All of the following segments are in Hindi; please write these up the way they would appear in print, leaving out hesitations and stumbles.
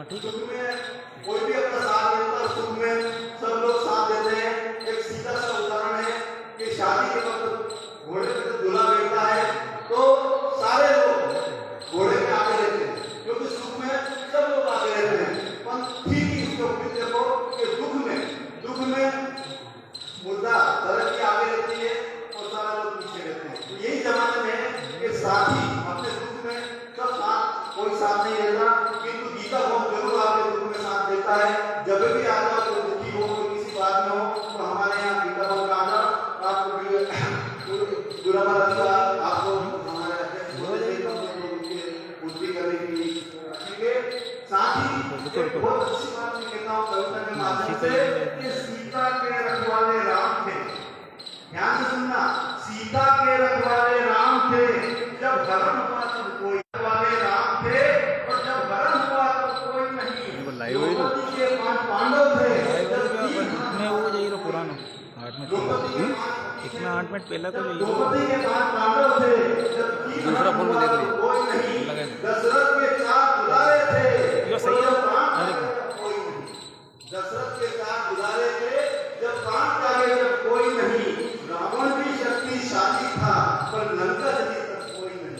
ठीक है। दुख में कोई भी अपना साथ देता है, सुख में सब लोग साथ देते हैं। एक सीधा सा उदाहरण है कि शादी के वक्त घोड़े पे जब दूल्हा बैठता है तो सारे लोग घोड़े में आगे रहते हैं, क्योंकि सुख में सब लोग आगे रहते हैं। पर ठीक ही उसके उल्टे देखो कि दुख में मुर्दा दर्द की आगे रहती है और सारे लोग पीछे रहते हैं। तो यही जमाने में है कि साथी अपने दुख में सब साथ, कोई साथ नहीं रहता, किंतु गीता बहुत जरूर आपके दुख में साथ देता है। जब भी आता कोई दुखी हो, कोई किसी बात में हो, तो हमारे यहाँ गीता बहुत आना आपको बुरा भला आपको हमारे बुद्धि करने की। ठीक है, साथ ही बहुत अच्छी बात मैं कहता हूँ कविता के माध्यम से कि सीता के रखवाले राम थे। ध्यान से सुनना, सीता के रखवाले राम थे, जब धर्म हुआ तब कोई रखवाले राम थे, और जब धर्म हुआ तब कोई नहीं। द्रौपदी के 5 पांडव थे, मैं वो जाइए तो पुराना 8 मिनट इतना 8 मिनट पहला तो द्रौपदी के 5 पांडव थे, जब दूसरा फोन में देख लीजिए कोई नहीं। दशरथ के 4 दुलारे थे, यो सही है। दशरथ के 4 दुलारे थे, जब प्राण त्यागे तब कोई नहीं। रावण भी शक्तिशाली था, पर लंका जली तब कोई नहीं।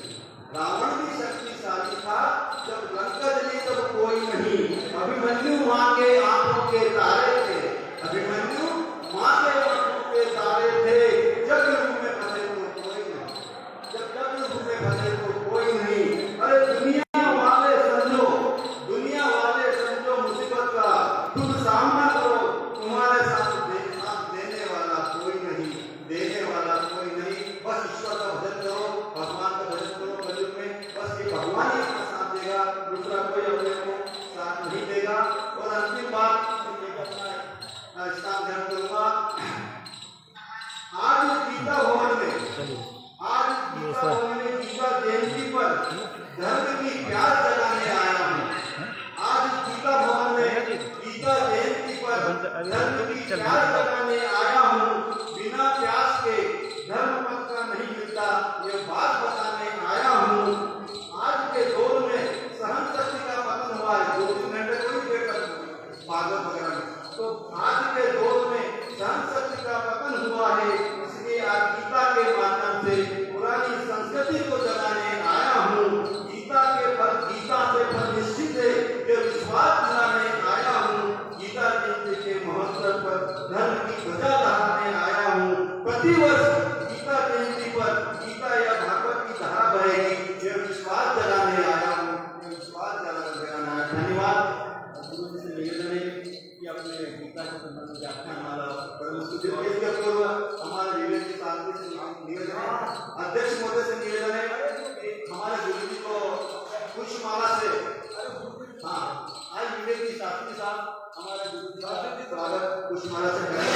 रावण भी शक्तिशाली था, जब लंका जली तब कोई नहीं। अभिमन्यु मां के आंखों के तारे थे, अभिमन्यु मां के आंखों के तारे थे, जब युग में फंसे तो कोई नहीं, जब युग में फंसे तो कोई नहीं। अरे दुनिया वाले समझो मुसीबत का, तुम सामना करो, तुम्हारे साथ देने वाला कोई नहीं, देने वाला कोई नहीं। बस ईश्वर का भजन करो, भगवान का भजन करो कलयुग में, बस ये भगवान ही अपना साथ देगा, दूसरा कोई अपने को साथ नहीं देगा। और अंतिम बात मैं स्थान ध्यान करूंगा, आज गीता भवन में गीता जयंती पर धर्म की प्यास जगाने आया हूँ। आज गीता भवन में गीता जयंती पर धर्म की प्यास जगाने आया हूँ। बिना प्यास के धर्म पथ का नहीं मिलता, ये बात बताने आया हूँ। आज के दौर में सहन शक्ति का पतन हुआ है, 2-3 घंटे कोई बैठा भागवत वगैरह में, तो आज के दौर में सहन शक्ति का पतन हुआ है। इसलिए आज गीता के माध्यम से पुरानी संस्कृति को जगाने आया हूँ। गीता से फल निश्चित है, ये विश्वास दिलाने आया हूँ। गीता जयंती के महोत्सव पर धर्म की ध्वजा लहराने आया हूँ। प्रतिवर्ष गीता जयंती पर गीता या भागवत की धारा बहेगी, ये विश्वास जगाने आया हूँ, ये विश्वास जगाना है। धन्यवाद। गुरु जी से निवेदन है कि अपने गीता के संबंध में व्याख्यान हमारा हमारे विवेक के साथ निवेदन है, अध्यक्ष महोदय से निवेदन है कि हमारे गुरु जी को पुष्पमाला से, हाँ आज विवेक जी साथी के साथ हमारे गुरु जी का स्वागत पुष्पमाला से करें।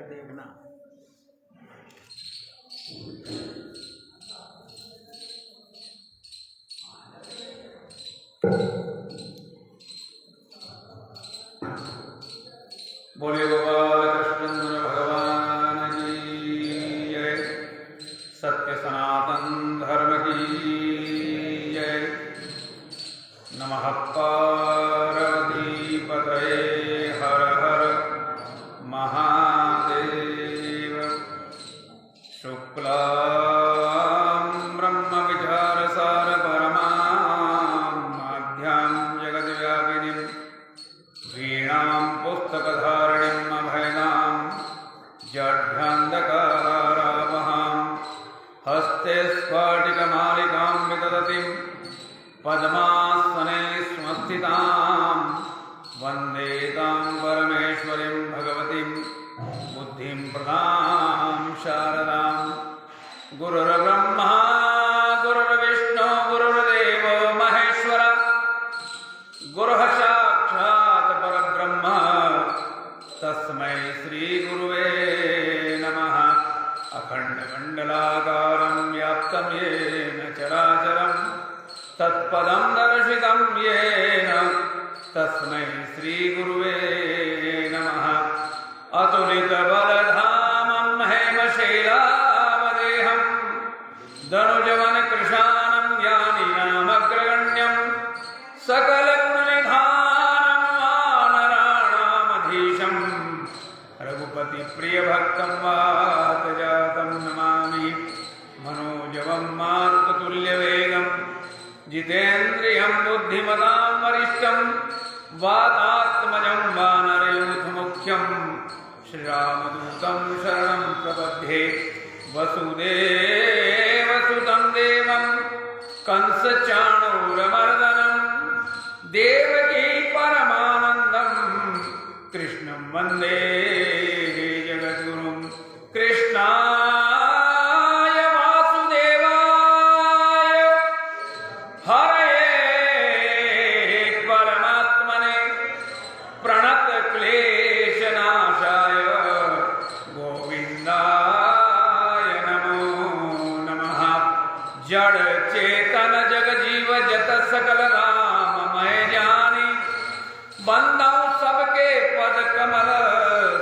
देखना बोलिए गोपाल कृष्ण भगवान की जय, सत्य सनातन धर्म की जय। नमः पार्वती पतये हर हर महादेव। शुक्लां ब्रह्म विचार सार परमां माध्यां जगद्व्यापिनीं वीणां पुस्तकधारिणीं अभयदां जड्ढन्धकारावहां हस्ते स्फटिकमालिकां विदधतीं पद्मासने स्वस्थितां वन्दे तां परमेश्वरीं भगवतीं बुद्धिं प्रदां शारदां। गुरुर्ब्रह्मा गुरुर्विष्णु गुरुर्देवो महेश्वर, गुरुः साक्षात् परब्रह्म, तस्मै श्रीगुरुवे नमः। अखण्डमण्डलाकारं व्याप्तं येन चराचरं तत्पदं दर्शितं येन तस्मै श्रीगुरुवे नमः। अतुलितबलधामं रघुपति प्रिय भक्तं वातजातं नमामि मनोजवं मारुततुल्यवेगं जितेन्द्रियं बुद्धिमतां वरिष्ठं वातात्मजं वानरयूथमुख्यं श्रीरामदूतं शरणं प्रपद्ये वसुदेवसुतं देवं कंसचाणूरमर्दनं देवकी परमानन्दं कृष्णं वन्दे जगद्गुरुं कृष्णाय वासुदेवाय हरये परमात्मने प्रणतक्लेशनाशाय गोविन्दाय नमो नमः। जड़ चेतन जग जीव जत सकल राममय जानी बंदौ सबके पद कमल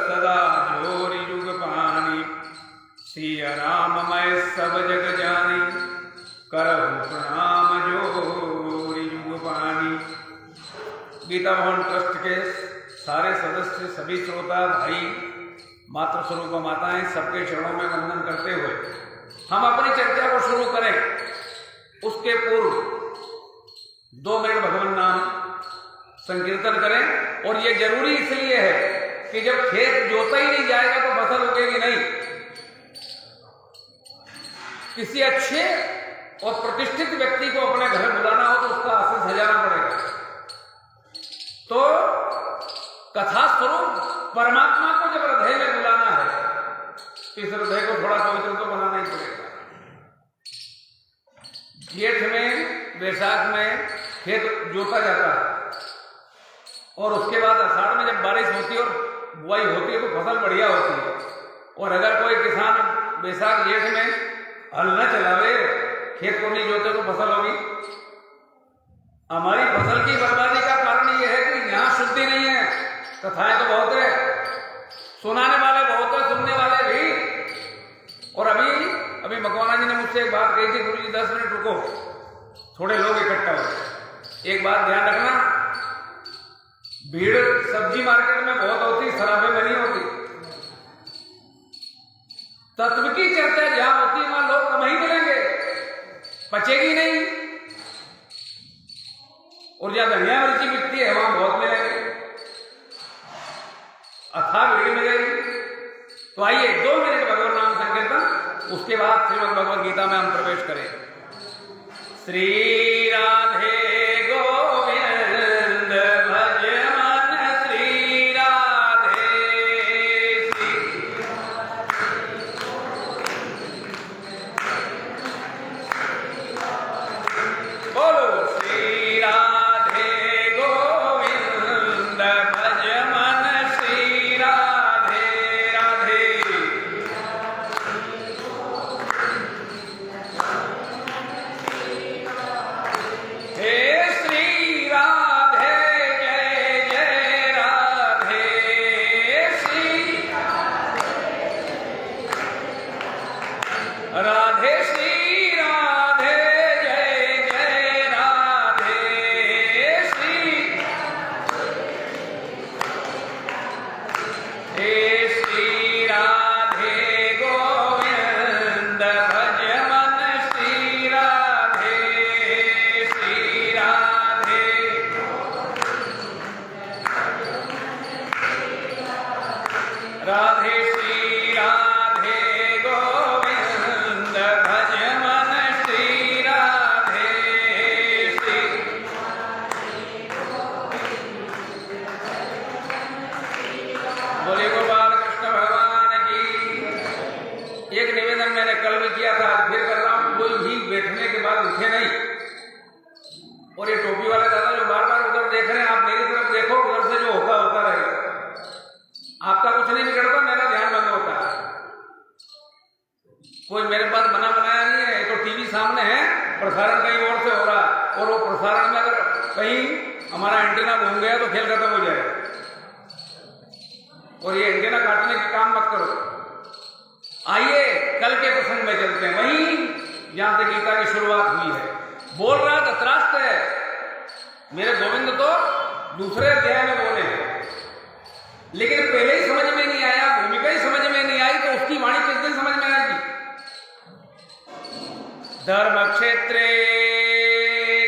सदा जोरि जुग पानी। सिया राम मैं सब जग जानी करहु प्रणाम जोरि जुग पानी। गीता भवन ट्रस्ट के सारे सदस्य, सभी श्रोता भाई, मातृ स्वरूप माताएं, सबके चरणों में वंदन करते हुए हम अपनी चर्चा को शुरू करें। उसके पूर्व 2 मिनट भगवान नाम संकीर्तन करें। और ये जरूरी इसलिए है कि जब खेत जोता ही नहीं जाएगा तो फसल उगेगी नहीं। किसी अच्छे और प्रतिष्ठित व्यक्ति को अपने घर बुलाना हो तो उसका आशीष सजाना पड़ेगा। तो कथा स्वरूप परमात्मा को जब हृदय में बुलाना है तो इस हृदय को थोड़ा पवित्र तो बनाना ही पड़ेगा। जेठ में, वैशाख में खेत जोता जाता है और उसके बाद आषाढ़ में जब बारिश होती है और बुआई होती है तो फसल बढ़िया होती है। और अगर कोई किसान वैशाख जेठ में हल न चलावे, खेत को नहीं जोते तो फसल होगी। हमारी फसल की बर्बादी का कारण यह है कि यहां शुद्धि नहीं है। कथाएं तो बहुत है, सुनाने वाले बहुत है, सुनने वाले भी। और अभी मकवाना जी ने मुझसे एक बात कही थी, गुरु जी 10 मिनट रुको, थोड़े लोग इकट्ठा हो। एक बात ध्यान रखना, भीड़ सब्जी मार्केट में बहुत होती, शराबे में नहीं होती। तत्व की चर्चा जहां होती है वहां लोग कम ही मिलेंगे, पचेगी नहीं। और जहां धनिया मिर्ची बिकती है वहां बहुत मिलेंगे, अथाह भीड़ मिलेगी। तो आइए 2 मिनट भगवान नाम संकीर्तन, उसके बाद श्रीमद् भगवद गीता में हम प्रवेश करें। श्री राधे गोविंद भज मन श्री राधे, बोलो श्री राधे गोविंद भज मन श्री राधे राधे। हे श्री राधे जय जय राधे, श्री राधे श्री राधे जय जय राधे, श्री हे श्री राधे गोविंद भज मन श्री राधे, श्री राधे राधे श्री राधे गोविंद भज मन श्री राधे, श्री बोले गोपाल कृष्ण भगवान की। एक निवेदन मैंने कल भी किया था, आज फिर कर रहा हूं। कोई भी बैठने के बाद उठे नहीं। और ये टोपी वाले दादा जो बार बार उधर देख रहे हैं, आप मेरी तरफ देखो, उधर से जो होता होता रहेगा। आपका कुछ नहीं बिगड़ता, मेरा ध्यान बंद होता है। कोई मेरे पास बना बनाया नहीं है, तो टीवी सामने है, प्रसारण कहीं और से हो रहा है। और वो प्रसारण में अगर कहीं हमारा एंटीना घूम गया तो खेल खत्म हो जाएगा। और ये एंटीना काटने के काम मत करो। आइए कल के प्रसंग में चलते हैं, वहीं जहां से गीता की शुरुआत हुई है। बोल रहा धृतराष्ट्र है, मेरे गोविंद तो दूसरे अध्याय में बोले हैं। लेकिन पहले ही समझ में नहीं आया, भूमिका ही समझ में नहीं आई, तो उसकी वाणी किस दिन समझ में आएगी? धर्म क्षेत्रे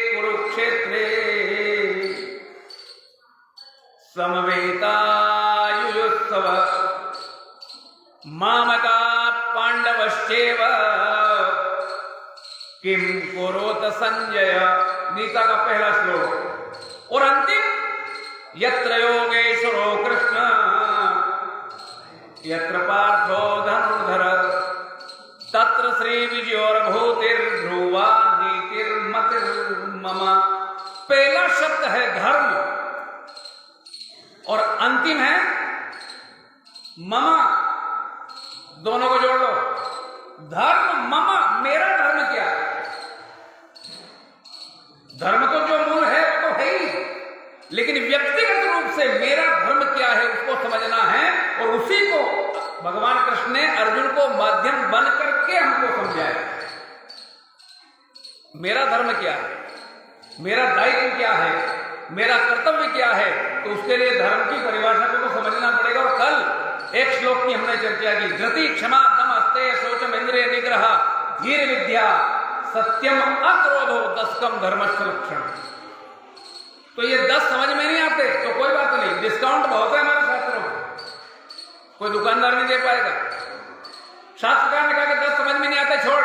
कुरुक्षेत्रे समवेतायुयुत्सव मामका पांडवश्चैव किम कुरोत संजय। गीता का पहला श्लोक। और अंतिम, यत्र योगेश्वरो कृष्ण यत्र पार्थो धनुर्धर तत्र श्री विजयोर्भूतिर्ध्रुवा नीतिर्मतिर्मम। पहला शब्द है धर्म और अंतिम है मम। दोनों को जोड़ लो। धर्म मम, मेरा धर्म क्या है? धर्म तो जो मूल है वो तो है ही, लेकिन व्यक्तिगत रूप से मेरा धर्म क्या है उसको समझना है। और उसी को भगवान कृष्ण ने अर्जुन को माध्यम बन करके हमको समझाया। मेरा धर्म क्या है, मेरा दायित्व क्या है, मेरा कर्तव्य क्या है, तो उसके लिए धर्म की परिभाषा को तो समझना पड़ेगा। और कल एक श्लोक की हमने चर्चा की, धृति क्षमा दम अस्तेय शौचम इंद्रिय निग्रह धीर विद्या सत्यम अक्रोधो दशकम धर्मस्य लक्षण। तो ये 10 समझ में नहीं आते तो कोई बात नहीं, डिस्काउंट बहुत है हमारे शास्त्रों में, कोई दुकानदार नहीं दे पाएगा। शास्त्रकार ने कहा कि 10 समझ में नहीं आते, छोड़,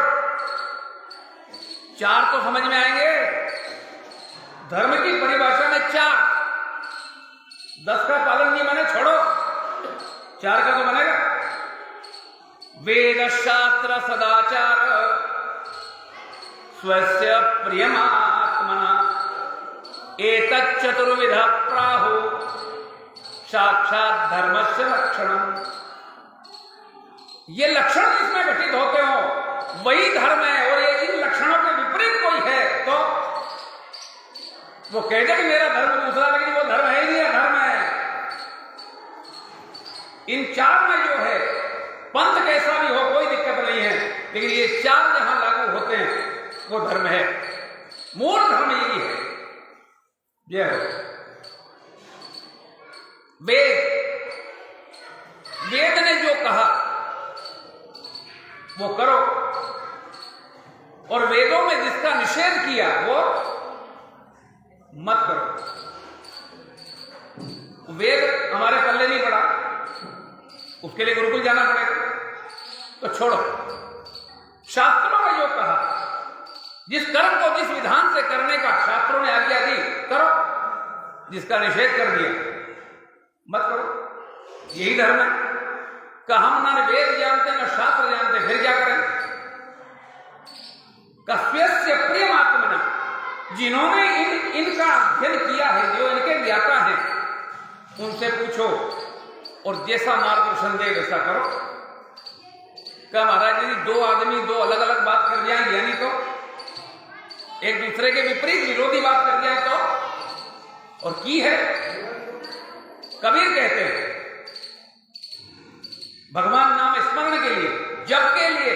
4 तो समझ में आएंगे। धर्म की परिभाषा में 4, 10 का पालन नहीं बने छोड़ो, 4 का तो बनेगा। वेद शास्त्र सदाचार स्वस्य प्रियमात्मना एतत् चतुर्विध प्राहु साक्षात धर्मस्य लक्षणम। ये लक्षण जिसमें घटित होते हो वही धर्म है। और ये इन लक्षणों के विपरीत कोई है तो वो कहते कि मेरा धर्म दूसरा, लेकिन वो धर्म है ही नहीं, धर्म है। इन 4 में जो है पंथ कैसा भी हो कोई दिक्कत नहीं है, लेकिन ये 4 जहां लागू होते हैं वो धर्म है। मूल धर्म यही है। यह वेद ने जो कहा वो करो, और वेदों में जिसका निषेध किया वो मत करो। वेद हमारे पल्ले नहीं पड़ा, उसके लिए गुरुकुल जाना पड़ेगा, तो छोड़ो। शास्त्रों ने जो कहा, जिस कर्म को जिस विधान से करने का शास्त्रों ने आज्ञा दी करो, जिसका निषेध कर दिया मत करो, यही धर्म है। का हम ना वेद जानते ना शास्त्र जानते, फिर क्या करें? कस्यस्य प्रियमात्मना, जिन्होंने इनका अध्ययन किया है, जो इनके ज्ञाता है, उनसे पूछो और जैसा मार्गदर्शन दे वैसा करो। क्या महाराज जी 2 आदमी 2 अलग अलग बात कर जाए, यानी तो एक दूसरे के विपरीत विरोधी बात कर जाए तो, और की है। कबीर कहते हैं भगवान नाम स्मरण के लिए, जप के लिए,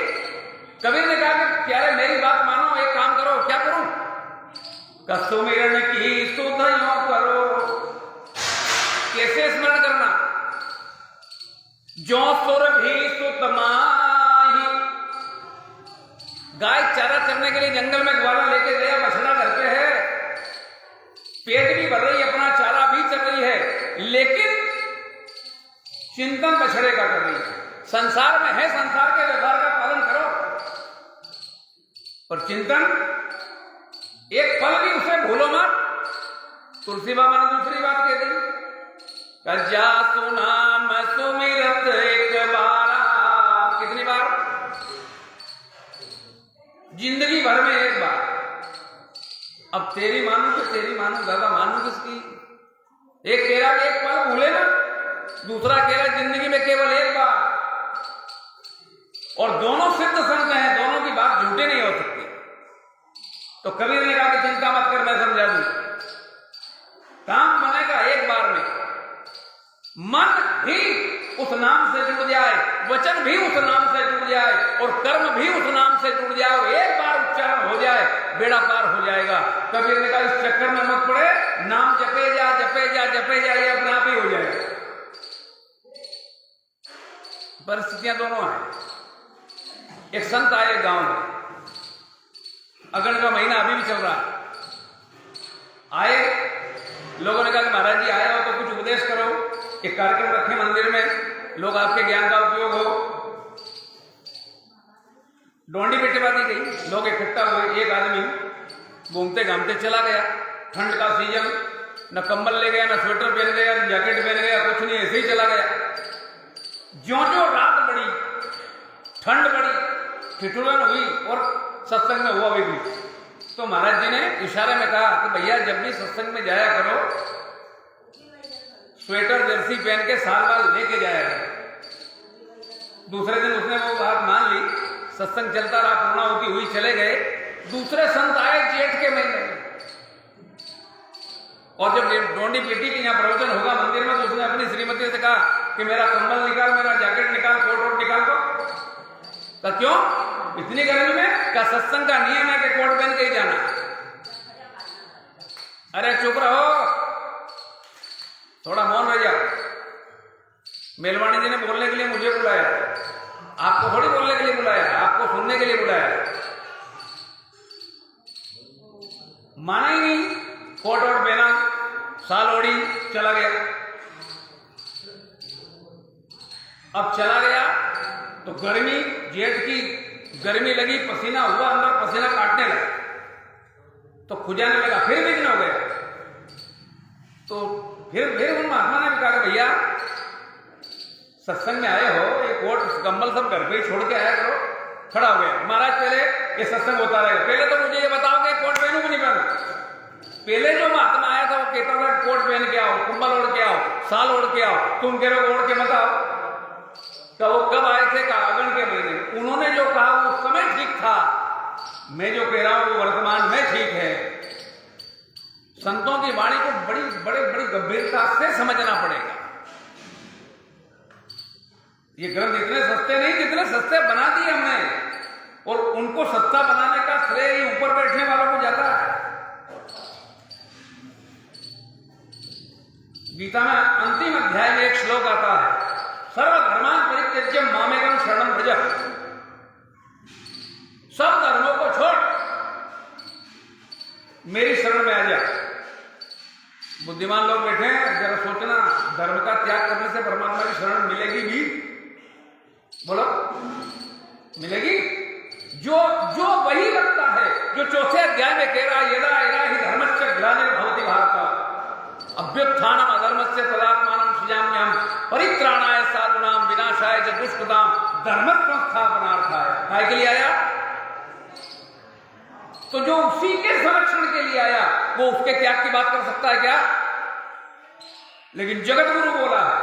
कबीर ने कहा कि प्यारे मेरी बात मानो, एक काम करो। क्या करूं? सुमिरन की सुध यो करो। कैसे स्मरण करना? जो सुर भी सुत माही। गाय चारा चरने के लिए जंगल में ग्वाला लेके गया, बछड़ा घर पे है, पेट भी भर रही है, अपना चारा भी चल रही है, लेकिन चिंतन बछड़े का कर रही है। संसार में है, संसार के व्यवहार का पालन करो, और चिंतन एक पल भी उसे भूलो मत। तुलसी बाबा ने दूसरी बात कह दी, कज्जा सुनाम सुमिरत एक बार। कितनी बार? जिंदगी भर में एक बार। अब तेरी मानू तो तेरी मानू, ज्यादा मानू किसकी? एक कह रहा एक पल भूले ना, दूसरा कह रहा जिंदगी में केवल एक बार। और दोनों सिद्ध संत हैं, दोनों की बात झूठी नहीं हो सकती। तो कबीर ने कहा कि चिंता मत कर, मैं समझा दूं, काम बनेगा एक बार में। मन भी उस नाम से जुड़ जाए, वचन भी उस नाम से जुड़ जाए, और कर्म भी उस नाम से जुड़ जाए, और एक बार उच्चारण हो जाए, बेड़ा पार हो जाएगा। कबीर ने कहा इस चक्कर में मत पड़े, नाम जपे जा जपे जा जपे जा, ये अपने आप ही हो जाएगा। परिस्थितियां दोनों हैं। एक संत आए गांव में, अगन का महीना अभी भी चल रहा है। आए, लोगों ने कहा कि महाराज जी आए हो तो कुछ उपदेश करो, एक कार्यक्रम रखे मंदिर में, लोग आपके ज्ञान का उपयोग हो। डोंडी बेटेबाजी गई, लोग इकट्ठा हुए। एक आदमी घूमते घामते चला गया। ठंड का सीजन, न कंबल ले गया, न स्वेटर पहन गया, न जैकेट पहन गया, कुछ नहीं, ऐसे ही चला गया। ज्यों-ज्यों रात बढ़ी, ठंड बढ़ी, ठिठुरन हुई और सत्संग में हुआ भी। तो महाराज जी ने इशारे में कहा कि भैया जब भी सत्संग में जाया करो, स्वेटर जर्सी पहन के साल बाल लेके जाया करो। दूसरे दिन उसने वो बात मान ली, सत्संग चलता रहा, पूर्णाहुति हुई, चले गए। दूसरे संत आए जेठ के महीने में, और जब डोंडी बेटी के यहाँ प्रवचन होगा मंदिर में, तो उसने अपनी श्रीमती से कहा कि मेरा कंबल निकाल, मेरा जैकेट निकाल, कोट वोट निकाल तो क्यों इतनी गर्मी में? का सत्संग का नियम है कि कोट पहन के ही जाना। अरे चुप रहो, थोड़ा मौन रह जाओ। मेलवाणी जी ने बोलने के लिए मुझे बुलाया, आपको थोड़ी बोलने के लिए बुलाया, आपको सुनने के लिए बुलाया। माना ही नहीं, कोट वोट पहना, साल ओढ़ी, चला गया। अब चला गया तो गर्मी, जेठ की गर्मी लगी, पसीना हुआ, अंदर पसीना काटने लगा, तो खुजाने लगा, फिर विघ्न हो गया। तो फिर उन महात्मा ने भी कहा कि भैया सत्संग में आए हो, ये कोट कंबल सब घर पे ही छोड़ के आया करो। खड़ा हो गया, महाराज पहले ये सत्संग होता रहेगा, पहले तो मुझे ये बताओ कि कोट पहनूं कि नहीं पहनूं। पहले जो महात्मा आया था वो कहता था कोट पहन के आओ, कंबल ओढ़ के आओ, साल ओढ़ के आओ, तुम कह रहे हो ओढ़ के मत आओ। तो वो कब आए थे? अगन के महीने। उन्होंने जो कहा वो उस समय ठीक था, मैं जो कह रहा हूं वो वर्तमान में ठीक है। संतों की वाणी को बड़ी गंभीरता से समझना पड़ेगा। ये ग्रंथ इतने सस्ते नहीं, जितने सस्ते बना दिए हमने, और उनको सस्ता बनाने का श्रेय ऊपर बैठने वालों को जाता है। गीता में अंतिम अध्याय में एक श्लोक आता है, सर्वधर्मान परित्यज्य मामेकं शरणं व्रज। सब धर्मों को छोड़, मेरी शरण में आ जा। बुद्धिमान लोग बैठे हैं, जरा सोचना, धर्म का त्याग करने से परमात्मा की शरण मिलेगी भी? बोलो, मिलेगी? जो वही लगता है जो चौथे अध्याय में कह रहा है, यदा यदा हि धर्मस्य ग्लानिर्भवति भारत अभ्युत्थानम अधर्मस्य तदात्मानं सृजाम्यहम् परित्राणाय साधूनां विनाशाय च दुष्कृतां धर्म संस्थापनार्थाय। काय के लिए आया? तो जो उसी के संरक्षण के लिए आया वो उसके त्याग की बात कर सकता है क्या? लेकिन जगत गुरु बोला है,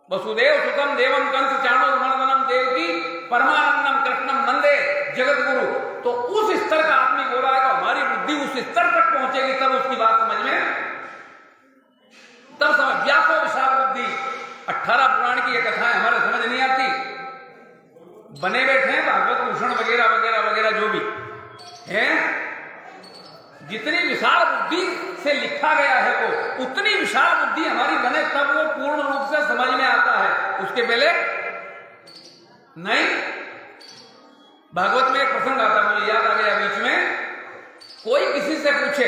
वसुदेव सुतम देवम कंस चाणूरमर्दनम देवकी परमानंदम कृष्णम वंदे जगत गुरु। तो उस स्तर का आदमी बोला है, तो हमारी बुद्धि उस स्तर तक पहुंचेगी तब उसकी बात समझ में, तब समझ। व्यासो विशाल बुद्धि, 18 पुराण की ये कथाएं हमारे समझ नहीं आती। बने बैठे हैं भागवत भूषण वगैरह वगैरह वगैरह जो भी है, जितनी विशाल बुद्धि से लिखा गया है वो उतनी विशाल बुद्धि हमारी बने तब वो पूर्ण रूप से समझ में आता है, उसके पहले नहीं। भागवत में एक प्रसंग आता, मुझे याद आ गया बीच में, कोई किसी से पूछे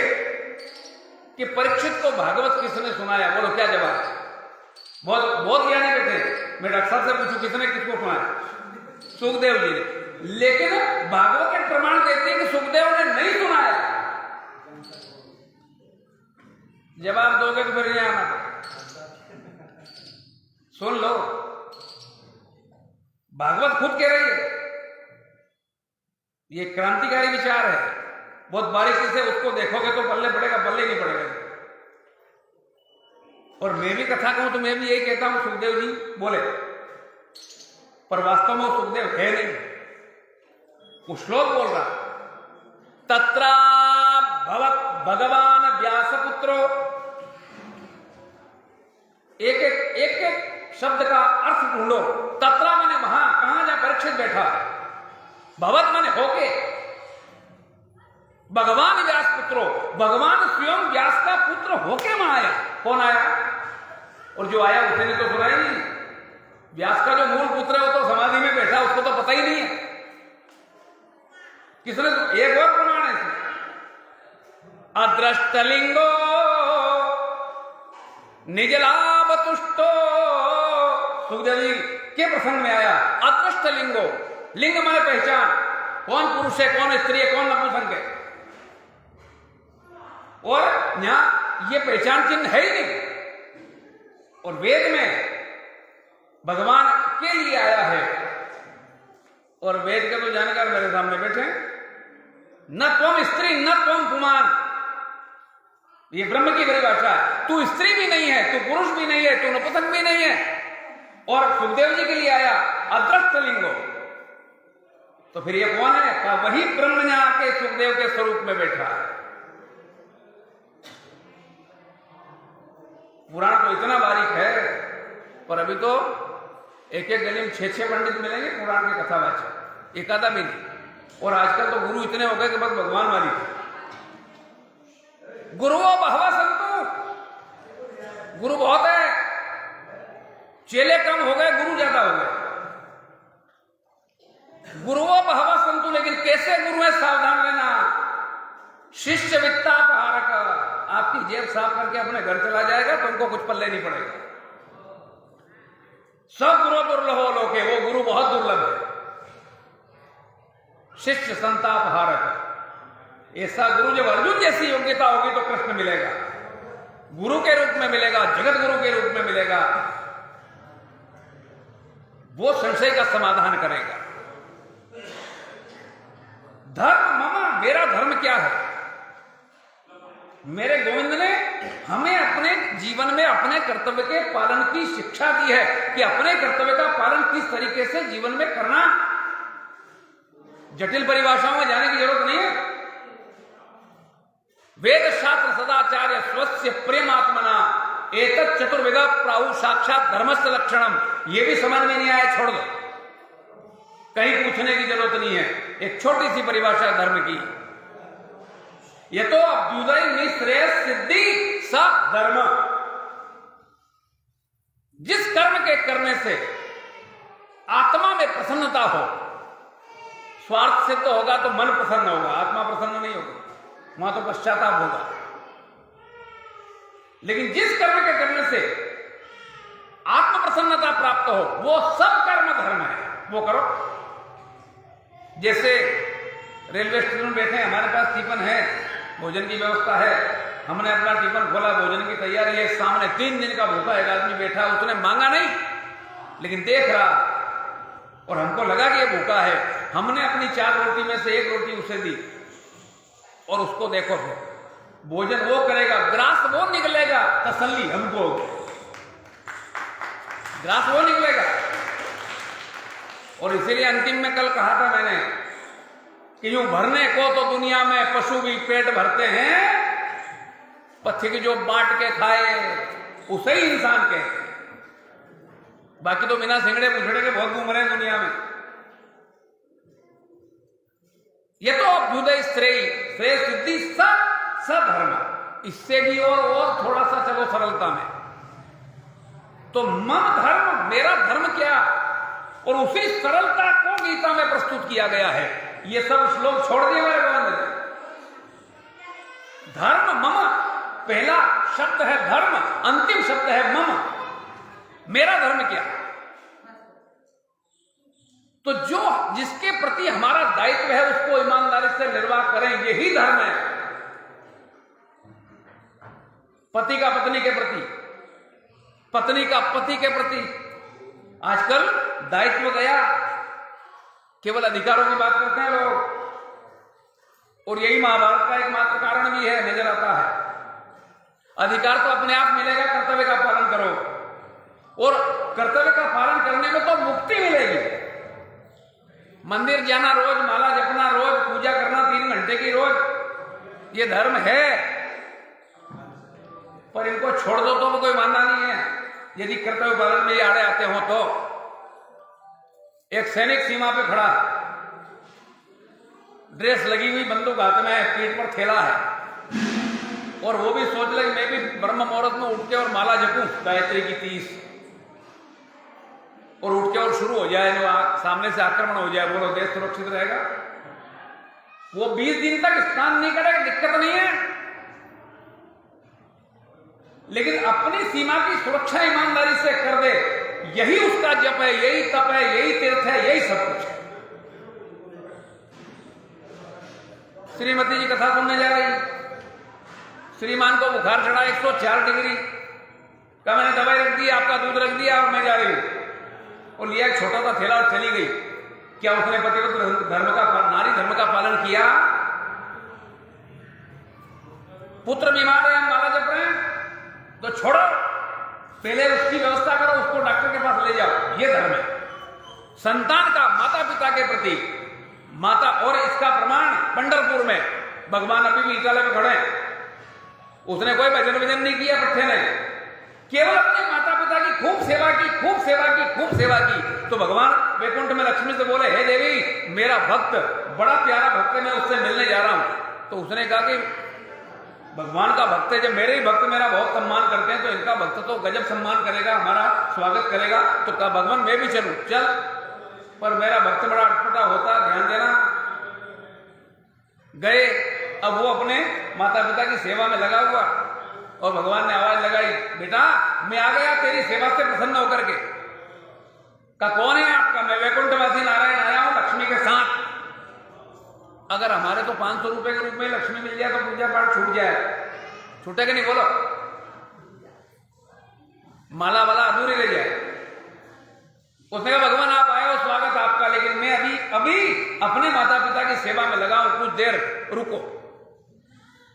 कि परीक्षित को भागवत किसने सुनाया, बोलो क्या जवाब? बहुत ज्ञानी बैठे। मैं डॉक्टर साहब से पूछूं किसने किसको सुनाया? सुखदेव जी ने। लेकिन भागवत के प्रमाण देते हैं कि सुखदेव ने नहीं सुनाया। जवाब दोगे तो फिर यहां आना, सुन लो। भागवत खुद कह रही है, ये क्रांतिकारी विचार है, बहुत बारीकी से उसको देखोगे तो पल्ले पड़ेगा, पल्ले नहीं पड़ेगा। और मैं भी कथा कहूं तो मैं भी यही कहता हूं सुखदेव जी बोले, पर वास्तव में सुखदेव है नहीं। वो श्लोक बोल रहा, तत्रा भगवान व्यासपुत्रो, एक शब्द का अर्थ ढूंढो। तत्रा माने वहां, कहां जा परीक्षित बैठा, भगवत माने होके, भगवान व्यास पुत्रो, भगवान स्वयं व्यास का पुत्र होके वहां आया। कौन आया? और जो आया उसने तो सुनाई नहीं। व्यास का जो मूल पुत्र है वो तो समाधि में बैठा, उसको तो पता ही नहीं है। किसने? एक और प्रमाण है, अदृष्टलिंगो निजलाभ तुष्टो। सुखदेव जी के प्रसंग में आया अदृष्टलिंगो, लिंग माने पहचान, कौन पुरुष है, कौन स्त्री है, कौन नपुंसक है, और यहां ये पहचान चिन्ह है ही नहीं। और वेद में भगवान के लिए आया है, और वेद के तो जानकार मेरे सामने बैठे, न त्वम स्त्री न त्वम पुमान, ये ब्रह्म की परिभाषा है। तू स्त्री भी नहीं है, तू पुरुष भी नहीं है, तू नपुंसक भी नहीं है। और सुखदेव जी के लिए आया अदृष्ट लिंगो, तो फिर ये कौन है? कहा वही ब्रह्म ने आके सुखदेव के स्वरूप में बैठा है। पुराण तो इतना बारीक है, पर अभी तो एक एक गली में 6-6 पंडित मिलेंगे पुराण के कथावाचक, एक आधा भी नहीं। और आजकल तो गुरु इतने हो गए कि बस भगवान वाली थे। गुरुओं बहवा संतु, गुरु बहुत है, चेले कम हो गए, गुरु ज्यादा हो गए। गुरुओं बहवा संतु, लेकिन कैसे गुरु है सावधान रहना। शिष्य वित्तापहारक, आपकी जेब साफ करके अपने घर चला जाएगा तो उनको कुछ पल्ले नहीं पड़ेगा। सब गुरु दुर्लभो लोके, वो गुरु बहुत दुर्लभ है। शिष्य संतापहारक, ऐसा गुरु जब अर्जुन जैसी योग्यता होगी तो कृष्ण मिलेगा, गुरु के रूप में मिलेगा, जगत गुरु के रूप में मिलेगा। वो संशय का समाधान करेगा। धर्म ममा, मेरा धर्म क्या है? मेरे गोविंद ने हमें अपने जीवन में अपने कर्तव्य के पालन की शिक्षा दी है कि अपने कर्तव्य का पालन किस तरीके से जीवन में करना। जटिल परिभाषाओं में जाने की जरूरत नहीं है। वेद शास्त्र सदाचार्य स्वस्य प्रेमात्मना एतत् चतुर्वेदा प्राहु साक्षात धर्मस्य लक्षणम। ये भी समझ में नहीं आया, छोड़ दो, कहीं पूछने की जरूरत नहीं है। एक छोटी सी परिभाषा है धर्म की, ये तो अभ्युदय निश्रेय सिद्धि स धर्म। जिस कर्म के करने से आत्मा में प्रसन्नता हो, स्वार्थ सिद्ध होगा तो मन प्रसन्न होगा, आत्मा प्रसन्न नहीं होगी, वहां तो पश्चाताप होगा। लेकिन जिस कर्म के करने से आत्म प्रसन्नता प्राप्त हो, वो सब कर्म धर्म है, वो करो। जैसे रेलवे स्टेशन में बैठे, हमारे पास टिफिन है, भोजन की व्यवस्था है, हमने अपना टिफिन खोला, भोजन की तैयारी है, सामने 3 दिन का भूखा एक आदमी बैठा, उसने मांगा नहीं लेकिन देख रहा, और हमको लगा कि ये भूखा है। हमने अपनी 4 रोटी में से 1 रोटी उसे दी, और उसको देखो फिर भोजन वो करेगा, ग्रास वो निकलेगा, तसल्ली हमको, ग्रास वो निकलेगा। और इसीलिए अंतिम में कल कहा था मैंने कि यूं भरने को तो दुनिया में पशु भी पेट भरते हैं, पथिक जो बांट के खाए उसे ही इंसान के। बाकी तो बिना सिंगड़े पुछड़े के बहुत घूम रहे हैं दुनिया में। ये तो अभ्युदय श्रेय सिद्धि सधर्म। इससे भी और थोड़ा सा चलो सरलता में, तो मम धर्म, मेरा धर्म क्या, और उसी सरलता को गीता में प्रस्तुत किया गया है। ये सब श्लोक छोड़ दिए मेरे गोविंद ने। धर्म मम, पहला शब्द है धर्म, अंतिम शब्द है मम, मेरा धर्म क्या। तो जो जिसके प्रति हमारा दायित्व है उसको ईमानदारी से निर्वाह करें, यही धर्म है। पति का पत्नी के प्रति, पत्नी का पति के प्रति। आजकल दायित्व गया, केवल अधिकारों की बात करते हैं लोग, और यही महाभारत का एकमात्र कारण भी है, नजर आता है। अधिकार तो अपने आप मिलेगा, कर्तव्य का पालन करो, और कर्तव्य का पालन करने में तो मुक्ति मिलेगी। मंदिर जाना रोज, माला जपना रोज, पूजा करना 3 घंटे की रोज, ये धर्म है। पर इनको छोड़ दो तो कोई मानना नहीं है, यदि कर्तव्य पालन में ये आड़े आते हो तो। एक सैनिक सीमा पे खड़ा, ड्रेस लगी हुई, बंदूक हाथ में है, पीठ पर थैला है, और वो भी सोच ले मैं भी ब्रह्म मुहूर्त में उठ के और माला जपूं गायत्री की 30। और उठ के और शुरू हो जाए, सामने से आक्रमण हो जाए, बोलो देश सुरक्षित रहेगा? वो 20 दिन तक स्नान नहीं करेगा, दिक्कत नहीं है, लेकिन अपनी सीमा की सुरक्षा ईमानदारी से कर दे, यही उसका जप है, यही तप है, यही तीर्थ है, यही सब कुछ है। श्रीमती जी कथा सुनने जा रही, श्रीमान को बुखार चढ़ा 104 डिग्री का, मैंने दवाई रख दी, आपका दूध रख दिया और मैं जा रही हूं, और लिया एक छोटा सा थैला और चली गई। क्या उसने पतिव्रत धर्म का, नारी धर्म का पालन किया? पुत्र बीमार है, हम माला जप रहे हैं, तो छोड़ो, पहले उसकी व्यवस्था करो, उसको डॉक्टर के पास ले जाओ, ये धर्म है। संतान का माता पिता के प्रति माता, और इसका प्रमाण पंढरपुर में भगवान अभी भी इटाले में खड़े हैं, उसने कोई भजन भजन नहीं किया, पट्टे ने केवल अपने माता पिता की खूब सेवा की, खूब सेवा की, खूब सेवा की। तो भगवान वैकुंठ में लक्ष्मी से बोले, हे देवी, मेरा भक्त बड़ा प्यारा भक्त है, मैं उससे मिलने जा रहा हूं। तो उसने कहा कि भगवान का भक्त है, जब मेरे ही भक्त मेरा बहुत सम्मान करते हैं, तो इनका भक्त तो गजब सम्मान करेगा, हमारा स्वागत करेगा। तो कहा भगवान मैं भी चलूं, चल, पर मेरा भक्त बड़ा अटपटा होता, ध्यान देना। गए, अब वो अपने माता पिता की सेवा में लगा हुआ, और भगवान ने आवाज लगाई, बेटा मैं आ गया तेरी सेवा से प्रसन्न होकर के। का कौन है आपका? मैं वैकुंठवासी नारायण आया हूं लक्ष्मी के साथ। अगर हमारे तो 500 रुपए के रूप में लक्ष्मी मिल जाए तो पूजा पाठ छूट जाए, छूटे कि नहीं बोलो? माला वाला अधूरी रह जाए। उसने कहा भगवान आप आए हो, स्वागत आपका, लेकिन मैं अभी अपने माता पिता की सेवा में लगा हूं, कुछ देर रुको।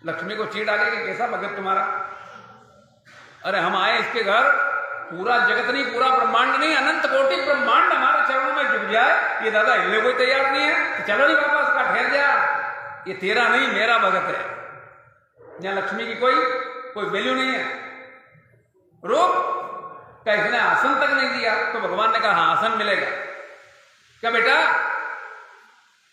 लक्ष्मी को चीड़ आ गई कि कैसा भगत तुम्हारा, अरे हम आए इसके घर, पूरा जगत नहीं, पूरा ब्रह्मांड नहीं, अनंत कोटि ब्रह्मांड हमारे चरणों में झुक जाए, ये दादा हिलने कोई तैयार नहीं है, तो चलो नहीं वापस का, ठहर जा, ये तेरा नहीं मेरा भगत है, यहां लक्ष्मी की कोई वैल्यू नहीं है, रुक। क्या इसने आसन तक नहीं दिया? तो भगवान ने कहा हाँ आसन मिलेगा। क्या बेटा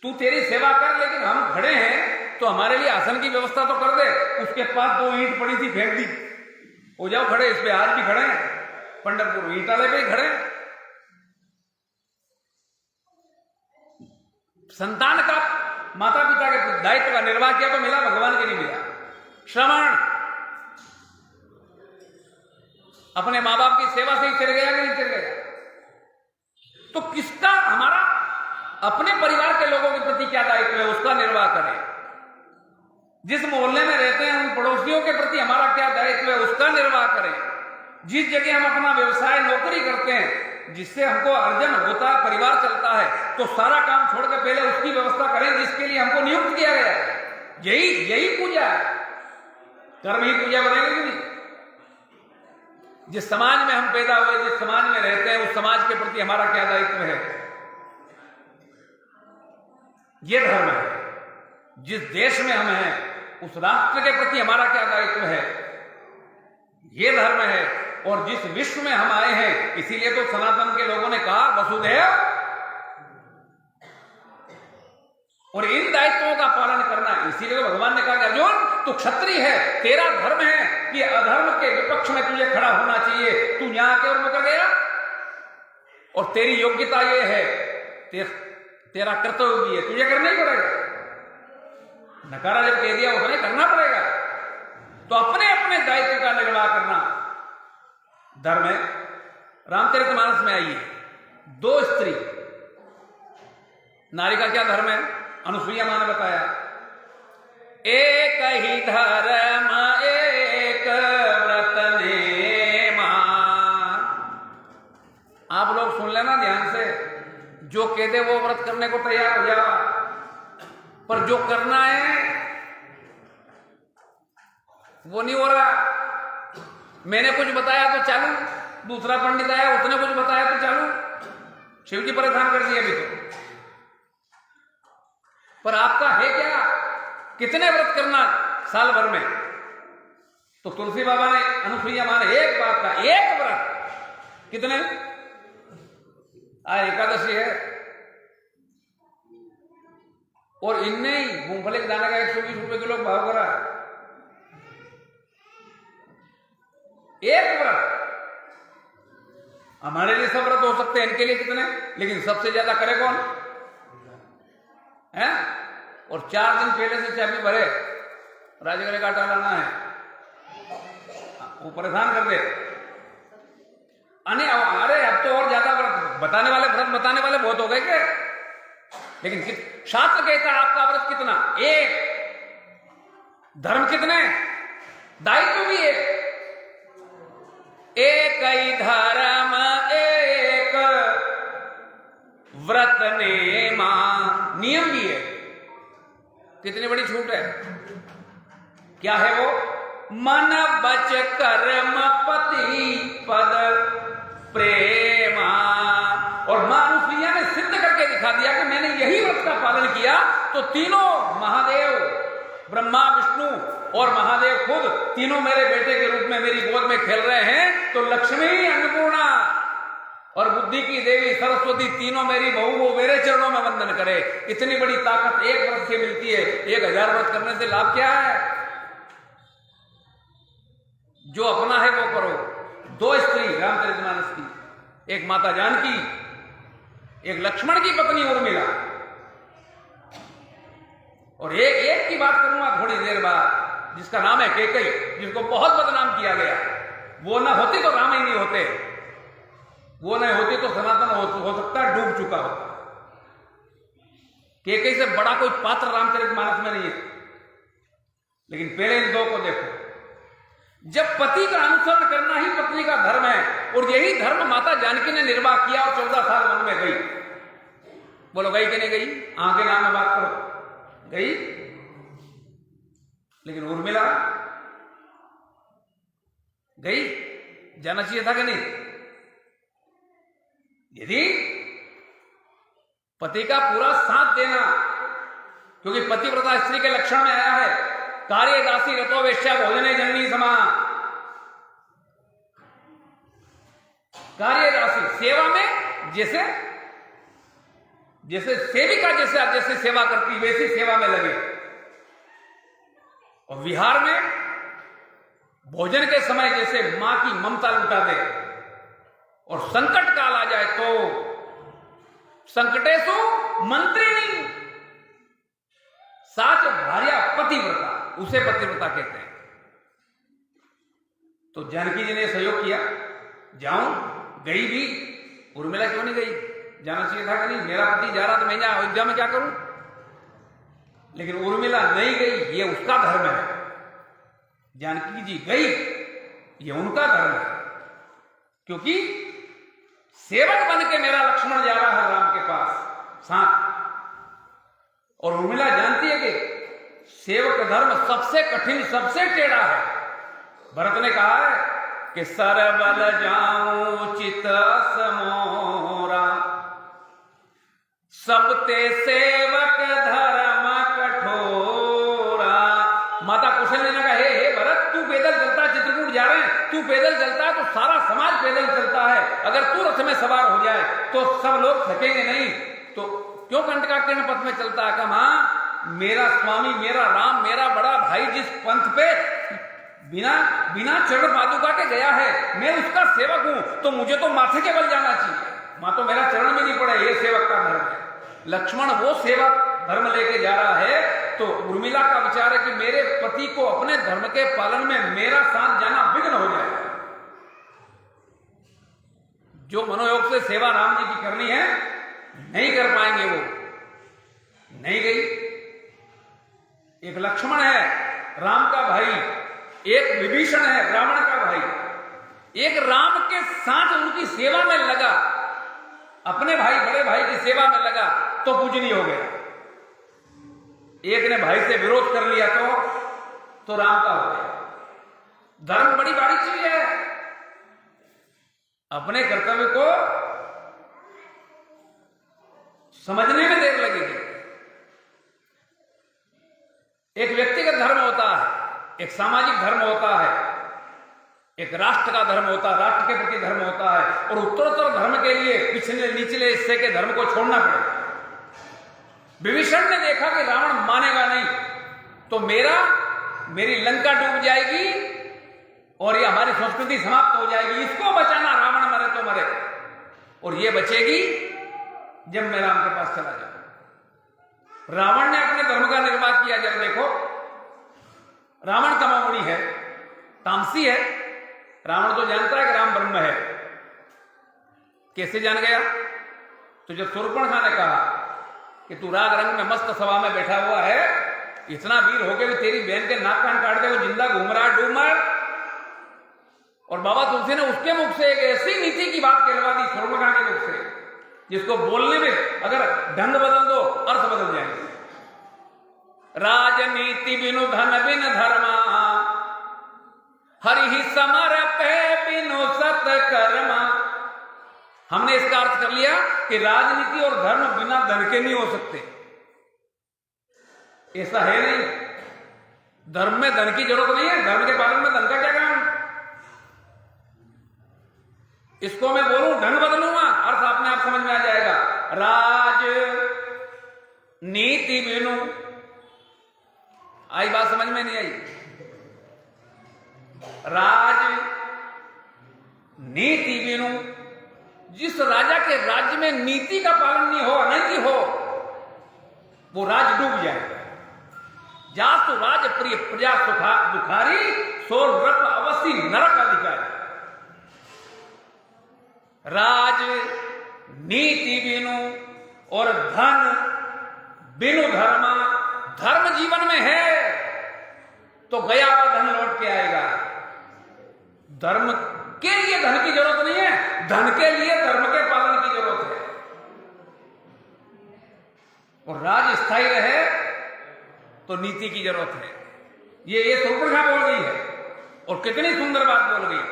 तू तेरी सेवा कर, लेकिन हम खड़े हैं तो हमारे लिए आसन की व्यवस्था तो कर दे। उसके पास 2 ईंट पड़ी थी, फेंक दी, हो जाओ खड़े, इस पे आज भी खड़े हैं, पंढरपुर ईटाले पे ही खड़े। संतान का माता पिता के दायित्व का निर्वाह किया तो मिला, भगवान के नहीं मिला। श्रवण अपने माँ बाप की सेवा से ही चल गया कि नहीं चल गया? तो किसका, हमारा अपने परिवार के लोगों के प्रति क्या दायित्व है, उसका निर्वाह करें। जिस मोहल्ले में रहते हैं उन पड़ोसियों के प्रति हमारा क्या दायित्व है, उसका निर्वाह करें। जिस जगह हम अपना व्यवसाय नौकरी करते हैं, जिससे हमको अर्जन होता है, परिवार चलता है, तो सारा काम छोड़ के पहले उसकी व्यवस्था करें जिसके लिए हमको नियुक्त किया गया है। यही पूजा है, कर्म ही पूजा बनेगी कि नहीं? जिस समाज में हम पैदा हुए, जिस समाज में रहते हैं, उस समाज के प्रति हमारा क्या दायित्व है, यह धर्म है। जिस देश में हम हैं उस राष्ट्र के प्रति हमारा क्या दायित्व है, यह धर्म है। और जिस विश्व में हम आए हैं, इसीलिए तो सनातन के लोगों ने कहा वसुधैव, और इन दायित्वों का पालन करना। इसीलिए तो भगवान ने कहा कि अर्जुन तू क्षत्रिय है, तेरा धर्म है कि अधर्म के विपक्ष में तुझे खड़ा होना चाहिए, तू यहां आके और मुकर गया, और तेरी योग्यता यह है, तेरा कर्तव्य भी है, तुझे करना ही पड़ेगा। नकारा जब कह दिया उसने करना पड़ेगा। तो अपने अपने दायित्व का निर्वाह करना धर्म है। रामचरितमानस में आइए, 2 स्त्री, नारी का क्या धर्म है, अनुसुईया मां ने बताया, एक ही धर्म एक व्रत नेमा। आप लोग सुन लेना ध्यान से, जो कह दे वो व्रत करने को तैयार हो जाओ, पर जो करना है वो नहीं हो रहा। मैंने कुछ बताया तो चालू, दूसरा पंडित आया उसने कुछ बताया तो चालू। शिव जी परेशान कर दिए अभी तो। पर आपका है क्या, कितने व्रत करना साल भर में? तो तुलसी बाबा ने, अनुसुईया मां ने एक बात का, एक व्रत कितने? आज एकादशी है और इनने ही मूंगफली के दाने का 120 रुपए किलो भाव करा। एक व्रत हमारे लिए सब व्रत हो सकते हैं, इनके लिए कितने, लेकिन सबसे ज्यादा करे कौन है? और 4 दिन पहले से चाबी भरे, राजगले का आटा लाना है, वो परेशान कर दे। अरे अब तो और ज्यादा व्रत बताने वाले बहुत हो गए क्या? लेकिन शास्त्र कहता है आपका व्रत कितना? एक। धर्म कितने? दायित्व भी एक ही धर्म एक, व्रत नेमा, नियम भी है। कितनी बड़ी छूट है? क्या है वो? मन बच कर्म पति पद प्रेमा। और मां अनुसुईया ने सिद्ध करके दिखा दिया कि मैंने यही व्रत का पालन किया तो तीनों महादेव, ब्रह्मा विष्णु और महादेव खुद तीनों मेरे बेटे के रूप में मेरी गोद में खेल रहे हैं। तो लक्ष्मी, अन्नपूर्णा और बुद्धि की देवी सरस्वती तीनों मेरी बहू को मेरे चरणों में वंदन करे। इतनी बड़ी ताकत एक व्रत से मिलती है। 1000 व्रत करने से लाभ क्या है? जो अपना है वो करो। 2 स्त्री रामचरितमानस की, एक माता जानकी, एक लक्ष्मण की पत्नी उर्मिला। और एक की बात करूंगा थोड़ी देर बाद, जिसका नाम है कैकेयी, जिसको बहुत बदनाम किया गया। वो न होती तो राम ही नहीं होते, वो नहीं होती तो सनातन हो सकता डूब चुका होता। कैकेयी से बड़ा कोई पात्र रामचरितमानस में नहीं है। लेकिन पहले इन 2 को देखो। जब पति का अनुसरण करना ही पत्नी का धर्म है, और यही धर्म माता जानकी ने निर्वाह किया और 14 साल वन में गई। बोलो गई कि नहीं गई? आगे नाम में बात करो, गई। लेकिन उर्मिला गई? जाना चाहिए था कि नहीं? यदि पति का पूरा साथ देना, क्योंकि पतिव्रता स्त्री के लक्षण में आया है, कार्य दासी रतो वेश्या भोजने जननी समा। कार्य दासी सेवा में जैसे सेविका जैसे सेवा करती वैसी सेवा में लगे। और विहार में भोजन के समय जैसे मां की ममता लुटा दे। और संकट काल आ जाए तो संकटेषु मंत्रिणी साच भार्या पतिव्रता, उसे पतिव्रता कहते हैं। तो जानकी जी ने सहयोग किया, जाऊं, गई भी। उर्मिला क्यों नहीं गई? जाना चाहिए था कि नहीं? मेरा पति जा रहा तो मैं यहाँ अयोध्या में क्या करूं? लेकिन उर्मिला नहीं गई, ये उसका धर्म है। जानकी जी गई, ये उनका धर्म है। क्योंकि सेवक बन के मेरा लक्ष्मण जा रहा है राम के पास साथ। और उर्मिला जानती है कि सेवक धर्म सबसे कठिन, सबसे टेढ़ा है। भरत ने कहा है कि सरबल जाऊं चित समोरा, सबते सेवक धर्म कठोरा। माता कुशल ने कहा, हे भरत, तू पैदल चलता, चित्रकूट जा रहे हैं, तू पैदल चलता है तो सारा समाज पैदल चलता है। अगर तू रथ में सवार हो जाए तो सब लोग थकेंगे नहीं, तो क्यों कंटकाकीर्ण पथ में चलता है? कहा, मेरा स्वामी, मेरा राम, मेरा बड़ा भाई जिस पंथ पे बिना चरण पादुका के गया है, मैं उसका सेवक हूं, तो मुझे तो माथे के बल जाना चाहिए। मां तो मेरा चरण भी नहीं पड़े, ये सेवक का धर्म है। लक्ष्मण वो सेवक धर्म लेके जा रहा है, तो उर्मिला का विचार है कि मेरे पति को अपने धर्म के पालन में मेरा साथ जाना विघ्न हो जाए। जो मनोयोग से सेवा राम जी की करनी है नहीं कर पाएंगे, वो नहीं गई। एक लक्ष्मण है राम का भाई, एक विभीषण है रावण का भाई। एक राम के साथ उनकी सेवा में लगा, अपने भाई, बड़े भाई की सेवा में लगा तो पूजनीय हो गया। एक ने भाई से विरोध कर लिया तो राम का हो गया। धर्म बड़ी बड़ी चीज है। अपने कर्तव्य को समझने में देर लगेगी। एक व्यक्तिगत धर्म होता है, एक सामाजिक धर्म होता है, एक राष्ट्र का धर्म होता है, राष्ट्र के प्रति धर्म होता है, और उत्तरोत्तर धर्म के लिए पिछले निचले हिस्से के धर्म को छोड़ना पड़ेगा। विभीषण ने देखा कि रावण मानेगा नहीं, तो मेरी लंका डूब जाएगी और ये हमारी संस्कृति समाप्त हो जाएगी, इसको बचाना, रावण मरे तो मरे। और ये बचेगी जब मैं राम के पास चला जाऊं। रावण ने अपने धर्म का निर्वाह किया। जरा देखो, रावण तमोगुणी है, तामसी है। रावण तो जानता है कि राम ब्रह्म है। कैसे जान गया? तो जब शूर्पणखा ने कहा कि तू राग रंग में मस्त सभा में बैठा हुआ है, इतना वीर होके भी तेरी बहन के नाक कान काट दे, वो जिंदा घूम रहा है, डूब मार। और बाबा तुलसी ने उसके मुख से एक ऐसी नीति की बात कहलवा दी, शूर्पणखा के मुख से, जिसको बोलने में अगर ढंग बदल दो अर्थ बदल जाएंगे। राजनीति बिनु धन बिन धर्मा, हरि समर पे बिनु सत कर्मा। हमने इसका अर्थ कर लिया कि राजनीति और धर्म बिना धन के नहीं हो सकते। ऐसा है नहीं, धर्म में धन की जरूरत नहीं है, धर्म के पालन में धन का क्या काम। इसको मैं बोलूं ढंग बदलूंगा, अर्थ अपने आप समझ में आ जाएगा। राज नीति बिनु, आई बात समझ में नहीं आई? राज नीति बिनु, जिस राजा के राज्य में नीति का पालन नहीं हो, अनैति हो, वो राज डूब जाएगा। जासु राज प्रिय प्रजा सुखा दुखारी, सो व्रत अवश्य नरक अधिकारी। राज नीति बिनु और धन बिनु धर्मा, धर्म जीवन में है तो गया हुआ धन लौट के आएगा। धर्म के लिए धन की जरूरत नहीं है, धन के लिए धर्म के पालन की जरूरत है। और राज स्थायी रहे तो नीति की जरूरत है। ये शूर्पणखा बोल गई है, और कितनी सुंदर बात बोल गई।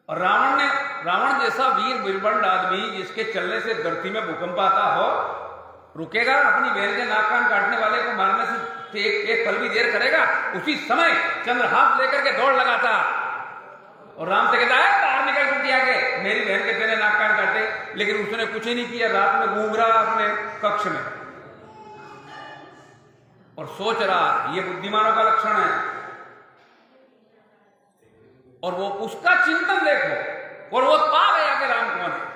और रावण जैसा वीर बिरबंड आदमी, जिसके चलने से धरती में भूकंप आता हो, रुकेगा? अपनी बहन के नाक कान काटने वाले को मारने से एक पल भी देर करेगा? उसी समय चंद्रहास लेकर के दौड़ लगाता और राम से कहता है बाहर निकल कुटिया के, मेरी बहन के तेरे नाक कान काटे। लेकिन उसने कुछ ही नहीं किया, रात में घूम रहा अपने कक्ष में और सोच रहा। ये बुद्धिमानों का लक्षण है। और वो उसका चिंतन देखो, और वो पा गया कि राम कौन है।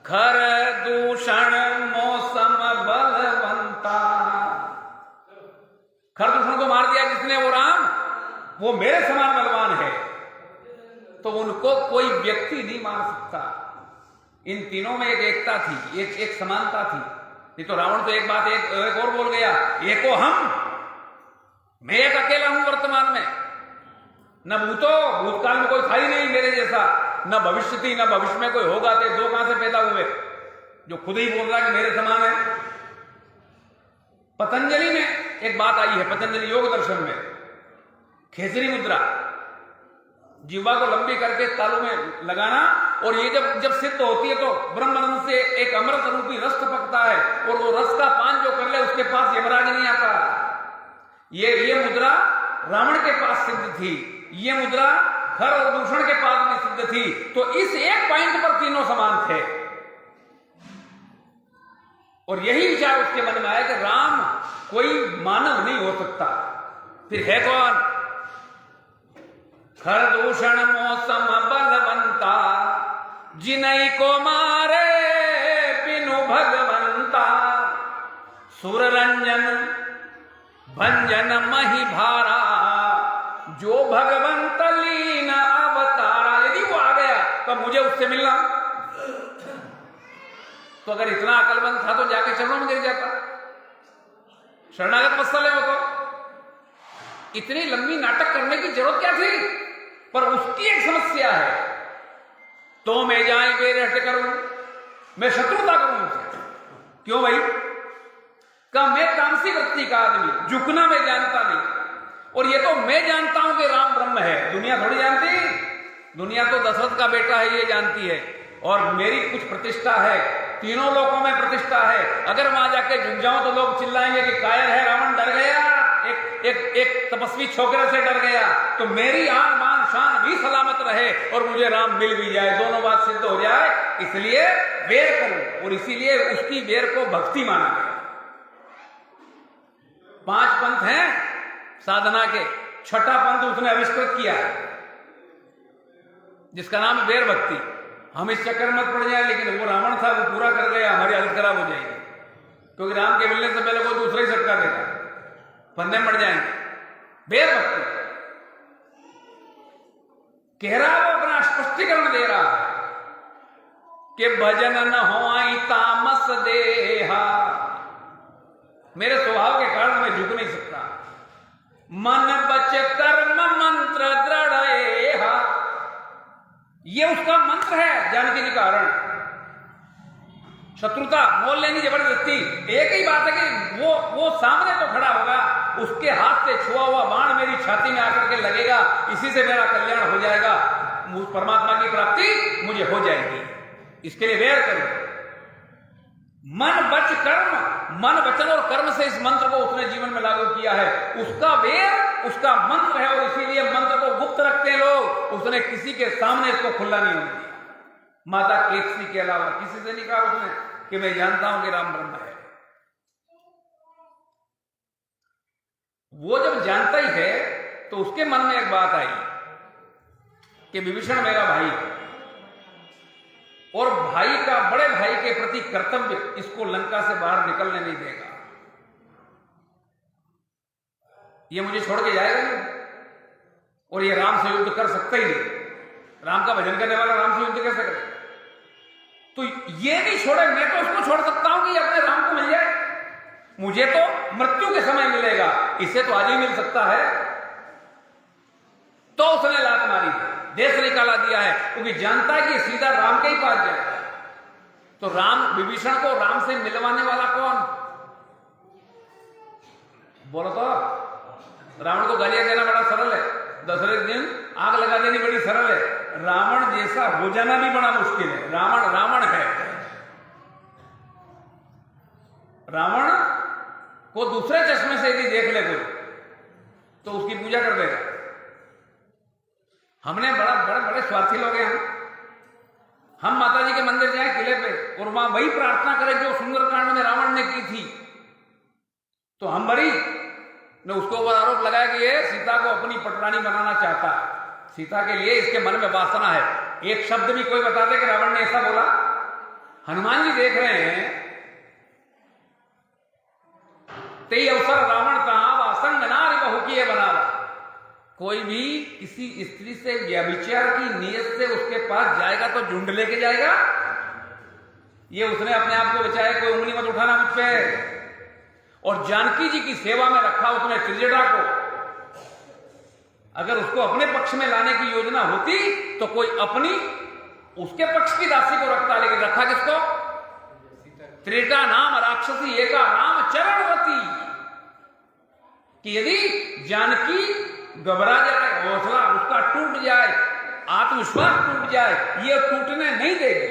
खर दूषण मौसम बलवंता, खर दूषण को मार दिया जिसने, वो राम, वो मेरे समान बलवान है, तो उनको कोई व्यक्ति नहीं मार सकता। इन तीनों में एक एकता थी, एक समानता थी। नहीं तो रावण तो एक बात एक और बोल गया, एको हम, मैं एक अकेला हूं वर्तमान में, न भूतकाल में कोई था ही नहीं मेरे जैसा, न भविष्य थी, न भविष्य में कोई होगा। तो दो कहां से पैदा हुए जो खुद ही बोल रहा कि मेरे समान है। पतंजलि में एक बात आई है, पतंजलि योग दर्शन में, खेसरी मुद्रा, जीवा को लंबी करके तालू में लगाना, और ये जब सिद्ध होती है तो ब्रह्मानंद से एक अमृत रूपी रस पकता है, और वो रस का पान जो कर ले उसके पास यमराज नहीं आता। ये मुद्रा रावण के पास सिद्ध थी, ये मुद्रा खर और दूषण के पास में सिद्ध थी। तो इस एक पॉइंट पर तीनों समान थे। और यही विचार उसके मन में आया कि राम कोई मानव नहीं हो सकता, फिर है कौन? खर दूषण मौसम बलवंता, जिनई को मारे बिनु भगवंता, सुर रंजन भंजन मही भारा, जो भगवंत लीन अवतारा। यदि वो आ गया तो मुझे उससे मिलना। तो अगर इतना अकलमंद था तो जाके चरणों में गिर जाता, शरणागत मसल है वो। तो इतनी लंबी नाटक करने की जरूरत क्या थी? पर उसकी एक समस्या है, तो मैं जाए बेरे हट करूं, मैं शत्रुता करूं उनसे। क्यों भाई? का मैं तामसी व्यक्ति का आदमी, झुकना मैं जानता नहीं। और ये तो मैं जानता हूं कि राम ब्रह्म है, दुनिया थोड़ी जानती। दुनिया तो दशरथ का बेटा है ये जानती है, और मेरी कुछ प्रतिष्ठा है, तीनों लोगों में प्रतिष्ठा है। अगर वहां जाके झुक जाऊं तो लोग चिल्लाएंगे कि कायर है, रावण डर गया, एक तपस्वी छोकरे से डर गया। तो मेरी आन बान शान भी सलामत रहे और मुझे राम मिल भी जाए, दोनों बात सिद्ध हो जाए, इसलिए वेर करूं। और इसीलिए उसकी वेर को भक्ति माना गया। 5 पंथ हैं साधना के, छठा पंथ उसने आविष्कृत किया है। जिसका नाम है वैर भक्ति। हम इस चक्कर में मत पड़ जाए, लेकिन वो रावण था, वो पूरा कर गया, हमारी हालत खराब हो जाएगी, क्योंकि राम के मिलने से पहले वो दूसरा ही झटका देगा, फंदे में पड़ जाएंगे। वैर भक्ति कह रहा, वो अपना स्पष्टीकरण दे रहा है कि भजन न होई तामस देहा, मेरे स्वभाव के कारण मैं झुक नहीं सकता। मन बच कर्म मंत्र दृढ़, ये उसका मंत्र है जानकी के कारण। शत्रुता मोल लेनी जबरदस्ती, एक ही बात है कि वो सामने तो खड़ा होगा, उसके हाथ से छुआ हुआ बाण मेरी छाती में आकर के लगेगा, इसी से मेरा कल्याण हो जाएगा, परमात्मा की प्राप्ति मुझे हो जाएगी, इसके लिए वैर करो। मन बच कर्म, मन वचन और कर्म से इस मंत्र को उसने जीवन में लागू किया है, उसका वैर उसका मंत्र है, और इसीलिए मंत्र को गुप्त रखते हैं लोग। उसने किसी के सामने इसको खुला नहीं होने दिया, माता केसरी के अलावा किसी से नहीं कहा उसने कि मैं जानता हूं कि राम ब्रह्म है। वो जब जानता ही है तो उसके मन में एक बात आई कि विभीषण मेरा भाई है, और भाई का, बड़े भाई के प्रति कर्तव्य इसको लंका से बाहर निकलने नहीं देगा, ये मुझे छोड़ के जाएगा नहीं, और ये राम से युद्ध कर सकता ही नहीं, राम का भजन करने वाला राम से युद्ध कैसे करे, तो ये नहीं छोड़े, मैं तो उसको छोड़ सकता हूं कि अपने राम को मिल जाए, मुझे तो मृत्यु के समय मिलेगा, इसे तो आज ही मिल सकता है। तो उसने लात मारी, देश निकाला दिया है, क्योंकि जानता है कि सीधा राम के ही पास जाएगा। तो राम, विभीषण को राम से मिलवाने वाला कौन, बोलो तो। रावण को गालियां देना बड़ा सरल है, दशरथ दिन आग लगा देनी बड़ी सरल है, रावण जैसा हो जाना भी बड़ा मुश्किल है। रावण रावण है, रावण को दूसरे चश्मे से यदि देख ले कोई तो उसकी पूजा कर देगा। हमने बड़े स्वार्थी लोग हैं हम माता जी के मंदिर जाए किले पे और वहां वही प्रार्थना करें जो सुंदरकांड में रावण ने की थी, तो हम बड़ी ने उसको ऊपर आरोप लगाया कि ये सीता को अपनी पटरानी बनाना चाहता है, सीता के लिए इसके मन में वासना है। एक शब्द भी कोई बता दे कि रावण ने ऐसा बोला। हनुमान जी देख रहे हैं, ते अवसर रावण कहा वासंग नारी बहु किए बनावा। कोई भी किसी स्त्री से व्यभिचार की नियत से उसके पास जाएगा तो झुंड लेके जाएगा। ये उसने अपने आप को बचाया, कोई उंगली मत उठाना मुझ पे। और जानकी जी की सेवा में रखा उसने त्रिजटा को। अगर उसको अपने पक्ष में लाने की योजना होती तो कोई अपनी उसके पक्ष की दासी को रखता, लेकिन रखा किसको? त्रिजटा नाम राक्षसी एका राम चरणवती। कि यदि जानकी घबरा जाए, हौसला उसका टूट जाए, आत्मविश्वास टूट जाए, ये टूटने नहीं देगी।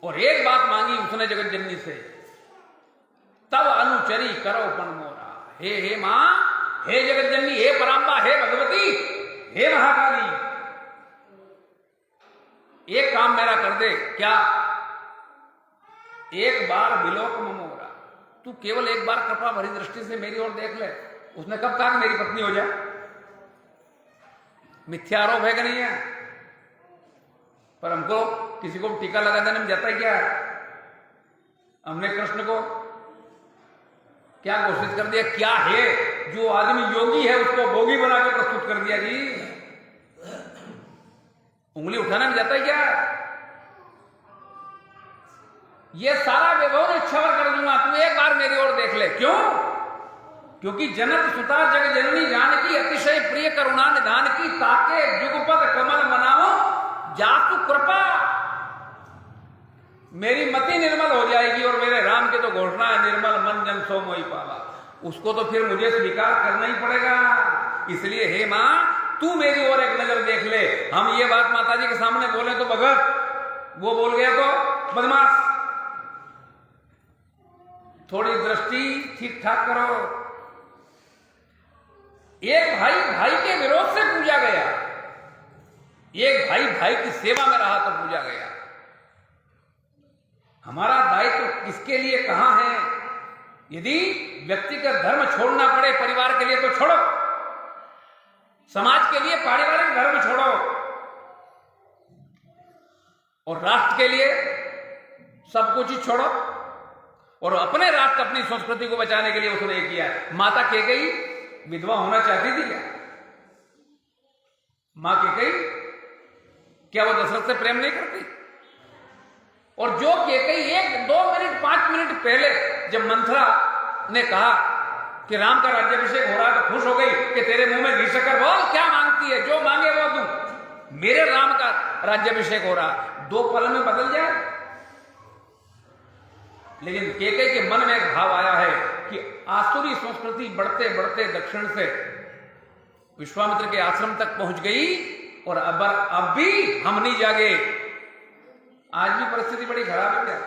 और एक बात मांगी उसने जगत जननी से, तब अनुचरी करो पन मोरा। हे मां, हे जगत जननी, हे परांबा, हे भगवती, हे महाकाली, एक काम मेरा कर दे। क्या? एक बार विलोक मोरा, तू केवल एक बार कृपा भरी दृष्टि से मेरी ओर देख ले। उसने कब कहा कि मेरी पत्नी हो जा? मिथ्या आरोप है कि नहीं है? पर हमको किसी को टीका लगा देने में जाता है क्या? हमने कृष्ण को क्या घोषित कर दिया? क्या है? जो आदमी योगी है उसको भोगी बना के प्रस्तुत कर दिया जी। उंगली उठाने में जाता है क्या? ये सारा वैभव इच्छावर कर दूंगा, तू एक बार मेरी ओर देख ले। क्यों? क्योंकि जनक सुता जग जननी जानकी अतिशय प्रिय करुणा निधान की, ताके जुगपद कमल मनाओ जातु कृपा। मेरी मति निर्मल हो जाएगी और मेरे राम की तो घोषणा है, निर्मल मन जन सो मोहि पावा। उसको तो फिर मुझे स्वीकार करना ही पड़ेगा। इसलिए हे मां, तू मेरी ओर एक नजर देख ले। हम ये बात माता जी के सामने बोले तो भगत, वो बोल गया तो बदमाश। थोड़ी दृष्टि ठीक ठाक करो। एक भाई भाई के विरोध से पूजा गया, एक भाई भाई की सेवा में रहा तो पूजा गया। हमारा दायित्व किसके लिए कहां है? यदि व्यक्तिगत धर्म छोड़ना पड़े परिवार के लिए तो छोड़ो, समाज के लिए पारिवारिक धर्म छोड़ो और राष्ट्र के लिए सब कुछ ही छोड़ो। और अपने राष्ट्र अपनी संस्कृति को बचाने के लिए उसने ये किया है। माता कैकेयी विधवा होना चाहती थी क्या? मां कैकेयी क्या वो दशरथ से प्रेम नहीं करती? और जो कैकेयी 1, 2 मिनट 5 मिनट पहले जब मंथरा ने कहा कि राम का राज्याभिषेक हो रहा तो खुश हो गई कि तेरे मुंह में घी शक्कर बोल, क्या मांगती है, जो मांगे वो दूं, मेरे राम का राज्याभिषेक हो रहा, 2 पल में बदल जाए। लेकिन कैकेयी के मन में एक भाव आया है कि आसुरी संस्कृति बढ़ते बढ़ते दक्षिण से विश्वामित्र के आश्रम तक पहुंच गई और अब भी हम नहीं जागे। आज भी परिस्थिति बड़ी खराब है क्या?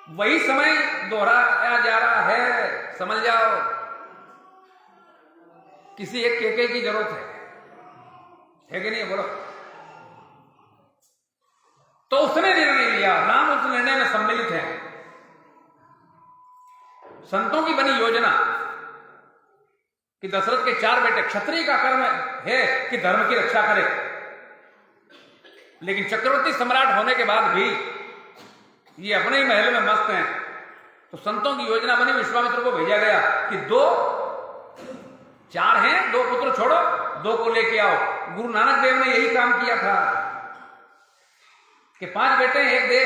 वही समय दोहराया जा रहा है, समझ जाओ। किसी एक कैकेयी की जरूरत है कि नहीं? बोलो। तो उसने निर्णय लिया, राम उस निर्णय में सम्मिलित है। संतों की बनी योजना कि दशरथ के 4 बेटे, क्षत्रिय का कर्म है कि धर्म की रक्षा करे, लेकिन चक्रवर्ती सम्राट होने के बाद भी ये अपने ही महल में मस्त हैं। तो संतों की योजना बनी, विश्वामित्र को भेजा गया कि 4 हैं, 2 पुत्र छोड़ो, 2 को लेके आओ। गुरु नानक देव ने यही काम किया था कि 5 बेटे हैं, 1 दे,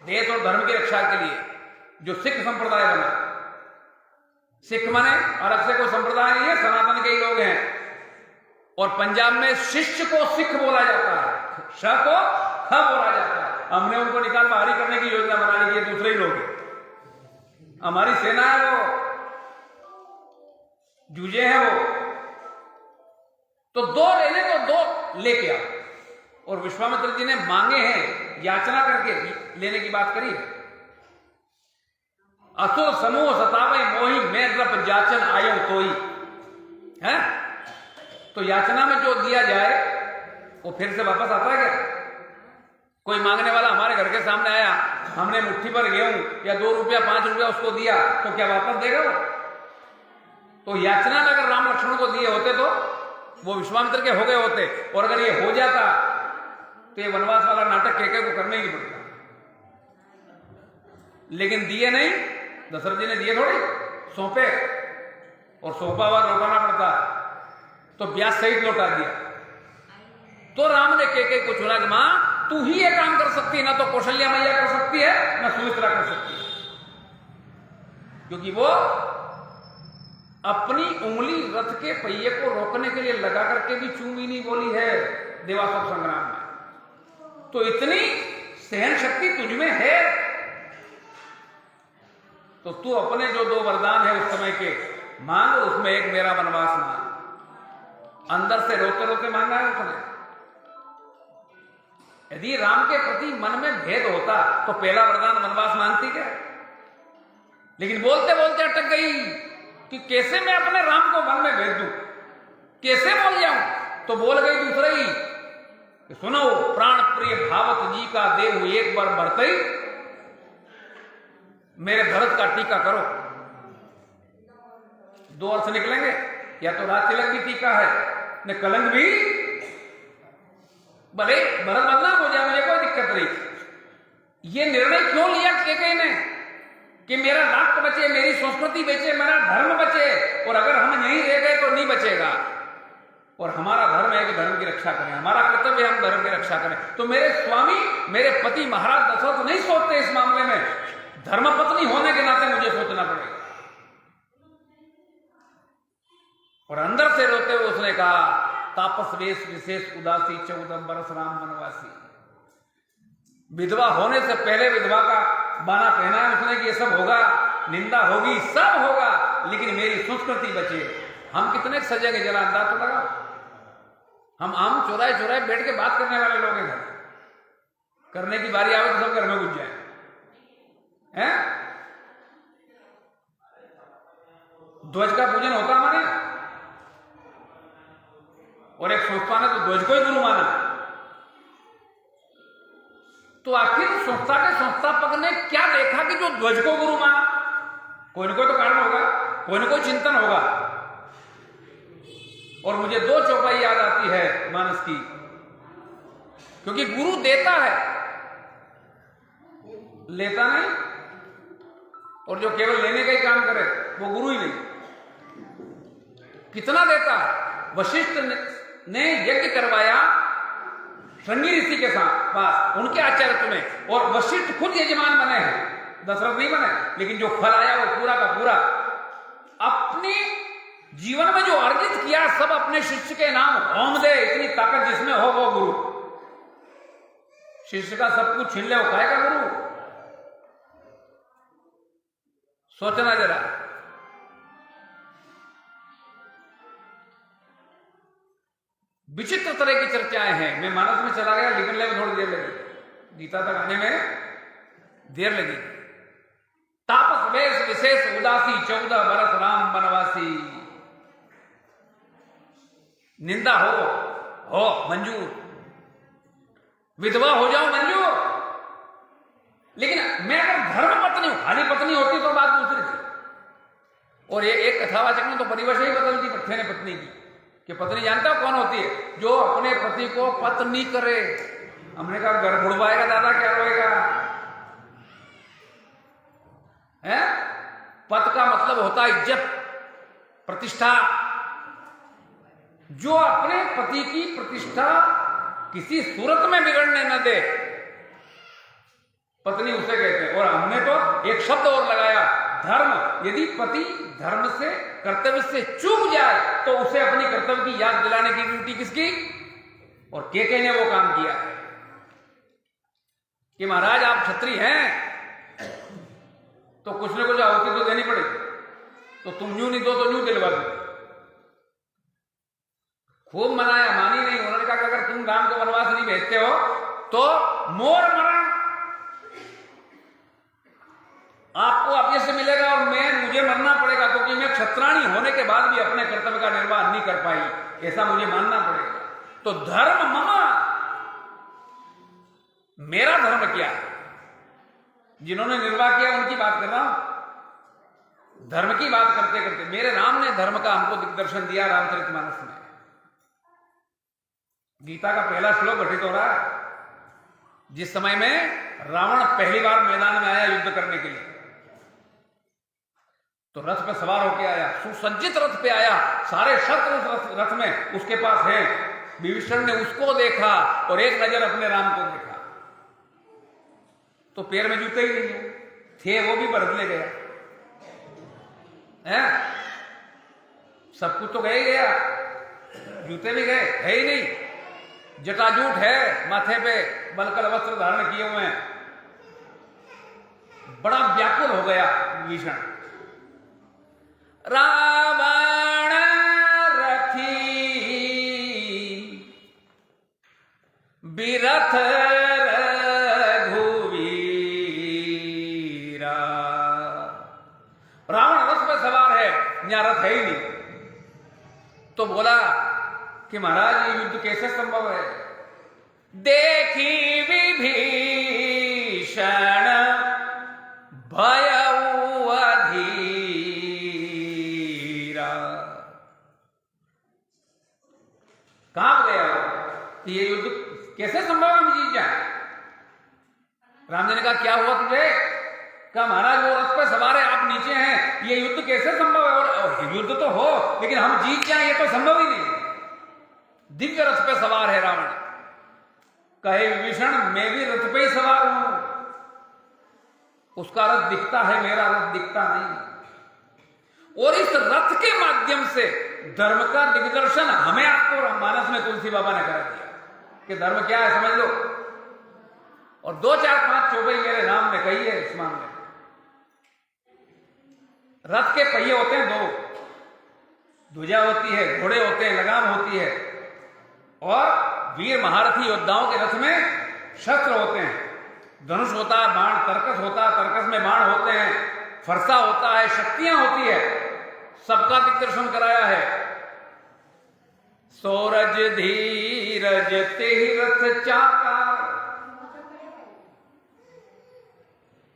देश और धर्म की रक्षा के लिए, जो सिख संप्रदाय बना। सिख माने अलग से कोई संप्रदाय नहीं है, सनातन के ही लोग हैं। और पंजाब में शिष्य को सिख बोला जाता है, श को ख बोला जाता है। हमने उनको निकाल बाहरी करने की योजना बना ली, ये दूसरे ही लोग हैं, हमारी सेना है, वो जूझे हैं वो। तो 2 लेने को 2 लेके आओ। और विश्वामित्र जी ने मांगे हैं, याचना करके लेने की बात करी। असुर समूह सतावई मोही, मैं द्रप जाचन आयो तोई है। तो याचना में जो दिया जाए वो फिर से वापस आता है क्या? कोई मांगने वाला हमारे घर के सामने आया, हमने मुट्ठी भर गेहूं या 2 रुपया 5 रुपया उसको दिया, तो क्या वापस देगा वो? तो याचना में अगर राम लक्ष्मण को दिए होते तो वो विश्वामित्र के हो गए होते। और अगर ये हो जाता तो ये वनवास वाला नाटक कैकेयी को करने ही पड़ता। लेकिन दिए नहीं, दशरथ जी ने दिए थोड़ी, सौंपे, और सौंपा हुआ लौटाना पड़ता, तो ब्याज सहित लौटा दिया। तो राम ने कैकेयी को चुना कि मां तू ही ये काम कर सकती है, ना तो कौशल्या मैया कर सकती है, ना सुमित्रा कर सकती है, क्योंकि वो अपनी उंगली रथ के पहिए को रोकने के लिए लगा करके भी चूमी नहीं बोली है देवासुर संग्राम में। तो इतनी सहन शक्ति तुझ में है, तो तू अपने जो 2 वरदान है उस समय के मांग, उसमें एक मेरा वनवास मांग। अंदर से रोते रोते मांगा है उसने। यदि राम के प्रति मन में भेद होता तो पहला वरदान वनवास मांगती क्या? लेकिन बोलते बोलते अटक गई कि कैसे मैं अपने राम को वन में भेज दूं, कैसे बोल जाऊं? तो बोल गई दूसरा ही कि सुनो, प्राण प्रिय भावत जी का देव एक बार बरतई, मेरे भरत का टीका करो। 2 अर्थ निकलेंगे, या तो राज तिलक भी टीका है, न कलंक भी, भले भरत बदनाम हो जाए, मुझे कोई दिक्कत नहीं। ये निर्णय क्यों लिया कैकेयी ने कि मेरा राष्ट्र बचे, मेरी संस्कृति बचे, मेरा धर्म बचे, और अगर हम यहीं रह गए तो नहीं बचेगा। और हमारा धर्म है कि धर्म की रक्षा करें, हमारा कर्तव्य है हम धर्म की रक्षा करें। तो मेरे स्वामी, मेरे पति महाराज दशरथ नहीं सोचते इस मामले में, धर्मपत्नी होने के नाते मुझे सोचना पड़ेगा। और अंदर से रोते हुए उसने कहा, तापस वेश विशेष उदासी 14 बरस राम वनवासी। विधवा होने से पहले विधवा का बाना पहना है उसने कि ये सब होगा, निंदा होगी, सब होगा, लेकिन मेरी संस्कृति बचे। हम कितने सजेंगे जरा अंदाज तो लगाओ। हम आम चौराहे चौराहे बैठ के बात करने वाले लोग हैं, करने की बारी आवे तो सब घर में घुस जाए हैं। ध्वज का पूजन होता हमारे, और एक संस्था ने तो ध्वज को ही गुरु माना। तो आखिर संस्था के संस्थापक ने क्या देखा कि जो ध्वज को गुरु माना? कोई ना कोई तो कारण होगा, कोई ना कोई चिंतन होगा। और मुझे 2 चौपाई याद आती है मानस की, क्योंकि गुरु देता है, लेता नहीं। और जो केवल लेने का ही काम करे वो गुरु ही नहीं। कितना देता है। वशिष्ठ ने यज्ञ करवाया श्रृंगी ऋषि के साथ पास, उनके आचार्य में, और वशिष्ठ खुद यजमान बने हैं, दशरथ नहीं बने, लेकिन जो फल आया वो पूरा का पूरा अपने जीवन में जो अर्जित किया सब अपने शिष्य के नाम होम दे। इतनी ताकत जिसमें हो वो गुरु। शिष्य का सब कुछ छीन ले, वो खाएगा गुरु? सोचना जरा। विचित्र तरह की चर्चाएं हैं। मैं मानस में चला गया, लिखने में थोड़ी देर लगी, गीता तक आने में देर लगी। तापस वेश विशेष उदासी 14 बरस राम बनवासी। निंदा हो मंजूर, विधवा हो जाओ मंजूर, लेकिन मैं अगर धर्म पत्नी हूं, खाली पत्नी होती तो बात दूसरी थी। और ये एक कथावाचक ने तो परिभाषा ही बदल दी पत्नी ने पत्नी की, कि पत्नी जानता हो कौन होती है? जो अपने पति को पत्नी करे। हमने कहा घर बुड़वाएगा दादा, क्या रोएगा? है? पत का मतलब होता है इज्जत, प्रतिष्ठा। जो अपने पति की प्रतिष्ठा किसी सूरत में बिगड़ने न दे, पत्नी उसे कहते हैं। और हमने तो एक शब्द और लगाया, धर्म। यदि पति धर्म से, कर्तव्य से चूक जाए तो उसे अपनी कर्तव्य की याद दिलाने की ड्यूटी किसकी? और के ने वो काम किया कि महाराज आप क्षत्रिय हैं तो कुछ न कुछ आहुति तो देनी पड़ेगी, तो तुम यूं नहीं दो तो यूं दिलवा दो। खूब मनाया, मानी नहीं। उन्होंने कहा कि अगर तुम राम को वनवास नहीं भेजते हो तो मोर मरण आपको अब से मिलेगा, और मुझे मरना पड़ेगा, क्योंकि मैं क्षत्राणी होने के बाद भी अपने कर्तव्य का निर्वाह नहीं कर पाई, ऐसा मुझे मानना पड़ेगा। तो धर्म ममा, मेरा धर्म क्या है? जिन्होंने निर्वाह किया उनकी बात कर रहा हूं। धर्म की बात करते करते मेरे राम ने धर्म का हमको दिग्दर्शन दिया रामचरितमानस में। गीता का पहला श्लोक घटित हो रहा है जिस समय में रावण पहली बार मैदान में आया युद्ध करने के लिए। तो रथ पे सवार होके आया, सुसज्जित रथ पे आया, सारे शस्त्र उस रथ में उसके पास है। विभीषण ने उसको देखा और एक नजर अपने राम को देखा, तो पैर में जूते ही नहीं थे, वो भी भरत ले गया है। सब कुछ तो गया ही गया, जूते भी गए, है ही नहीं। जटाजूट है माथे पे, बलकल वस्त्र धारण किए हुए हैं। बड़ा व्याकुल हो गया विभीषण। रावण रथी बिरथ रघुवीरा। रावण रथ पे सवार है, यहां रथ है ही नहीं। तो बोला कि महाराज ये युद्ध कैसे संभव है? देखी विभीषण भयउ अधीरा। कांप गया कि ये युद्ध कैसे संभव है, हम जीत जाए। राम जी ने कहा क्या हुआ तुझे? कहा महाराज वो रथ पे सवार है, आप नीचे हैं, ये युद्ध कैसे संभव है? और युद्ध तो हो लेकिन हम जीत जाए ये तो संभव ही नहीं। दिव्य रथ पे सवार है रावण। कहे विभीषण मैं भी रथ पे ही सवार हूं, उसका रथ दिखता है, मेरा रथ दिखता नहीं। और इस रथ के माध्यम से धर्म का दिग्दर्शन हमें आपको राममानस में तुलसी बाबा ने करा दिया कि धर्म क्या है समझ लो। और 2 4 5 चौपाई मेरे राम ने कही है इस मामले में। रथ के पहिए होते हैं 2, ध्वजा होती है, घोड़े होते हैं, लगाम होती है, और वीर महारथी योद्धाओं के रथ में शस्त्र होते हैं। धनुष होता है, बाण, तरकस होता है, तरकस में बाण होते हैं, फरसा होता है, शक्तियां होती है। सबका दिग्दर्शन कराया है। सोरज धीरज तेहि रथ चाका।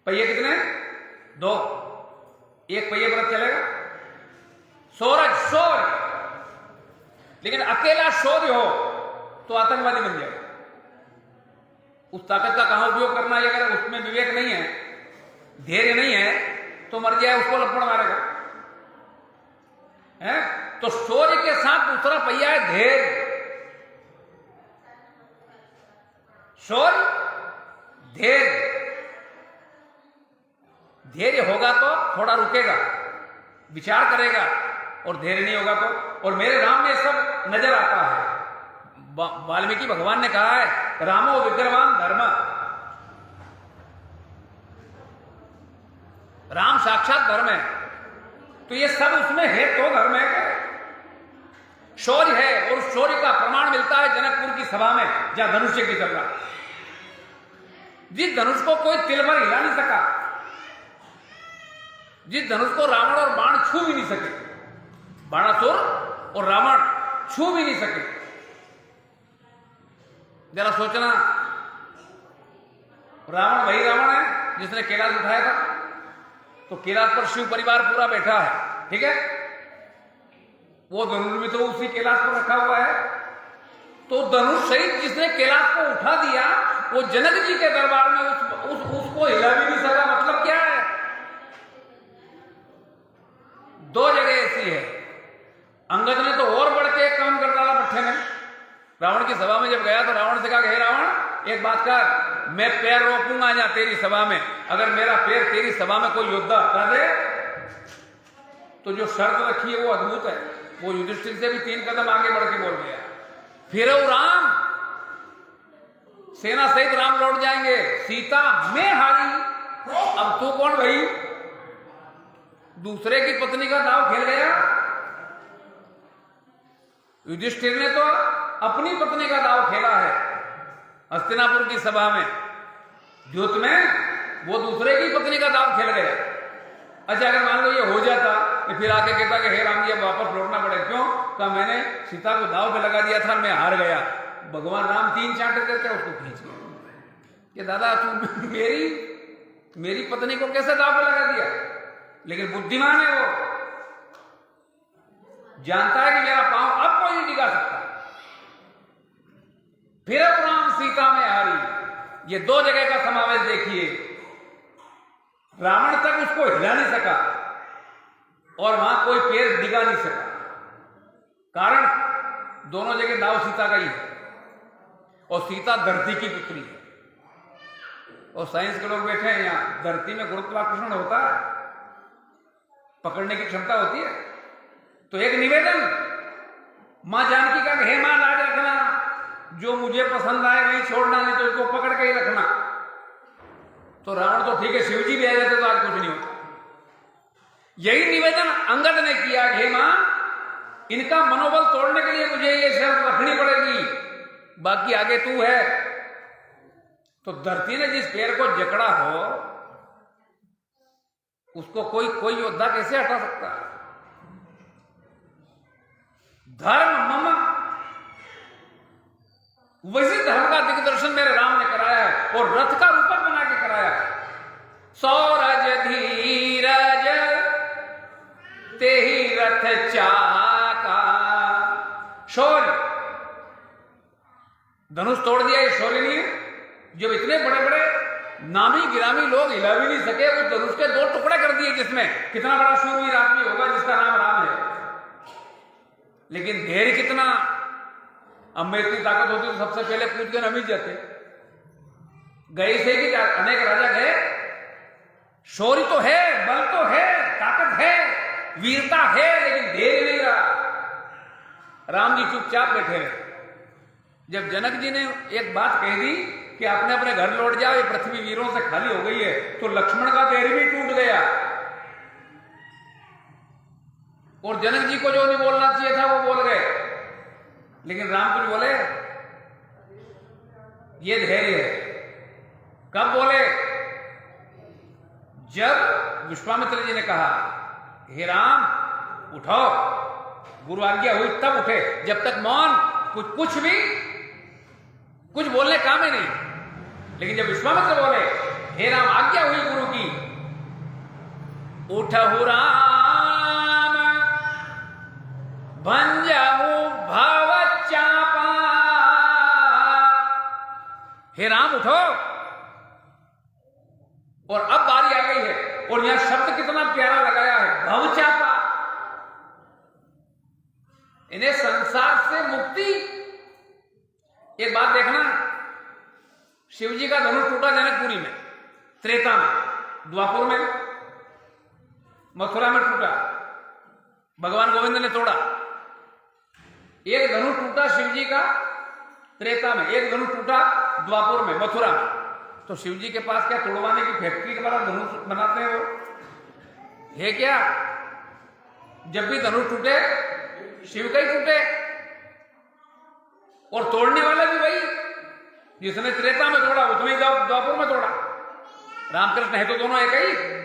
पहिए कितने? 2, एक पहिए पर रथ चलेगा। सोरज, लेकिन अकेला शौर्य हो तो आतंकवादी बन जाए। उस ताकत का कहां उपयोग करना है, अगर उसमें विवेक नहीं है, धैर्य नहीं है, तो मर जाए, उसको लपड़ मारेगा है। तो शौर्य के साथ दूसरा पहिया है धैर्य। शौर्य, धैर्य। धैर्य होगा तो थोड़ा रुकेगा, विचार करेगा, और धैर्य नहीं होगा तो। और मेरे राम में सब नजर आता है। वाल्मीकि भगवान ने कहा है रामो विग्रहवान धर्म, राम साक्षात धर्म है। तो ये सब उसमें है तो धर्म है, शौर्य है। और शौर्य का प्रमाण मिलता है जनकपुर की सभा में, जहां धनुष यज्ञ चल रहा। जिस धनुष को कोई तिल भर हिला नहीं सका, जिस धनुष को रावण और बाण छू भी नहीं सके, बाणासुर और रावण छू भी नहीं सके। जरा सोचना, रावण वही रावण है जिसने कैलाश उठाया था। तो कैलाश पर शिव परिवार पूरा बैठा है, ठीक है। वो धनुष भी तो उसी कैलाश पर रखा हुआ है। तो धनुष सहित जिसने कैलाश को उठा दिया, वो जनक जी के दरबार में उसको हिला भी नहीं सका। मतलब क्या है? दो जगह ऐसी है। अंगद ने तो और बढ़ के एक काम कर डाला मट्ठे में। रावण की सभा में जब गया तो रावण से कहा कि हे रावण, एक बात कर, मैं पैर रोपूंगा यहाँ तेरी सभा में, अगर मेरा पैर तेरी सभा में कोई योद्धा हटा दे तो जो शर्त रखी है वो अद्भुत है। वो युधिष्ठिर से भी 3 कदम आगे बढ़ के बोल गया, फिर राम, सेना सहित राम लौट जाएंगे, सीता मैं हारी, अब तू कौन भाई? दूसरे की पत्नी का दाव खेल गया। युधिष्ठिर ने तो अपनी पत्नी का दाव खेला है हस्तिनापुर की सभा में, द्योत में वो दूसरे की पत्नी का दाव खेल गया। अच्छा, अगर मान लो ये हो जाता तो फिर आके कहता कि हे राम जी अब वापस लौटना पड़े। क्यों? कहा मैंने सीता को दाव पे लगा दिया था, मैं हार गया। भगवान राम 3 चांटे करके उसको खींच लिया कि दादा तू मेरी पत्नी को कैसे दाव पे लगा दिया? लेकिन बुद्धिमान है वो, जानता है कि मेरा पांव अब कोई नहीं टिका सकता। फिर राम सीता में हारी। ये 2 जगह का समावेश देखिए। रावण तक उसको हिला नहीं सका और वहां कोई पैर डिगा नहीं सका। कारण दोनों जगह दाव सीता का ही है, और सीता धरती की पुत्री है। और साइंस के लोग बैठे हैं यहां, धरती में गुरुत्वाकर्षण होता है, पकड़ने की क्षमता होती है। तो एक निवेदन, मां जानकी का, हे मां लाज रखना, जो मुझे पसंद आए वही छोड़ना, नहीं तो इसको पकड़ के ही रखना। तो रावण तो ठीक है, शिवजी भी आ जाते तो आज कुछ नहीं होता। यही निवेदन अंगद ने किया, हे मां, इनका मनोबल तोड़ने के लिए मुझे ये शर्त रखनी पड़ेगी, बाकी आगे तू है। तो धरती ने जिस पैर को जकड़ा हो उसको कोई योद्धा कैसे हटा सकता? धर्म मम, वैसे धर्म का दिग्दर्शन मेरे राम ने कराया है, और रथ का रूपक बना के कराया है। सौरज धीरज तेहि रथ चाका। शौर्य, धनुष तोड़ दिया, ये शौर्य नहीं है? जब इतने बड़े बड़े नामी गिरामी लोग हिला भी नहीं सके, उस धनुष के 2 टुकड़े कर दिए, जिसमें कितना बड़ा शूरवीर आदमी होगा जिसका नाम राम है। लेकिन धैर्य कितना? अब में इतनी ताकत होती तो सबसे पहले कूद के नमी जाते। गए से कि अनेक राजा गए। शौर्य तो है, बल तो है, ताकत है, वीरता है, लेकिन धैर्य नहीं रहा। राम जी चुपचाप बैठे रहे। जब जनक जी ने एक बात कह दी कि अपने अपने घर लौट जाओ, ये पृथ्वी वीरों से खाली हो गई है, तो लक्ष्मण का धैर्य भी टूट गया। और जनक जी को जो नहीं बोलना चाहिए था वो बोल गए, लेकिन राम कुछ बोले? ये धैर्य है। कब बोले? जब विश्वामित्र जी ने कहा, हे राम उठो, गुरु आज्ञा हुई तब उठे। जब तक मौन, कुछ बोलने काम ही नहीं। लेकिन जब विश्वामित्र बोले, हे राम आज्ञा हुई गुरु की, उठहु राम भंजहु भव हे राम उठो। और अब बारी आ गई है, और यहां शब्द कितना प्यारा लगाया है, भवचापा। इन्हें संसार से मुक्ति। एक बात देखना, शिव जी का धनुष टूटा जनकपुरी में, त्रेता में, द्वापुर में, मथुरा में टूटा, भगवान गोविंद ने तोड़ा। एक धनुष टूटा शिव जी का त्रेता में, एक धनुष टूटा द्वापुर में, मथुरा में। तो शिव जी के पास क्या तोड़वाने की फैक्ट्री के द्वारा धनुष बनाते हैं वो? है क्या? जब भी धनुष टूटे शिव का ही टूटे, और तोड़ने वाला भी वही, जिसने त्रेता में तोड़ा उसने ही द्वापुर में तोड़ा। रामकृष्ण है तो दोनों एक ही।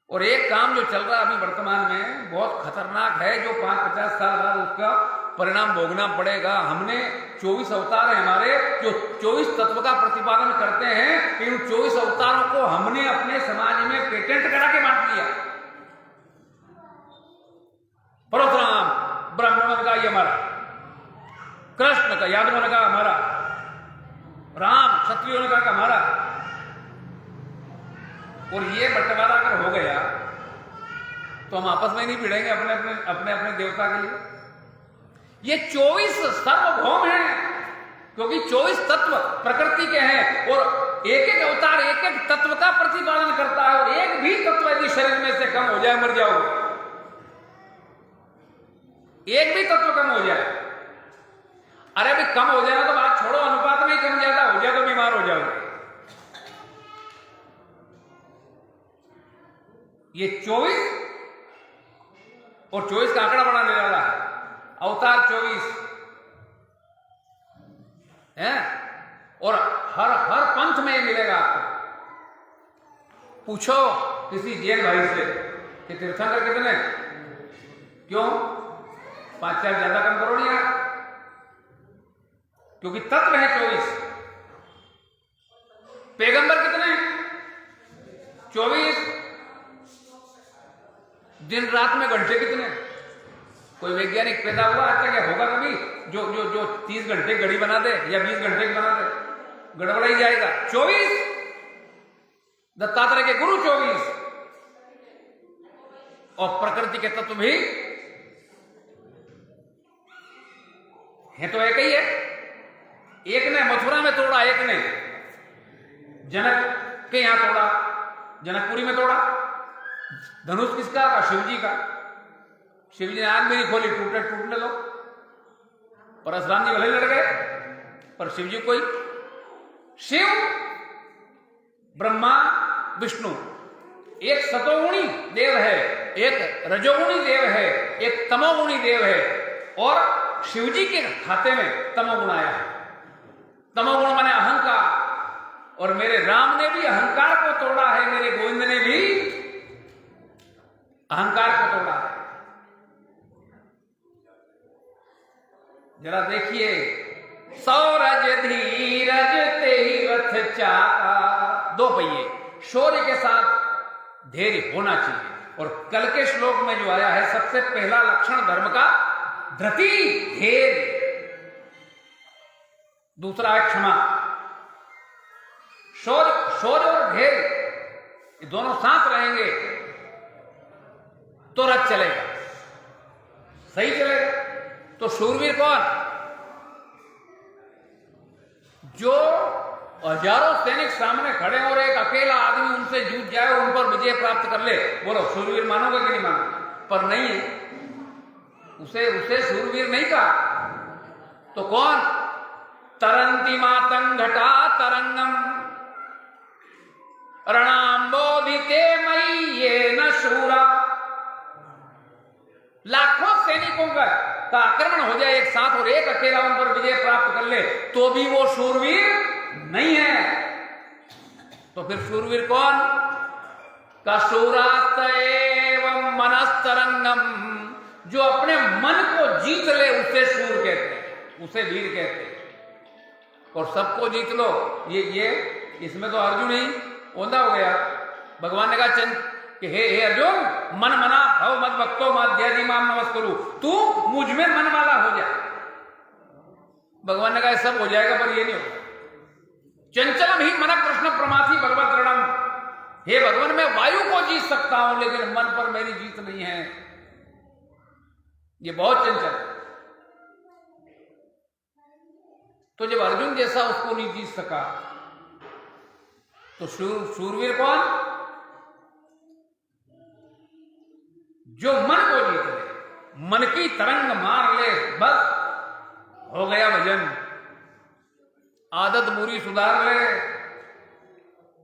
और एक काम जो चल रहा है अभी वर्तमान में बहुत खतरनाक है, जो 5-50 साल बाद उसका परिणाम भोगना पड़ेगा। हमने 24 अवतार है हमारे, जो 24 तत्व का प्रतिपादन करते हैं, कि उन 24 अवतारों को हमने अपने समाज में पेटेंट करा के बांट लिया। परशुराम ब्राह्मणों का ये हमारा, कृष्ण का यादवों ने कहा हमारा, राम क्षत्रियों ने कहा हमारा। और ये बंटवारा अगर हो गया तो हम आपस में नहीं भिड़ेंगे अपने देवता के लिए। ये 24 सार्वभौम हैं, क्योंकि 24 तत्व प्रकृति के हैं, और एक एक अवतार एक एक तत्व का प्रतिपादन करता है। और एक भी तत्व यदि शरीर में से कम हो जाए मर जाओगे, एक भी तत्व कम हो जाए। अरे अभी कम हो जाए ना तो बात छोड़ो, अनुपात में कम ज्यादा हो जाए तो बीमार हो जाओगे। ये 24 और 24 का आंकड़ा बढ़ाने वाला है, अवतार 24 है। और हर पंथ में ये मिलेगा आपको। पूछो किसी जैन भाई से कि तीर्थंकर कितने, क्यों 5-4 ज्यादा कम करो नहीं यार, क्योंकि तत्व है 24। पैगंबर कितने, 24। दिन रात में घंटे कितने? कोई वैज्ञानिक पैदा हुआ अच्छा क्या होगा कभी जो 30 घंटे घड़ी बना दे या 20 घंटे बना दे? गड़बड़ा ही जाएगा। 24 दत्तात्रेय के गुरु 24, और प्रकृति के तत्व भी है तो एक ही है। एक ने मथुरा में तोड़ा, एक ने जनक के यहां तोड़ा, जनकपुरी में तोड़ा। धनुष किसका का? शिव जी का। शिव जी ने आग भी नहीं खोली, टूटने दो। परशुराम जी भले लड़ गए, पर शिव जी कोई, शिव ब्रह्मा विष्णु एक सतोगुणी देव है, एक रजोगुणी देव है, एक तमोगुणी देव है। और शिव जी के खाते में तमोगुण आया है। तमोगुण माने अहंकार, और मेरे राम ने भी अहंकार को तोड़ा है, मेरे गोविंद ने भी अहंकार को तोड़ा है। जरा देखिए, सौरज धीरज तेहि रथ चाका, 2 पहिए, शौर्य के साथ धैर्य होना चाहिए। और कल के श्लोक में जो आया है, सबसे पहला लक्षण धर्म का धृति, धैर्य। दूसरा है क्षमा। शौर्य और धैर्य ये दोनों साथ रहेंगे तो रथ चलेगा, सही चलेगा। तो शूरवीर कौन? जो हजारों सैनिक सामने खड़े और एक अकेला आदमी उनसे जूझ जाए और उन पर विजय प्राप्त कर ले, बोलो शूरवीर मानोगे कि नहीं मानोगे? पर नहीं है, उसे शूरवीर नहीं कहा। तो कौन? तरंती मातंग घटा तरंगम रणाम्बोधिते मई ये न शूरा। लाखों सैनिकों का आक्रमण हो जाए एक साथ और एक अकेला उन पर विजय प्राप्त कर ले, तो भी वो शूरवीर नहीं है। तो फिर शूरवीर कौन? कशूरात एवं मनस्तरंगम, जो अपने मन को जीत ले उसे शूर कहते हैं, उसे वीर कहते हैं। और सबको जीत लो, ये इसमें तो अर्जुन ही ओंधा हो गया। भगवान ने कहा चंद कि हे अर्जुन, मन मना भव मत भक्तो माध्याजी माम नमस्कुरु, तू मुझ में मन वाला हो जा। भगवान ने कहा सब हो जाएगा, पर ये नहीं होगा। चंचलम ही मन कृष्ण प्रमाथि भगवत रणम। हे भगवान, मैं वायु को जीत सकता हूं, लेकिन मन पर मेरी जीत नहीं है, ये बहुत चंचल है। तो जब अर्जुन जैसा उसको नहीं जीत सका, तो शूरवीर कौन? जो मन को जीत ले, मन की तरंग मार ले, बस हो गया भजन। आदत बुरी सुधार ले,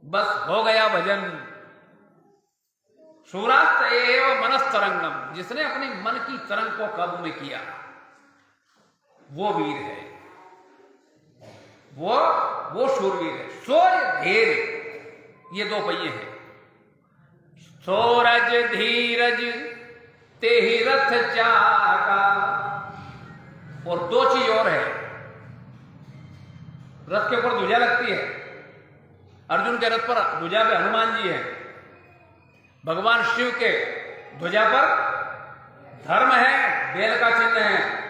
बस हो गया भजन। शूरास्त एव मनस्तरंगम, जिसने अपने मन की तरंग को काबू में किया वो वीर है, वो शूरवीर है। सूर्य धीर, ये दो पहिए हैं। सूरज धीरज तेहि रथ चाका। और दो चीज और है, रथ के ऊपर ध्वजा लगती है। अर्जुन के रथ पर ध्वजा पे हनुमान जी है, भगवान शिव के ध्वजा पर धर्म है, बेल का चिन्ह है।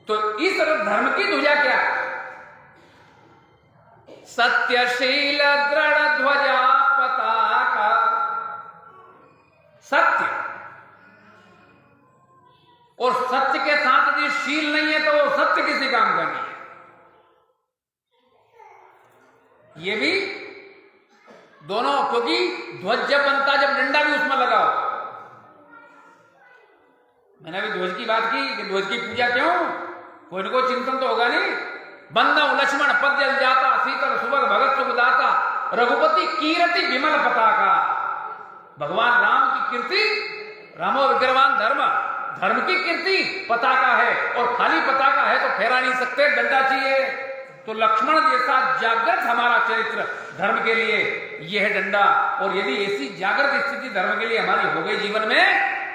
तो इस धर्म की ध्वजा क्या? सत्यशील दृढ़ ध्वजा पताका। सत्य, और सत्य के साथ यदि शील नहीं है तो वो सत्य किसी काम का नहीं है। ये भी दोनों, क्योंकि ध्वज जब बनता, जब डंडा भी उसमें लगाओ। मैंने अभी ध्वज की बात की कि ध्वज की पूजा क्यों? कोई न कोई चिंतन तो होगा नहीं। बंदव लक्ष्मण पद जल जाता, सीतल सुबह भगत सुखदाता, रघुपति कीर्ति विमल पताका। भगवान राम की कीर्ति, रामो विग्रहवान धर्म, धर्म की कीर्ति पताका है। और खाली पताका है तो फहरा नहीं सकते, डंडा चाहिए। तो लक्ष्मण जैसा जागृत हमारा चरित्र धर्म के लिए, यह है डंडा। और यदि ऐसी जागृत स्थिति धर्म के लिए हमारी हो गई जीवन में,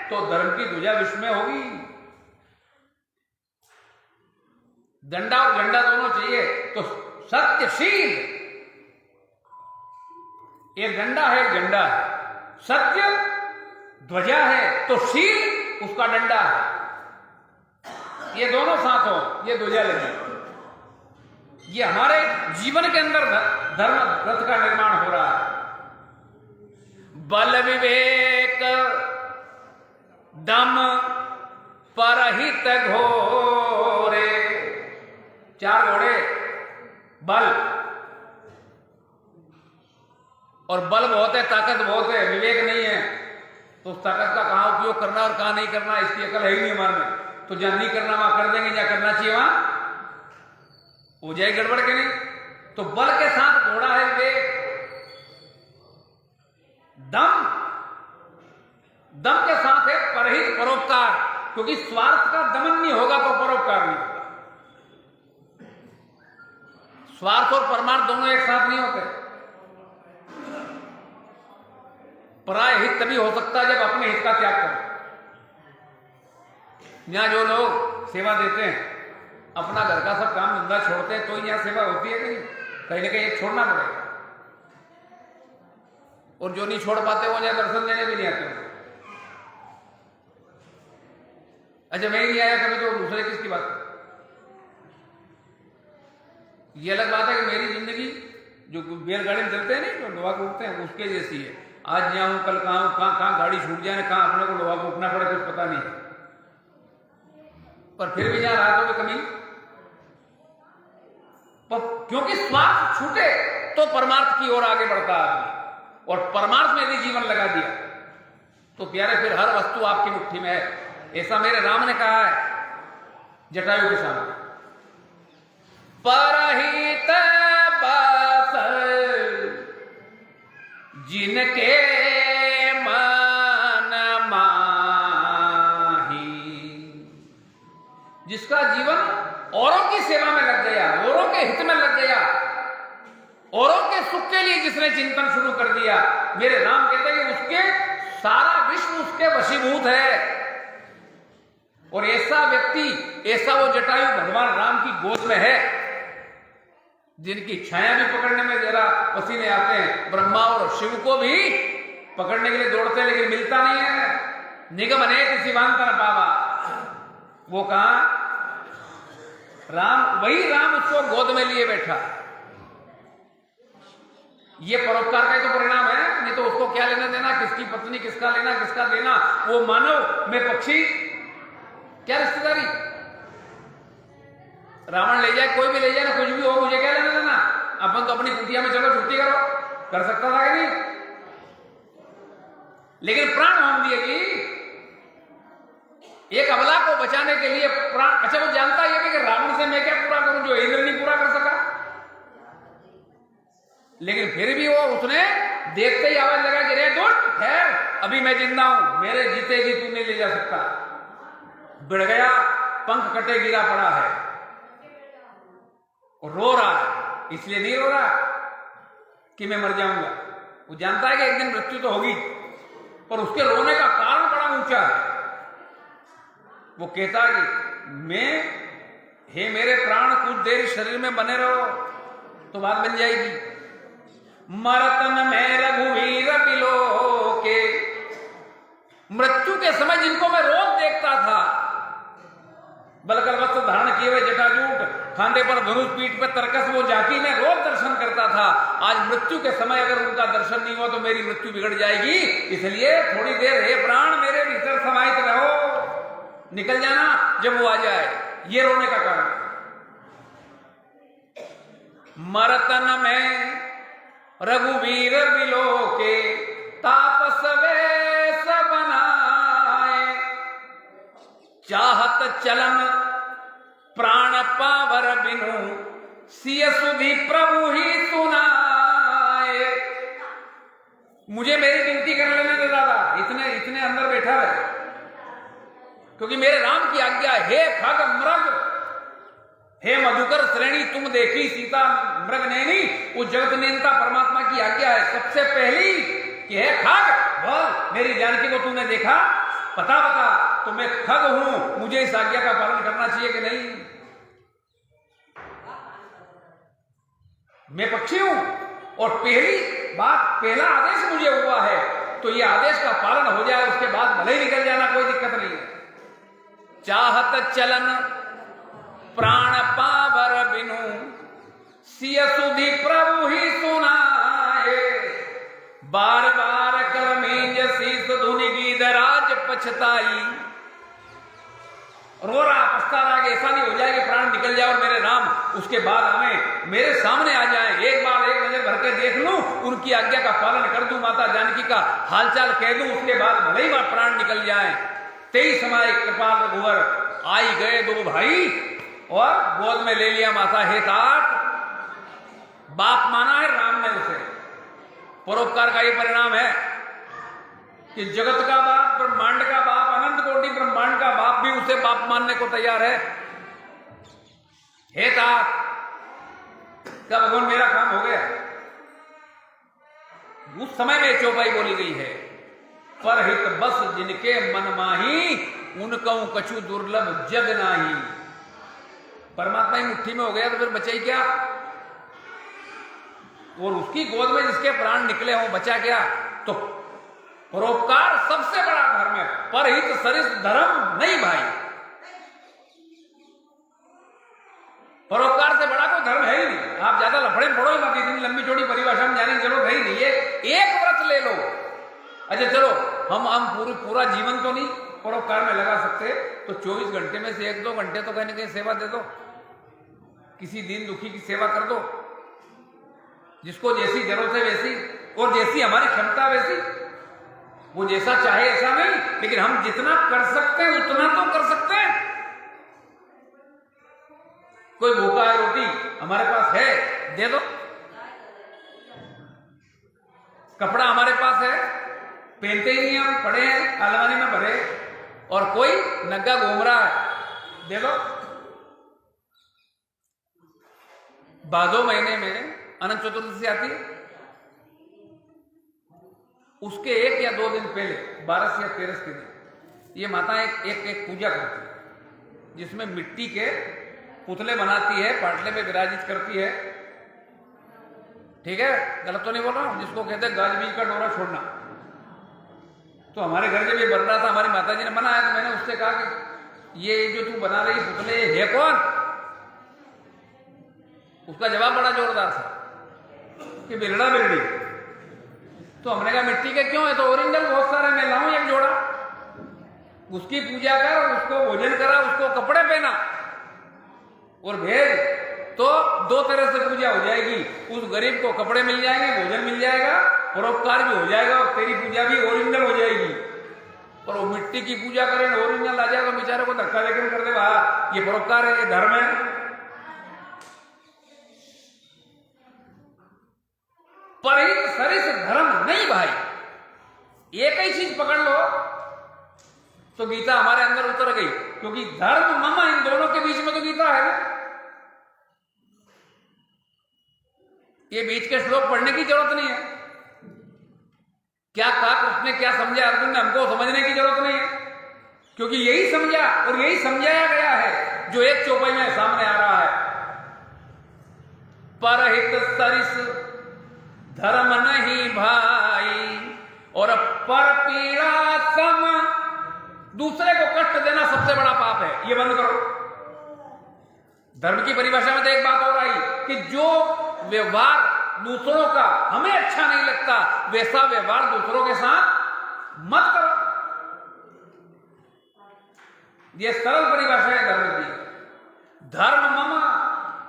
तो धर्म की ध्वजा विश्व में होगी। डंडा और झंडा दोनों चाहिए। तो सत्यशील, एक डंडा है, एक झंडा है। सत्य ध्वजा है तो शील उसका डंडा है। ये दोनों साथ हो, ये ध्वजा लगी। ये हमारे जीवन के अंदर धर्म रथ का निर्माण हो रहा है। बल विवेक दम परहित घोरे। चार घोड़े, बल, और बल बहुत है, ताकत बहुत है, विवेक नहीं है। तो उस ताकत का कहां उपयोग करना और कहां नहीं करना, इसकी अकल है ही नहीं हमारे में। तो जहां नहीं करना वहां कर देंगे, जहां करना चाहिए वहां हो जाए गड़बड़ के नहीं। तो बल के साथ घोड़ा है विवेक। दम, दम के साथ है परहित परोपकार, क्योंकि स्वार्थ का दमन नहीं होगा तो परोपकार नहीं होगा। स्वार्थ और परमार्थ दोनों एक साथ नहीं होते। पराय हित तभी हो सकता है जब अपने हित का त्याग करें। यहां जो लोग सेवा देते हैं, अपना घर का सब काम धंधा छोड़ते हैं, तो ही यहां सेवा होती है कि नहीं? कहीं ना कहीं एक छोड़ना पड़ेगा। और जो नहीं छोड़ पाते वो यहां दर्शन देने भी नहीं आते। अच्छा, मैं ही नहीं आया कभी, तो दूसरे किसकी बात कर? ये अलग बात है कि मेरी जिंदगी जो बैलगाड़ी में चलते हैं नहीं, जो लोहा को उठते हैं, उसके जैसी है। आज यहाँ हूं, कल कहाँ हूं, कहाँ गाड़ी छूट जाए, कहाँ अपने को लोहा को उठना पड़े, कुछ पता नहीं। पर फिर भी यहाँ रातों में कमी, क्योंकि स्वार्थ छूटे तो परमार्थ की ओर आगे बढ़ता आदमी। और परमार्थ में यदि जीवन लगा दिया तो प्यारे फिर हर वस्तु आपकी मुट्ठी में है। ऐसा मेरे राम ने कहा है जटायु के सामने, परहित बस जिनके मन माही। जिसका जीवन औरों की सेवा में लग गया, औरों के हित में लग गया, औरों के सुख के लिए जिसने चिंतन शुरू कर दिया, मेरे राम कहते हैं कि उसके सारा विश्व उसके वशीभूत है। और ऐसा व्यक्ति, ऐसा वो जटायु भगवान राम की गोद में है, जिनकी छाया भी पकड़ने में जरा पसीने आते हैं। ब्रह्मा और शिव को भी पकड़ने के लिए दौड़ते हैं, लेकिन मिलता नहीं है। निगम अनेक शिवांतर पावा, वो कहां? वही राम उसको गोद में लिए बैठा। ये परोपकार का ही तो परिणाम है, नहीं तो उसको क्या लेना देना, किसकी पत्नी किसका लेना किसका देना, वो मानव में पक्षी, क्या रिश्तेदारी। रावण ले जाए, कोई भी ले जाए ना, कुछ भी हो, मुझे क्या लेना देना। अपन तो अपनी कुटिया में चलो छुट्टी करो, कर सकता था कि नहीं, लेकिन प्राण होम दिए कि एक अबला को बचाने के लिए प्राण। अच्छा, वो जानता है कि रावण से मैं क्या पूरा करूं जो इंद्र नहीं पूरा कर सका, लेकिन फिर भी वो उसने देखते ही आवाज लगा कि रे दुष्ट खैर, अभी मैं जिंदा हूं, मेरे जीते जी तू नहीं ले जा सकता। बिड़ गया, पंख कटे गिरा पड़ा है, और रो रहा है। इसलिए नहीं रो रहा कि मैं मर जाऊंगा, वो जानता है कि एक दिन मृत्यु तो होगी, पर उसके रोने का कारण बड़ा ऊंचा है। वो कहता है कि हे मेरे प्राण, कुछ देर शरीर में बने रहो तो बात बन जाएगी। मरतन में रघुवीर बिलो के, मृत्यु के समय जिनको मैं रोज देखता था, बलकर वस्त्र धारण किए हुए जटाजूट, खांधे पर धनुष, पीठ पर तरकस, वो जाकी मैं रोज दर्शन करता था। आज मृत्यु के समय अगर उनका दर्शन नहीं हुआ तो मेरी मृत्यु बिगड़ जाएगी। इसलिए थोड़ी देर हे प्राण मेरे भीतर समाहित रहो, निकल जाना जब वो आ जाए। ये रोने का कारण। मरतन में रघुवीर बिलो के, तापस वेश बनाए, चाहत चलन प्राण पावर बिनु, सिय सुधि प्रभु ही सुनाए। मुझे मेरी विनती कर लेने दे दादा, इतने अंदर बैठा है, क्योंकि मेरे राम की आज्ञा, हे खग मृग, हे मधुकर श्रेणी तुम देखी सीता मृग नैनी, उस जगत नेता परमात्मा की आज्ञा है सबसे पहली कि हे खग, बोल मेरी जानकी को तूने देखा, बता तो मैं खग हूं, मुझे इस आज्ञा का पालन करना चाहिए कि नहीं। मैं पक्षी हूं, और पहली बात, पहला आदेश मुझे हुआ है, तो ये आदेश का पालन हो जाए, उसके बाद भले ही निकल जाना, कोई दिक्कत नहीं है। चाहत चलन प्राण पावर बिनु, सिय सुधि प्रभु ही सुनाए, बार बार कर मींज शीस धुनि गीधराज पछताई। रो रहा, पछता रहा कि ऐसा नहीं हो जाए कि प्राण निकल जाए और मेरे राम उसके बाद हमें मेरे सामने आ जाए, एक बार एक नजर भर के देख लूं, उनकी आज्ञा का पालन कर दूं, माता जानकी का हालचाल कह दूं, उसके बाद भले ही प्राण निकल जाए। तेई समय कृपाल रघुवर आई गए दो भाई, और गोद में ले लिया माता हे तात। बाप माना है राम ने उसे। परोपकार का ये परिणाम है कि जगत का बाप, ब्रह्मांड का बाप, अनंत कोटि ब्रह्मांड का बाप भी उसे बाप मानने को तैयार है। हे तात, क्या भगवान मेरा काम हो गया। उस समय में चौपाई बोली गई है, परहित बस जिनके मन माही, उनको कछु दुर्लभ जग नाही। परमात्मा ही मुट्ठी में हो गया तो फिर बचा ही क्या, और उसकी गोद में जिसके प्राण निकले हों बचा क्या। तो परोपकार सबसे बड़ा धर्म है, परहित सरिस धर्म नहीं भाई। परोपकार से बड़ा कोई धर्म है ही नहीं। आप ज्यादा लफड़े पड़ो ही मत, इतनी लंबी चौड़ी परिभाषा में जाने की जरूरत है ही नहीं। ये एक व्रत ले लो, अच्छा चलो हम पूरा जीवन तो नहीं परोपकार में लगा सकते, तो 24 घंटे में से 1-2 घंटे तो कहीं ना कहीं सेवा दे दो, किसी दीन दुखी की सेवा कर दो, जिसको जैसी जरूरत है वैसी, और जैसी हमारी क्षमता वैसी। वो जैसा चाहे ऐसा नहीं, लेकिन हम जितना कर सकते हैं उतना तो कर सकते हैं। कोई भूखा है, रोटी हमारे पास है, दे दो। कपड़ा हमारे पास है, पहनते ही नहीं हम, पड़े हैं अलमारी में भरे, और कोई नंगा घूम रहा है, दे दो। भादो महीने में अनंत चतुर्दशी आती है, उसके 1 या 2 दिन पहले 12 या 13 के दिन ये माता एक पूजा करती है, जिसमें मिट्टी के पुतले बनाती है, पाटले पे विराजित करती है। ठीक है, गलत तो नहीं बोल रहा हूं, जिसको कहते हैं गाज बीज का डोरा छोड़ना। तो हमारे घर जब ये बन रहा था, हमारी माता जी ने बनाया, तो मैंने उससे कहा कि ये जो तू बना रही पुतले है कौन। उसका जवाब बड़ा जोरदार था कि बिरड़ा बिरड़ी। तो हमने कहा मिट्टी के क्यों है? तो ओरिजिनल बहुत सारे, मैं लाऊं एक जोड़ा, उसकी पूजा कर, उसको भोजन करा, उसको कपड़े पहना और भेज, तो दो तरह से पूजा हो जाएगी। उस गरीब को कपड़े मिल जाएंगे, भोजन मिल जाएगा, परोपकार भी हो जाएगा और तेरी पूजा भी ओरिजिनल हो जाएगी। पर वो मिट्टी की पूजा करें, ओरिजिनल आ जाएगा, बेचारे को धक्का देकर कर दे, वाह ये परोपकार है, ये धर्म है। पर सरिस धर्म नहीं भाई, एक ही चीज पकड़ लो तो गीता हमारे अंदर उतर गई, क्योंकि धर्म मम इन दोनों के बीच में तो गीता है ना। ये बीच के श्लोक पढ़ने की जरूरत नहीं है। क्या कहा कृष्ण ने, क्या समझा अर्जुन ने, हमको समझने की जरूरत नहीं है, क्योंकि यही समझा और यही समझाया गया है जो एक चौपाई में सामने आ रहा है। परहित सरिस धर्म नहीं भाई, और पर पीड़ा सम, दूसरे को कष्ट देना सबसे बड़ा पाप है, ये बंद करो। धर्म की परिभाषा में तो एक बात और आई कि जो व्यवहार दूसरों का हमें अच्छा नहीं लगता, वैसा व्यवहार दूसरों के साथ मत करो। ये सरल परिभाषा है धर्म की। धर्म मम,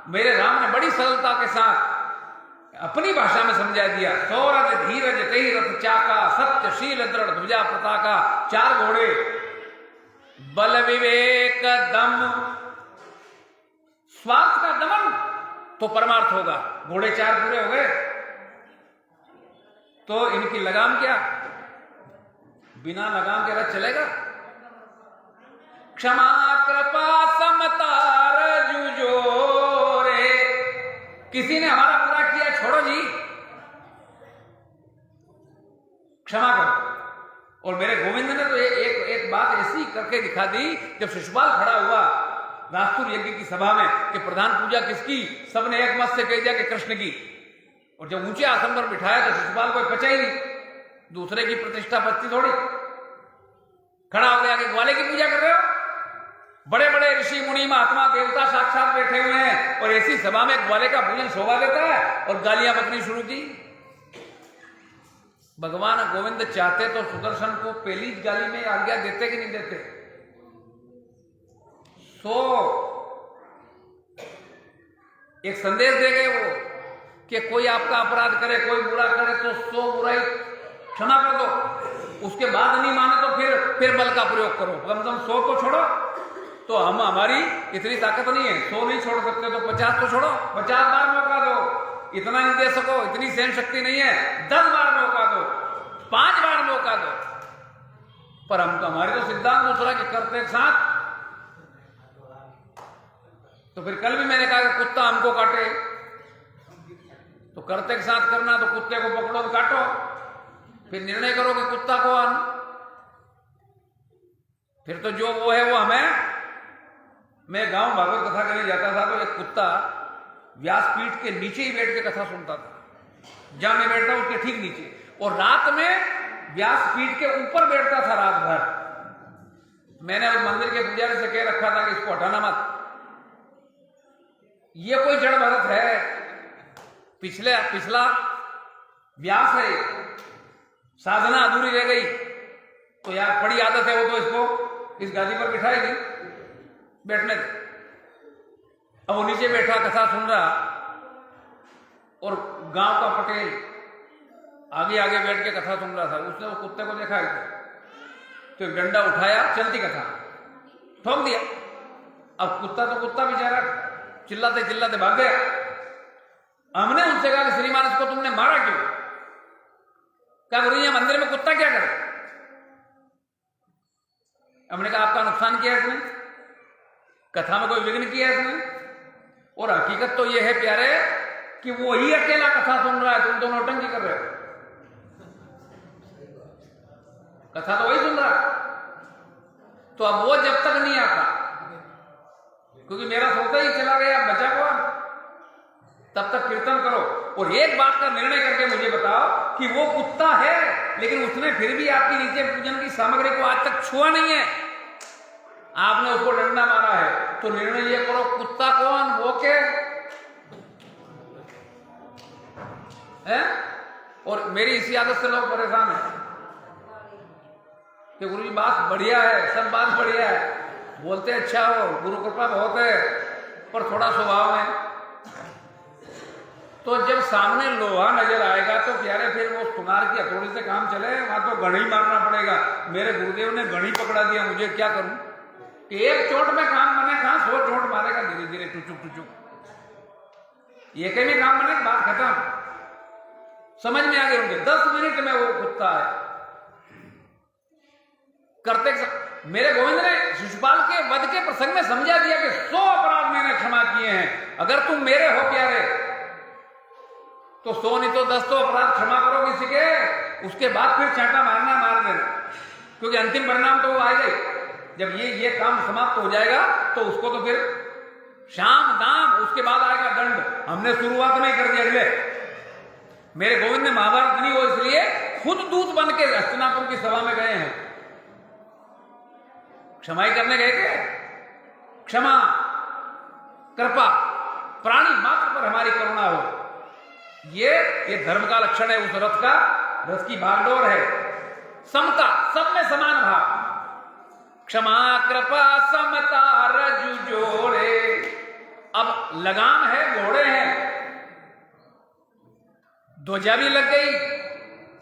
मेरे राम ने बड़ी सरलता के साथ अपनी भाषा में समझा दिया। सौरज धीरज कई रथ चाका, सत्यशील दृढ़ ध्वजा पताका, 4 घोड़े, बल विवेक दम, स्वार्थ का दमन तो परमार्थ होगा। घोड़े 4 पूरे हो गए, तो इनकी लगाम क्या? बिना लगाम के रथ चलेगा? क्षमा कृपा समता जुजोरे, किसी ने हमारा बुरा किया, छोड़ो जी, क्षमा करो। और मेरे गोविंद ने तो एक बात ऐसी करके दिखा दी, जब शिशुपाल खड़ा हुआ रास्तुर यज्ञ की सभा में कि प्रधान पूजा किसकी, सबने एक मत से कह दिया कि कृष्ण की। और जब ऊंचे आसन पर बिठाया तो शिशुपाल को पचा ही नहीं, दूसरे की प्रतिष्ठा पचती थोड़ी। खड़ा हो गया कि ग्वाले की पूजा कर रहे हो? बड़े बड़े ऋषि मुनि महात्मा देवता साक्षात बैठे हुए हैं और ऐसी सभा में ग्वाले का भोजन शोभा देता है, और गालियां बकनी शुरू की। भगवान गोविंद चाहते तो सुदर्शन को पहली गाली में आज्ञा देते कि नहीं देते? तो एक संदेश दे गए वो कि कोई आपका अपराध करे, कोई बुरा करे तो 100 बुराई क्षमा कर दो, उसके बाद नहीं माने तो फिर बल का प्रयोग करो। कम से कम 100 तो छोड़ो। तो हमारी इतनी ताकत नहीं है, 100 नहीं छोड़ सकते तो 50 तो छोड़ो, 50 बार मौका दो। इतना नहीं दे सको, इतनी सहन शक्ति नहीं है, 10 बार मौका दो, 5 बार मौका दो। पर हमको, हमारे तो सिद्धांत दूसरा कि करते एक साथ। तो फिर कल भी मैंने कहा कि कुत्ता हमको काटे तो करते के साथ करना, तो कुत्ते को पकड़ो और काटो, फिर निर्णय करो कि कुत्ता कौन। फिर तो जो वो है वो हमें। मैं गांव भागवत कथा करने जाता था तो एक कुत्ता व्यासपीठ के नीचे ही बैठ के कथा सुनता था, जहां मैं बैठता उसके ठीक नीचे, और रात में व्यासपीठ के ऊपर बैठता था रात भर। मैंने उस मंदिर के पुजारी से कह रखा था कि इसको हटाना मत, ये कोई जड़ भरत है, पिछला व्यास है, साधना अधूरी रह गई। तो यार बड़ी आदत है वो, तो इसको इस गादी पर बिठाएगी, बैठने दे। अब वो नीचे बैठा कथा सुन रहा, और गांव का पटेल आगे आगे बैठ के कथा सुन रहा था। उसने वो कुत्ते को देखा तो एक डंडा उठाया, चलती कथा ठोक दिया। अब कुत्ता तो कुत्ता बेचारा चिल्लाते चिल्लाते भाग गया। हमने उनसे कहा कि श्रीमान इसको तुमने मारा क्यों? क्या गुरु जी मंदिर में कुत्ता क्या करे? हमने कहा आपका नुकसान किया इसने, कथा में कोई विघ्न किया इसने। और हकीकत तो यह है प्यारे कि वो ही अकेला कथा सुन रहा है, तुम तो नौटंकी कर रहे हो। कथा तो वही सुन रहा है। तो अब वो जब तक नहीं आता, क्योंकि मेरा सोता ही चला गया, बचा कौन? तब तक कीर्तन करो। और एक बात का निर्णय करके मुझे बताओ कि वो कुत्ता है, लेकिन उसने फिर भी आपकी नीचे पूजन की सामग्री को आज तक छुआ नहीं है, आपने उसको डंडा मारा है। तो निर्णय ये करो, कुत्ता कौन? वो के है। और मेरी इसी आदत से लोग परेशान हैं कि गुरु जी बात बढ़िया है, सब बात बढ़िया है, बोलते अच्छा हो, गुरु कृपा बहुत है, पर थोड़ा स्वभाव है। तो जब सामने लोहा नजर आएगा तो प्यारे फिर वो सुनार की हथौड़ी से काम चले, वहां तो घड़ी मारना पड़ेगा। मेरे गुरुदेव ने घड़ी पकड़ा दिया, मुझे क्या करूं? एक चोट में काम बने, कहां 100 चोट मारेगा, धीरे धीरे टुचुक टुचुक। एक में काम बने, बात खत्म। समझ में आ गए उनके 10 मिनट में वो कुत्ता है करते। मेरे गोविंद ने शिशुपाल के वध के प्रसंग में समझा दिया कि 100 अपराध मैंने क्षमा किए हैं, अगर तुम मेरे हो प्यारे तो 100 नहीं तो 10 तो अपराध क्षमा करो किसी के, उसके बाद फिर चांटा मारना मार देना, क्योंकि अंतिम परिणाम तो वो आएगा ही। जब ये काम समाप्त हो जाएगा तो उसको तो फिर शाम दाम, उसके बाद आएगा दंड। हमने शुरुआत नहीं कर दी अगले। मेरे गोविंद ने महाभारत नहीं हो इसलिए खुद दूत बन के हस्तिनापुर की सभा में गए हैं, क्षमा ही करने गए थे। क्षमा कृपा, प्राणी मात्र पर हमारी करुणा हो, ये धर्म का लक्षण है। उस रथ का, रथ की भागदौड़ है, समता, सब में समान भाव। क्षमा कृपा समता रजु जोड़े। अब लगाम है, घोड़े हैं, ध्वजा भी लग गई,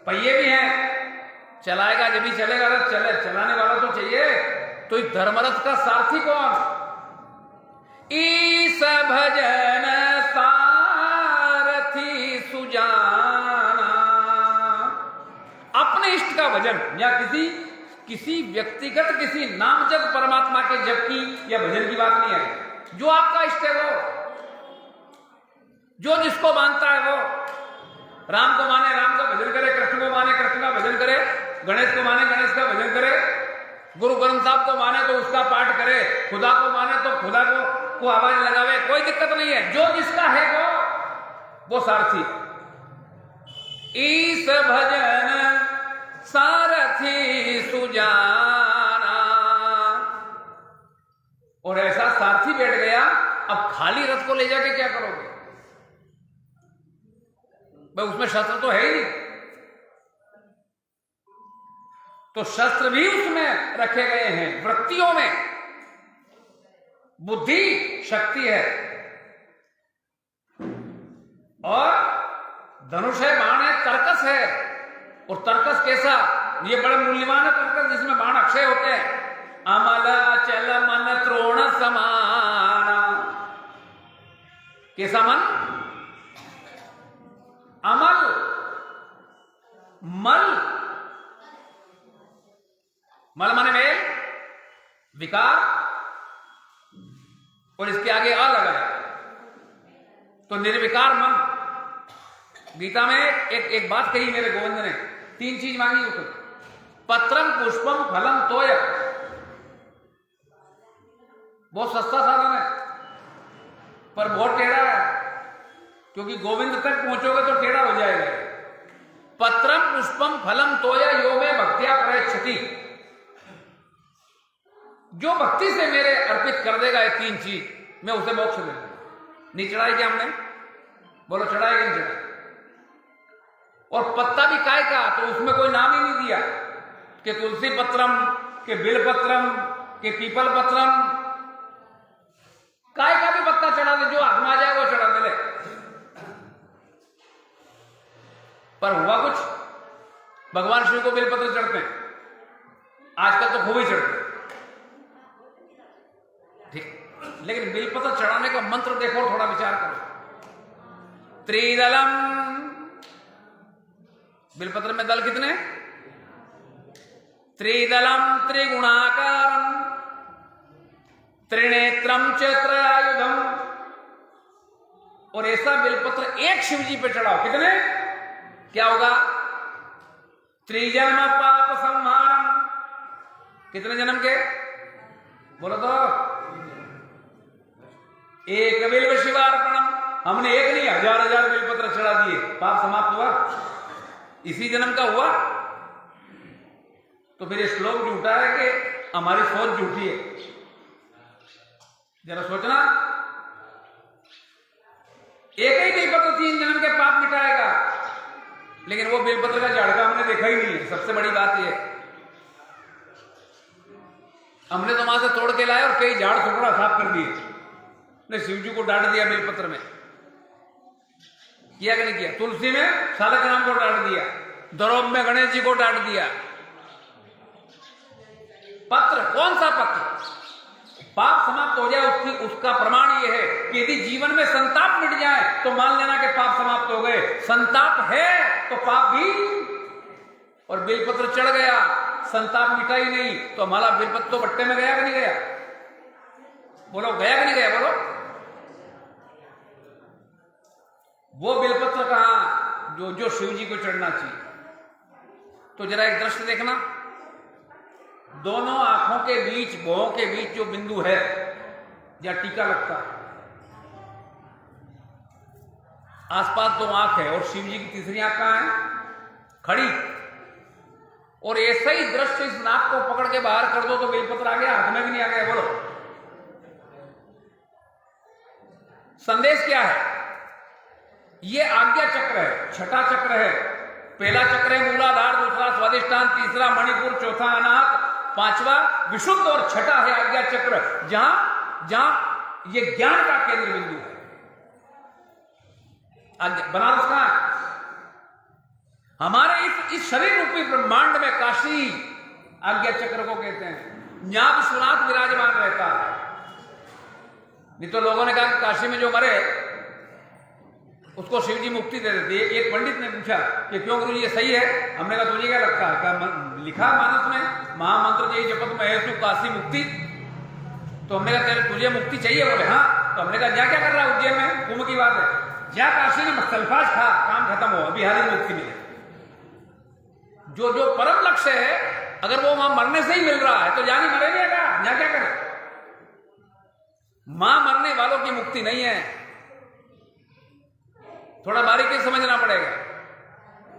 पहिए भी हैं, चलाएगा जब भी चलेगा रथ, चलाने वाला तो चाहिए। तो इस धर्मरथ का सारथी कौन? ईस भजन सारथी सुजाना। अपने इष्ट का भजन या किसी व्यक्तिगत, किसी नामजद परमात्मा के जप की या भजन की बात नहीं है। जो आपका इष्ट है वो, जो जिसको मानता है वो, राम को माने राम का भजन करे, कृष्ण को माने कृष्ण का भजन करे, गणेश को माने गणेश का भजन करे, गुरु ग्रंथ साहब को माने तो उसका पाठ करे, खुदा को माने तो खुदा को आवाज लगावे, कोई दिक्कत नहीं है। जो जिसका है वो सारथी। ईस भजन सारथी सुजाना। और ऐसा सारथी बैठ गया, अब खाली रथ को ले जाके क्या करोगे भाई? उसमें शस्त्र तो है ही नहीं, तो शस्त्र भी उसमें रखे गए हैं। वृत्तियों में बुद्धि शक्ति है, और धनुष है, बाण है, तर्कस है। और तर्कस कैसा? ये बड़े मूल्यवान है तर्कस, जिसमें बाण अक्षय होते हैं। अमल चल मन त्रोण समाना। कैसा मन? अमल, मल, मल माने मेल, विकार, और इसके आगे अ लगा है तो निर्विकार मन। गीता में एक बात कही मेरे गोविंद ने, 3 चीज मांगी उसको। पत्रम पुष्पम फलम तोय। बहुत सस्ता साधन है पर बहुत टेढ़ा है, क्योंकि गोविंद तक पहुंचोगे तो टेढ़ा हो जाएगा। पत्रम पुष्पम फलम तोय यो में भक्त्या प्रयच्छति। जो भक्ति से मेरे अर्पित कर देगा ये 3 चीज, मैं उसे मोक्ष दे दूंगा। नहीं चढ़ाई क्या हमने? बोलो चढ़ाई कि नहीं चढ़ाई? और पत्ता भी काय का, तो उसमें कोई नाम ही नहीं दिया कि तुलसी पत्रम, के बिल पत्रम, के पीपल पत्रम। काय का भी पत्ता चढ़ा दे, जो हाथ में आ जाए वो चढ़ा दे ले। पर हुआ कुछ, भगवान शिव को बेलपत्र चढ़ते हैं, आजकल तो खूब ही चढ़ते हैं, ठीक। लेकिन बेलपत्र चढ़ाने का मंत्र देखो, थोड़ा विचार करो। त्रिदलम, बेलपत्र में दल कितने? त्रिदलम त्रिगुणाकारम त्रिनेत्रम च त्रयायुधम। और ऐसा बेलपत्र एक शिव जी पे चढ़ाओ, कितने? क्या होगा? त्रिजन्म पाप संहारम। कितने जन्म के? बोलो तो। एक बिल्व शिवार्पणम। हमने एक नहीं 1000 बेलपत्र चढ़ा दिए, पाप समाप्त हुआ? इसी जन्म का हुआ? तो फिर ये श्लोक झूठा है कि हमारी सोच झूठी है? जरा सोचना। एक ही बेलपत्र 3 जन्म के पाप मिटाएगा। लेकिन वो बेलपत्र का झाड़का हमने देखा ही नहीं है। सबसे बड़ी बात ये है, हमने तो वहां से तोड़ के लाए और कई झाड़ टुकड़ा साफ कर दिए। ने शिव जी को डांट दिया बेलपत्र में, किया कि नहीं किया? तुलसी में सालक राम को डांट दिया, द्रौप में गणेश जी को डांट दिया। पत्र, कौन सा पत्र? पाप समाप्त हो जाए उसका प्रमाण यह है कि यदि जीवन में संताप मिट जाए तो मान लेना कि पाप समाप्त हो गए। संताप है तो पाप भी, और बेलपत्र चढ़ गया, संताप मिटा ही नहीं, तो हमारा बेलपत्र तो बट्टे में गया कि नहीं गया? बोलो, गया कि नहीं गया? बोलो। वो बेलपत्र कहां जो शिव जी को चढ़ना चाहिए। तो जरा एक दृश्य देखना, दोनों आंखों के बीच, भौं के बीच जो बिंदु है या टीका लगता है, आसपास दो आंख है और शिव जी की तीसरी आंख कहां है? खड़ी। और ऐसा ही दृश्य इस नाक को पकड़ के बाहर कर दो तो बेलपत्र आ गया, हाथ में भी नहीं आ गया। बोलो, संदेश क्या है? ये आज्ञा चक्र है, छठा चक्र है। पहला चक्र है मूलाधार, दूसरा स्वादिष्ठान, तीसरा मणिपुर, चौथा अनाहत, पांचवा विशुद्ध और छठा है आज्ञा चक्र, जहां ये ज्ञान का केंद्र बिंदु है। बनारस कहां है? हमारे इस शरीर रूपी ब्रह्मांड में काशी आज्ञा चक्र को कहते हैं। यहां विश्वनाथ विराजमान रहता है। नहीं तो लोगों ने कहा कि काशी में जो मरे उसको शिव जी मुक्ति दे देते। एक पंडित ने पूछा कि क्यों गुरु जी ये सही है? हमने कहा तुझे क्या लगता है? क्या लिखा मानस में महामंत्र जय जपत महेश काशी मुक्ति? तो हमने कहा तुझे मुक्ति चाहिए? बोले हाँ। तो हमने कहा जा क्या कर रहा है उज्जैन में? कुंभ की बात है, जा काशी में सल्फाज खा, काम खत्म हो, अभी हाल ही मुक्ति मिले। जो परम लक्ष्य है, अगर वो वहां मरने से ही मिल रहा है तो जानी मरेगा क्या? यहाँ क्या करे? मां मरने वालों की मुक्ति नहीं है, थोड़ा बारीकी समझना पड़ेगा।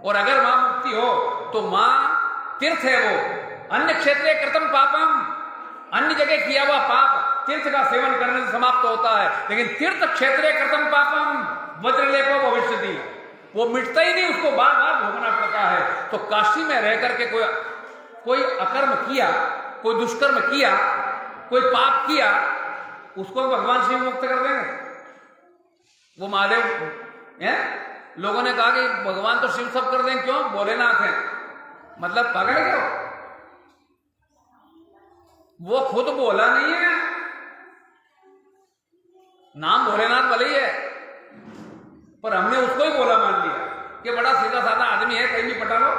और अगर मां मुक्ति हो तो मां तीर्थ है। वो अन्य क्षेत्रे कृतम पापम, अन्य जगह किया हुआ पाप तीर्थ का सेवन करने से समाप्त होता है, लेकिन तीर्थ क्षेत्रे कृतम पापम वज्रलेपो भविष्यति, वो मिटता ही नहीं, उसको बार बार भोगना पड़ता है। तो काशी में रह करके कोई अकर्म किया, कोई दुष्कर्म किया, कोई पाप किया, उसको भगवान शिव मुक्त कर देंगे? वो महादेव हैं? लोगों ने कहा कि भगवान तो शिव सब कर देंगे, क्यों? भोलेनाथ है, मतलब पागल है क्यों? वो खुद बोला नहीं है, नाम भोलेनाथ भले ही है, पर हमने उसको ही बोला मान लिया कि बड़ा सीधा साधा आदमी है, कहीं भी पटा लो।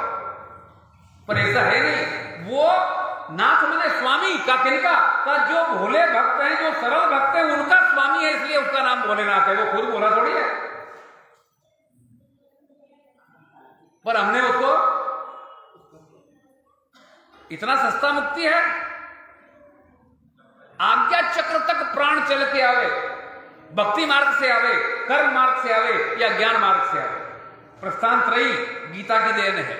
पर ऐसा है नहीं। वो नाथ माने स्वामी का, किनका? का जो भोले भक्त हैं, जो सरल भक्त हैं, उनका स्वामी है, इसलिए उसका नाम भोलेनाथ है। वो खुद बोला थोड़ी है, पर हमने उसको इतना सस्ता मुक्ति है। आज्ञा चक्र तक प्राण चल के आवे, भक्ति मार्ग से आवे, कर्म मार्ग से आवे या ज्ञान मार्ग से आवे, प्रस्थान त्रयी गीता की देन है।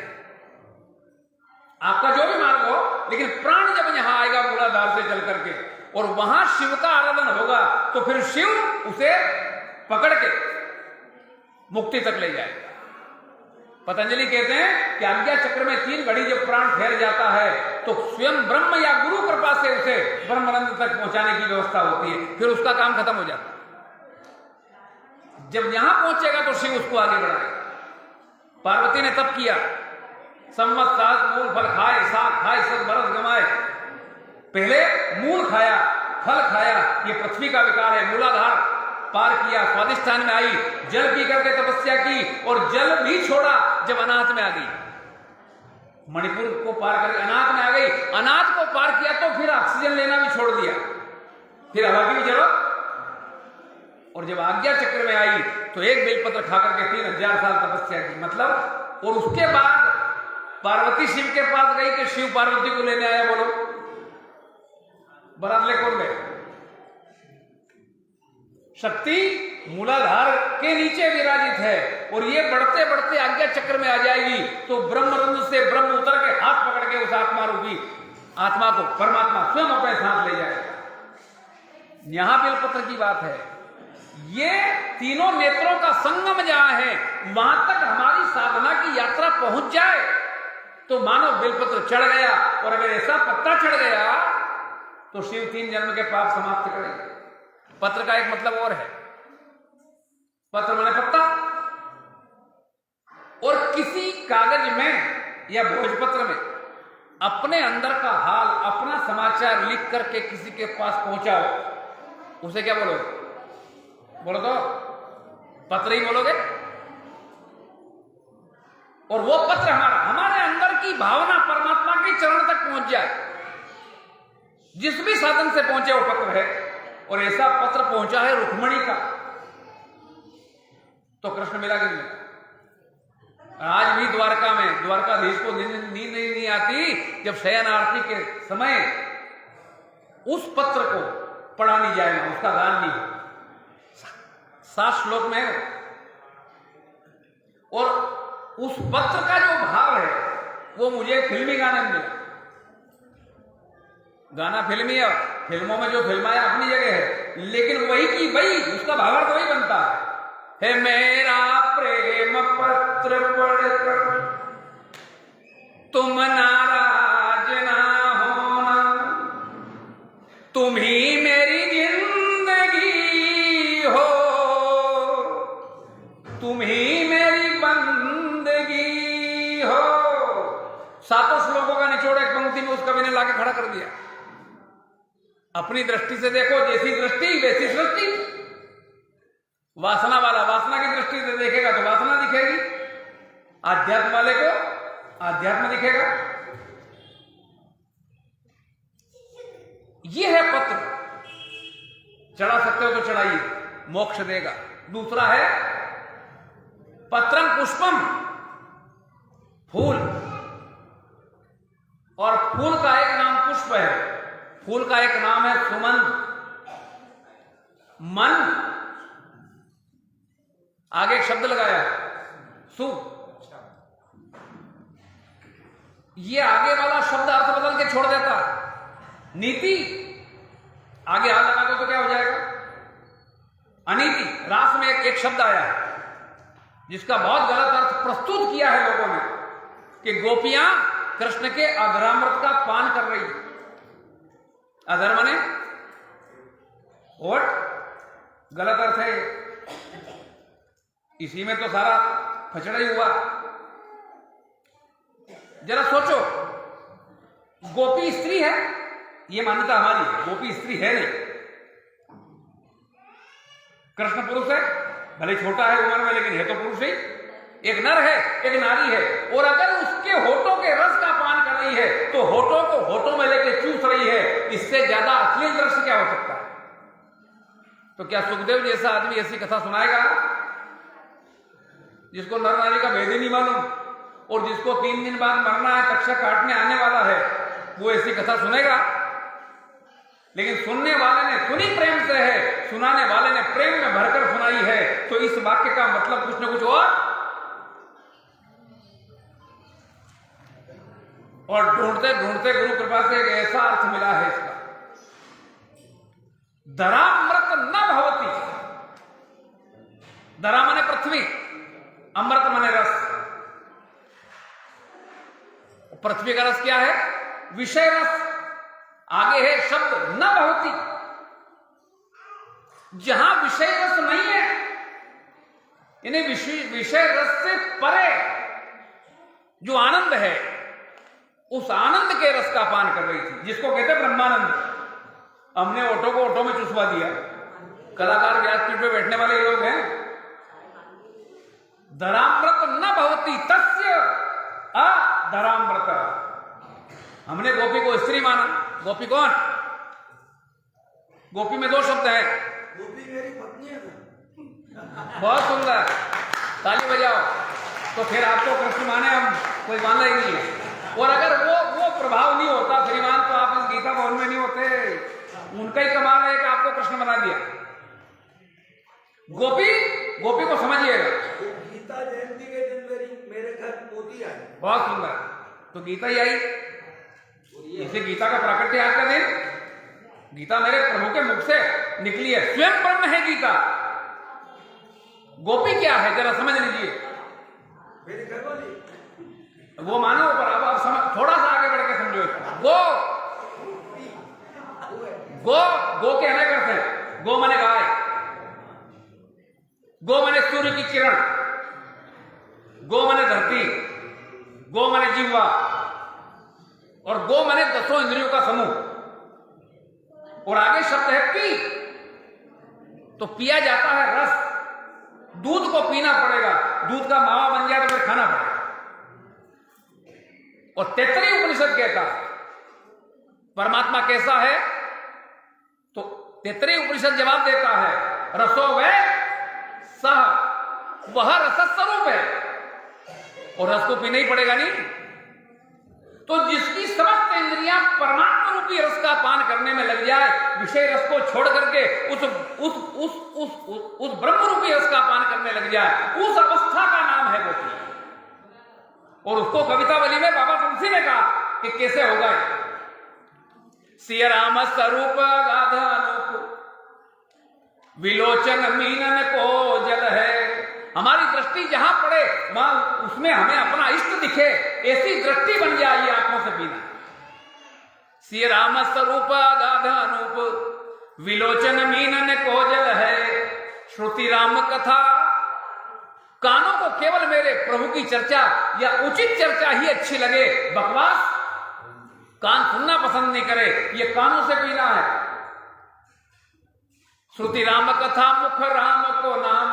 आपका जो भी मार्ग हो, लेकिन प्राण जब यहां आएगा मूलाधार से चल करके और वहां शिव का आराधन होगा तो फिर शिव उसे पकड़ के मुक्ति तक ले जाएगा। पतंजलि कहते हैं कि आज्ञा चक्र में 3 घड़ी जब प्राण ठहर जाता है तो स्वयं ब्रह्म या गुरु कृपा से उसे ब्रह्मानंद तक पहुंचाने की व्यवस्था होती है, फिर उसका काम खत्म हो जाता है। जब यहां पहुंचेगा तो शिव उसको आगे बढ़ाएगा। पार्वती ने तब किया, संवत सात मूल फल खाए, साग खाए, सब बरस गमाए। पहले मूल खाया, फल खाया, ये पृथ्वी का विकार है। मूलाधार पार किया, स्वादिष्ठान में आई, जल पी करके तपस्या की और जल भी छोड़ा जब अनाहत में आ गई। मणिपुर को पार करके अनाहत में आ गई, अनाहत को पार किया तो फिर ऑक्सीजन लेना भी छोड़ दिया, फिर हवा की भी जरूरत। और जब आज्ञा चक्र में आई तो एक बेलपत्र खाकर के 3000 साल तपस्या की, मतलब। और उसके बाद पार्वती शिव के पास गई कि शिव पार्वती को लेने आया। बोलो, बारात ले कौन गए? शक्ति मूलाधार के नीचे विराजित है और ये बढ़ते बढ़ते आज्ञा चक्र में आ जाएगी तो ब्रह्मरंध्र से ब्रह्म उतर के हाथ पकड़ के उस आत्मा रूपी आत्मा को परमात्मा स्वयं अपने साथ ले जाएगा। यहां बेलपत्र की बात है। ये तीनों नेत्रों का संगम जहां है, वहां तक हमारी साधना की यात्रा पहुंच जाए तो मानो बेलपत्र चढ़ गया। और अगर ऐसा पत्ता चढ़ गया तो शिव 3 जन्म के पाप समाप्त करेंगे। पत्र का एक मतलब और है, पत्र माने पत्ता। और किसी कागज में या भोजपत्र में अपने अंदर का हाल, अपना समाचार लिख करके किसी के पास पहुंचाओ, उसे क्या बोलोगे? बोलो तो पत्र ही बोलोगे। और वो पत्र हमारे अंदर की भावना परमात्मा के चरण तक पहुंच जाए, जिस भी साधन से पहुंचे वो पत्र है। और ऐसा पत्र पहुंचा है रुक्मणी का, तो कृष्ण मिला कि नहीं? आज भी द्वारका में द्वारकाधीश को नींद नहीं आती जब शयन आरती के समय उस पत्र को पढ़ा नहीं जाएगा, उसका गान नहीं हो। 7 श्लोक में है। और उस पत्र का जो भाव है वो मुझे फिल्मी गाने में मिला। गाना फिल्मी है, फिल्मों में जो फिल्माया अपनी जगह है, लेकिन वही की वही उसका भावार्थ वही बनता है मेरा प्रेम पत्र पढ़कर तुम नाराज ना होना, तुम ही मेरी जिंदगी हो, तुम ही मेरी बंदगी हो। 7 श्लोकों का निचोड़ एक पंक्ति में उस कवि ने लाके खड़ा कर दिया। अपनी दृष्टि से देखो, जैसी दृष्टि वैसी सृष्टि। वासना वाला वासना की दृष्टि से देखेगा तो वासना दिखेगी, आध्यात्म वाले को आध्यात्म दिखेगा। यह है पत्र, चढ़ा सकते हो तो चढ़ाइए, मोक्ष देगा। दूसरा है पत्रम पुष्पम, फूल। और फूल का एक नाम पुष्प है, फूल का एक नाम है सुमन, मन। आगे एक शब्द लगाया सु, ये आगे वाला शब्द अर्थ बदल के छोड़ देता। नीति, आगे हाथ लगा दो तो क्या हो जाएगा? अनीति। रास में एक शब्द आया है जिसका बहुत गलत अर्थ प्रस्तुत किया है लोगों ने कि गोपियां कृष्ण के अधरामृत का पान कर रही। अधर माने होठ, गलत अर्थ है। इसी में तो सारा फचड़ा ही हुआ। जरा सोचो, गोपी स्त्री है, ये मान्यता हमारी है, गोपी स्त्री है नहीं। कृष्ण पुरुष है, भले छोटा है उम्र में लेकिन है तो पुरुष ही। एक नर है, एक नारी है। और अगर उसके होठों के रस का पान कर रही है तो होठों को होठों में लेके चूस रही है, इससे ज्यादा अश्लील दृश्य क्या हो सकता है? तो क्या सुखदेव जैसा आदमी ऐसी कथा सुनाएगा जिसको नर नारी का भेद ही नहीं मालूम, और जिसको 3 दिन बाद मरना है, कक्षा काटने आने वाला है, वो ऐसी कथा सुनेगा? लेकिन सुनने वाले ने सुनी प्रेम से है, सुनाने वाले ने प्रेम में भरकर सुनाई है, तो इस वाक्य का मतलब कुछ न कुछ और ढूंढते ढूंढते गुरु कृपा से एक ऐसा अर्थ मिला है इसका, धरामृत न भवती। धरा माने पृथ्वी, अमृत माने रस। पृथ्वी का रस क्या है? विषय रस। आगे है शब्द न भवती। जहां विषय रस नहीं है, इन्हें विषय रस से परे जो आनंद है, उस आनंद के रस का पान कर रही थी, जिसको कहते ब्रह्मानंद। हमने ओठों को ओठों में चुसवा दिया। कलाकार व्यासपीठ पे बैठने वाले लोग हैं। धरामृत न भवती तस्य अधरामृत। हमने गोपी को स्त्री माना। गोपी कौन? गोपी में 2 शब्द हैं। गोपी मेरी पत्नी है। बहुत सुंदर, ताली बजाओ। तो फिर आपको कृष्ण माने, हम कोई मानना ही नहीं है। और अगर वो प्रभाव नहीं होता श्रीमान, तो आप इस गीता भवन में नहीं होते। उनका ही कमाल है कि आपको कृष्ण बना दिया। गोपी को समझिएगा। गीता जयंती के दिन मेरे घर मोती आई। बहुत सुंदर। तो गीता ही आई, इसे गीता का प्राकट्य आज का दिन। गीता मेरे प्रभु के मुख से निकली है, स्वयं ब्रह्म है गीता। गोपी क्या है जरा समझ लीजिए। वो मानो, पर अब आप थोड़ा सा आगे बढ़ के समझो। गो गो गो के अनेक अर्थ हैं। गो माने गाय, गो माने सूर्य की किरण, गो माने धरती, गो माने जीवा, और गो माने 10 इंद्रियों का समूह। और आगे शब्द है पी, तो पिया जाता है रस। दूध को पीना पड़ेगा, दूध का मावा बन गया तो फिर खाना पड़ेगा। और तैत्तरीय उपनिषद कहता परमात्मा कैसा है, तो तैत्तरीय उपनिषद जवाब देता है रसो वे सह, वह रस स्वरूप है और रस को पीना ही पड़ेगा नहीं। तो जिसकी समस्त इंद्रियां परमात्मा रूपी रस का पान करने में लग जाए, विषय रस को छोड़ करके उस ब्रह्म रूपी रस का पान करने लग जाए, उस अवस्था का नाम है गोपी। और उसको कवितावली में बाबा तुलसी ने कहा कि कैसे होगा। सिया राम स्वरूप गाधानुप, विलोचन मीनन को जल है। हमारी दृष्टि जहां पड़े वहां उसमें हमें अपना इष्ट दिखे, ऐसी दृष्टि बन जाए आंखों से पीना। सिया राम स्वरूप गाधानुप, विलोचन मीनन को जल है। श्रुति राम कथा, कानों को केवल मेरे प्रभु की चर्चा या उचित चर्चा ही अच्छी लगे, बकवास कान सुनना पसंद नहीं करे, ये कानों से पीना है। श्रुति राम कथा मुख राम को नाम,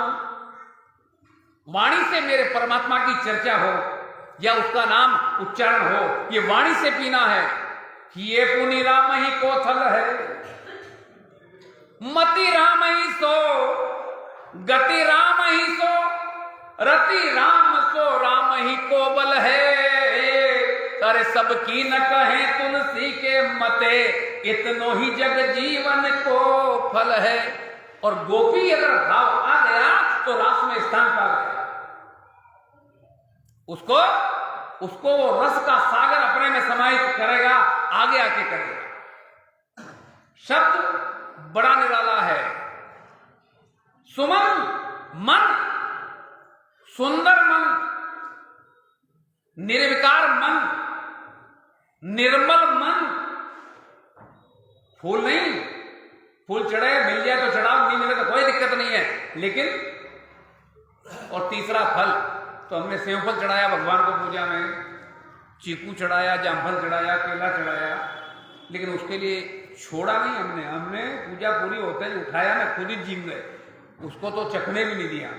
वाणी से मेरे परमात्मा की चर्चा हो या उसका नाम उच्चारण हो, ये वाणी से पीना है। ये पुनि राम ही को थल है, मति राम ही सो, गति राम ही सो, रति राम सो राम ही को बल है। अरे सबकी न कहे तुलसी के मते, इतनो ही जग जीवन को फल है। और गोपी अगर भाव आ गया तो रास में स्थान पा गया। उसको वो रस का सागर अपने में समाहित करेगा, आगे आके करेगा। शब्द बड़ा निराला है। सुमन मन, सुंदर मन, निर्विकार मन, निर्मल मन। फूल नहीं, फूल चढ़े मिल जाए तो चढ़ाओ, नहीं मिले तो कोई दिक्कत नहीं है। लेकिन और तीसरा फल, तो हमने सेव फल चढ़ाया भगवान को पूजा में, चीकू चढ़ाया, जामफल चढ़ाया, केला चढ़ाया, लेकिन उसके लिए छोड़ा नहीं हमने पूजा पूरी होते ही उठाया ना, खुद ही जीम गए, उसको तो चखने भी नहीं दिया।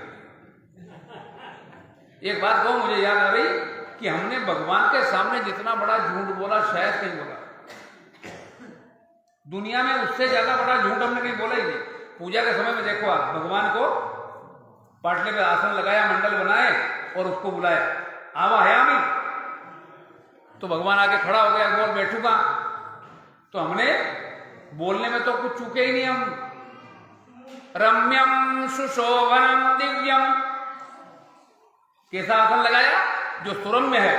एक बात कहूं, मुझे याद आ रही कि हमने भगवान के सामने जितना बड़ा झूठ बोला शायद कहीं बोला, दुनिया में उससे ज्यादा बड़ा झूठ हमने कहीं बोला ही नहीं। पूजा के समय में देखो आप, भगवान को पाटले पे आसन लगाया, मंडल बनाए और उसको बुलाया, आवा है आमी, तो भगवान आके खड़ा हो गया, और बैठूंगा, तो हमने बोलने में तो कुछ चूके ही नहीं हम। रम्यम सुशोभनम दिव्यम, कैसा आसन लगाया जो सुरम्य है,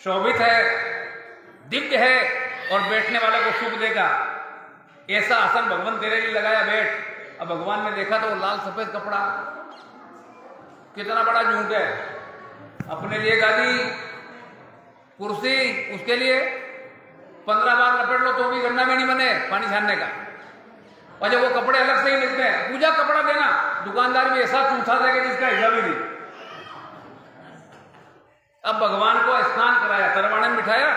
शोभित है, दिव्य है और बैठने वाले को सुख देगा, ऐसा आसन भगवान तेरे लिए लगाया, बैठ। अब भगवान ने देखा तो वो लाल सफेद कपड़ा, कितना बड़ा झूठ है। अपने लिए गादी कुर्सी, उसके लिए 15 बार लपेट लो तो भी गन्ना में नहीं बने पानी छानने का। और जब वो कपड़े अलग से ही मिलते हैं, पूजा कपड़ा देना, दुकानदार भी ऐसा चूथा देगा जिसका हिसाब ही नहीं। अब भगवान को स्नान कराया, तरवाणे में बिठाया,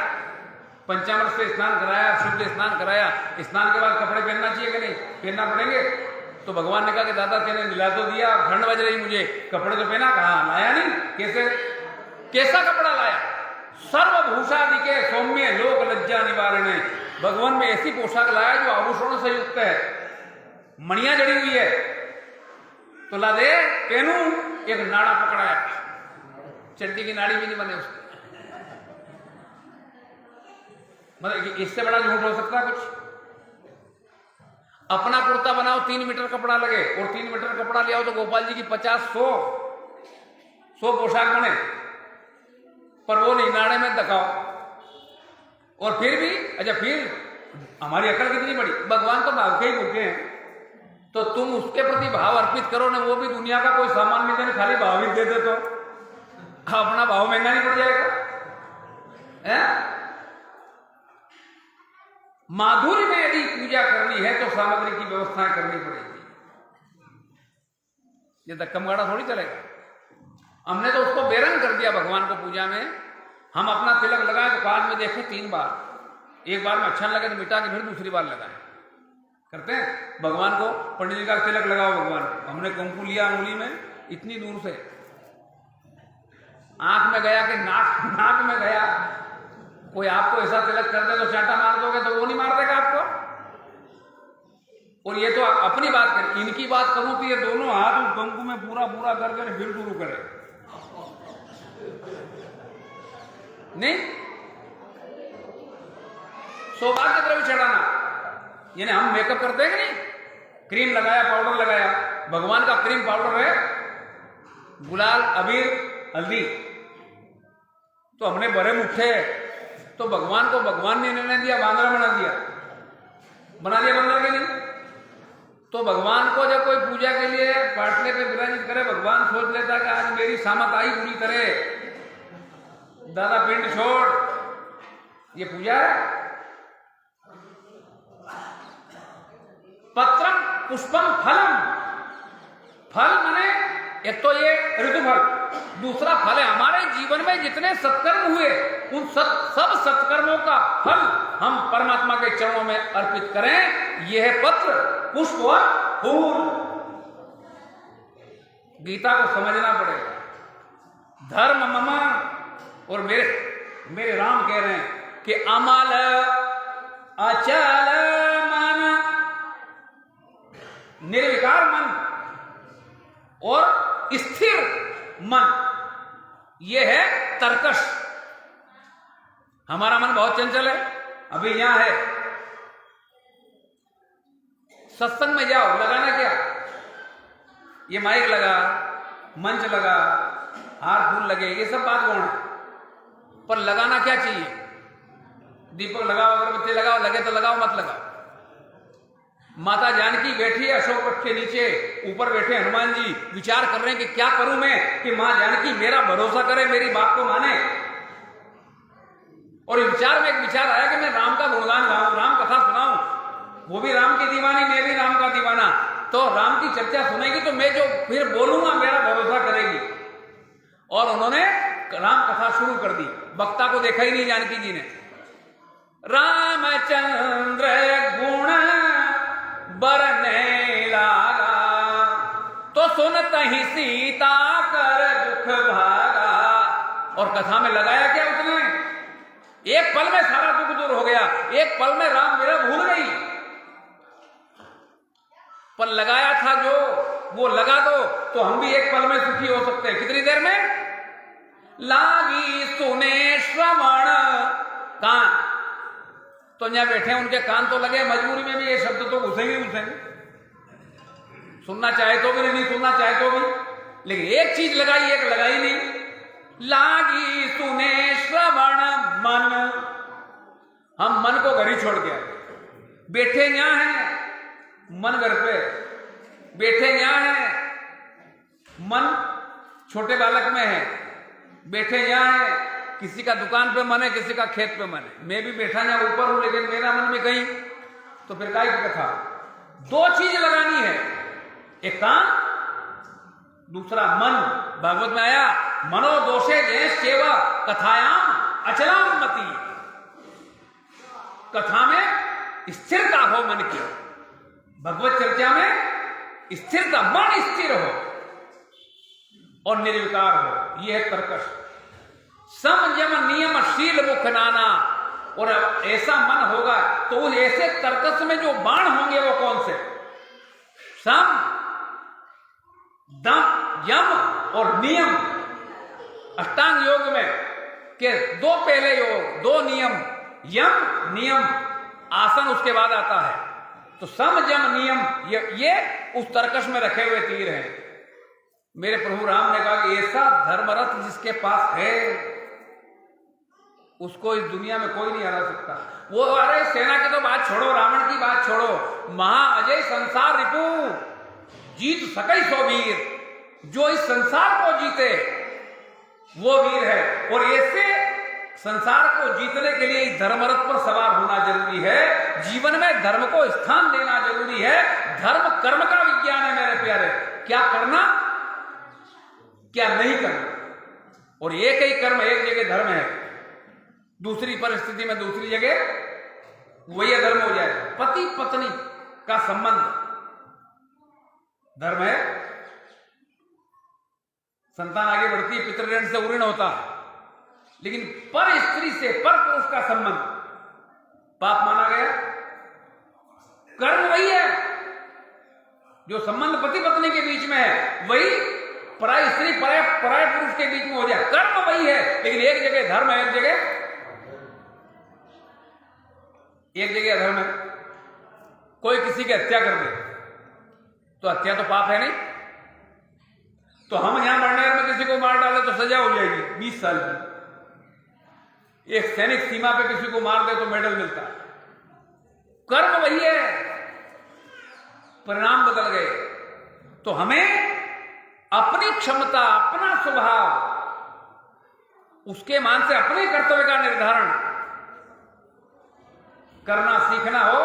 पंचामृत से स्नान कराया, शुद्ध स्नान कराया। स्नान के बाद कपड़े पहनना चाहिए कि नहीं, पहनना पड़ेंगे। तो भगवान ने कहा कि दादा तेने मिला तो दिया, ठंड बज रही मुझे, कपड़े तो पहना, कहा लाया नहीं। कैसा कपड़ा लाया? सर्वभूषादि के सौम्य लोक लज्जा निवारण। भगवान में ऐसी पोशाक लाया जो आभूषणों से युक्त है, मणियां जड़ी हुई है, तो ला दे पहनू। एक नाड़ा पकड़ाया, चड्डी की नाड़ी भी नहीं बने उसकी। मतलब इससे बड़ा झूठ हो सकता है कुछ? अपना कुर्ता बनाओ, 3 मीटर कपड़ा लगे, और 3 मीटर कपड़ा ले आओ तो गोपाल जी की 50-100 पोशाक बने, पर वो नहीं, नाड़े में दिखाओ। और फिर भी अच्छा, फिर हमारी अकल कितनी बड़ी, भगवान तो भाग के ही भूखे हैं। तो तुम उसके प्रति भाव अर्पित करो ना, वो भी दुनिया का कोई सामान नहीं देने, खाली भाव ही दे दे तो अपना भाव महंगा नहीं पड़ जाएगा? माधुर्य में यदि पूजा करनी है तो सामग्री की व्यवस्थाएं करनी पड़ेगी। ये धक्कमगाड़ा थोड़ी चलेगा। हमने तो उसको बेरंग कर दिया भगवान को पूजा में। हम अपना तिलक लगाए तो बाद में देखें 3 बार, एक बार में अच्छा लगे तो मिटा के फिर दूसरी बार लगाए करते हैं। भगवान को पंडित जी का तिलक लगाओ भगवान को, हमने कुंकू लिया अंगुली में इतनी दूर से, आंख में गया कि नाक में गया। कोई आपको ऐसा तिलक कर दे तो चांटा मार दोगे तो वो नहीं मार देगा आपको। और ये तो अपनी बात करें, इनकी बात करूं तो ये दोनों हाथ उस कुंकू में पूरा पूरा करके फिर शुरू करे नहीं। सौभाग्य द्रव्य चढ़ाना, यानी हम मेकअप करते हैं कि नहीं, क्रीम लगाया पाउडर लगाया, भगवान का क्रीम पाउडर है गुलाल अबीर हल्दी, तो हमने बड़े मुट्ठे, तो भगवान को भगवान ने निर्णय दिया, बांद्रा बना दिया बांद्रा के नहीं। तो भगवान को जब कोई पूजा के लिए पाटले पे विराजित करे, भगवान सोच लेता कि आज मेरी सामत आई पूरी करे, दादा पिंड छोड़, ये पूजा है। पत्रम पुष्पम फलम, फल माने एक तो ये ऋतुफल, दूसरा फल है हमारे जीवन में जितने सत्कर्म हुए उन सब सत्कर्मों का फल हम परमात्मा के चरणों में अर्पित करें। यह है पत्र पुष्प और फूल। गीता को समझना पड़ेगा। धर्म मम, और मेरे राम कह रहे हैं कि अमल अचल मन, निर्विकार मन और स्थिर मन, यह है तर्कश। हमारा मन बहुत चंचल है। अभी यहां है, सत्संग में जाओ, लगाना क्या, ये माइक लगा, मंच लगा, हार फूल लगे, ये सब बात कौन है, पर लगाना क्या चाहिए? दीपक लगाओ, अगरबत्ती लगाओ, लगे तो लगाओ, मत लगाओ। माता जानकी बैठी है अशोक वृक्ष के नीचे, ऊपर बैठे हनुमान जी विचार कर रहे हैं कि क्या करूं मैं कि मां जानकी मेरा भरोसा करे, मेरी बात को माने। और विचार में एक विचार आया कि मैं राम का गुणगान गाऊं, राम कथा सुनाऊं। वो भी राम की दीवानी, मैं भी राम का दीवाना। तो राम की चर्चा सुनेगी तो मैं जो फिर बोलूंगा मेरा भरोसा करेगी। और उन्होंने राम कथा शुरू कर दी। वक्ता को देखा ही नहीं जानकी जी ने। रामचंद्र गुण बरने लागा, तो सुनत ही सीता कर दुख भागा। और कथा में लगाया क्या उसने? एक पल में सारा दुख दूर हो गया, एक पल में राम मेरा भूल गई। पर लगाया था जो, वो लगा दो तो हम भी एक पल में सुखी हो सकते हैं। कितनी देर में? लागी सुने श्रवण कान, तो यहां बैठे उनके कान तो लगे, मजबूरी में भी ये शब्द तो घुसेंगे। सुनना चाहे तो भी नहीं, सुनना चाहे तो भी, लेकिन एक चीज लगाई, एक लगाई नहीं। लागी सुने श्रवण मन, हम मन को घर ही छोड़ के आए। बैठे यहां हैं, मन घर पे, बैठे यहां हैं, मन छोटे बालक में है, बैठे यहां है, किसी का दुकान पे मन है, किसी का खेत पे मन है। मैं भी बैठा यहां ऊपर हूं, लेकिन मेरा मन भी कहीं, तो फिर काय की कथा? दो चीज लगानी है, एक कान, दूसरा मन। भागवत में आया, मनोदोषे जैस सेवा कथायाम अचलाम मति, कथा में स्थिरता हो मन की, भगवत चर्चा में स्थिरता, मन स्थिर हो और निर्विकार हो। यह है तर्कश। संयम नियम शील मुख नाना, और ऐसा मन होगा तो उस ऐसे तर्कश में जो बाण होंगे वो कौन से? सम, दम, यम और नियम। अष्टांग योग में के दो पहले योग, दो नियम, यम नियम, आसन उसके बाद आता है। तो सम यम नियम, ये उस तर्कश में रखे हुए तीर हैं। मेरे प्रभु राम ने कहा कि ऐसा धर्मरथ जिसके पास है उसको इस दुनिया में कोई नहीं हरा सकता। वो अरे सेना की तो बात छोड़ो, रावण की बात छोड़ो, महा अजय संसार रिपु जीत सकई सो वीर, जो इस संसार को जीते वो वीर है। और ऐसे संसार को जीतने के लिए धर्मरथ पर सवार होना जरूरी है। जीवन में धर्म को स्थान देना जरूरी है। धर्म कर्म का विज्ञान है मेरे प्यारे, क्या करना क्या नहीं करना। और एक ही कर्म एक जगह धर्म है, दूसरी परिस्थिति में दूसरी जगह वही धर्म हो जाए। पति पत्नी का संबंध धर्म है, संतान आगे बढ़ती है, पितृऋण से उऋण होता है, लेकिन पर स्त्री से पर पुरुष का संबंध पाप माना गया। कर्म वही है, जो संबंध पति पत्नी के बीच में है वही पराई स्त्री पराय पुरुष के बीच में हो जाए। कर्म वही है, लेकिन एक जगह धर्म है, एक जगह धर्म है। कोई किसी की हत्या कर दे तो हत्या तो पाप है नहीं, तो हम यहां मरने में किसी को मार डाले तो सजा हो जाएगी 20 साल की। एक सैनिक सीमा पे किसी को मार दे तो मेडल मिलता है। कर्म वही है, परिणाम बदल गए। तो हमें अपनी क्षमता, अपना स्वभाव, उसके मान से अपने कर्तव्य का निर्धारण करना सीखना हो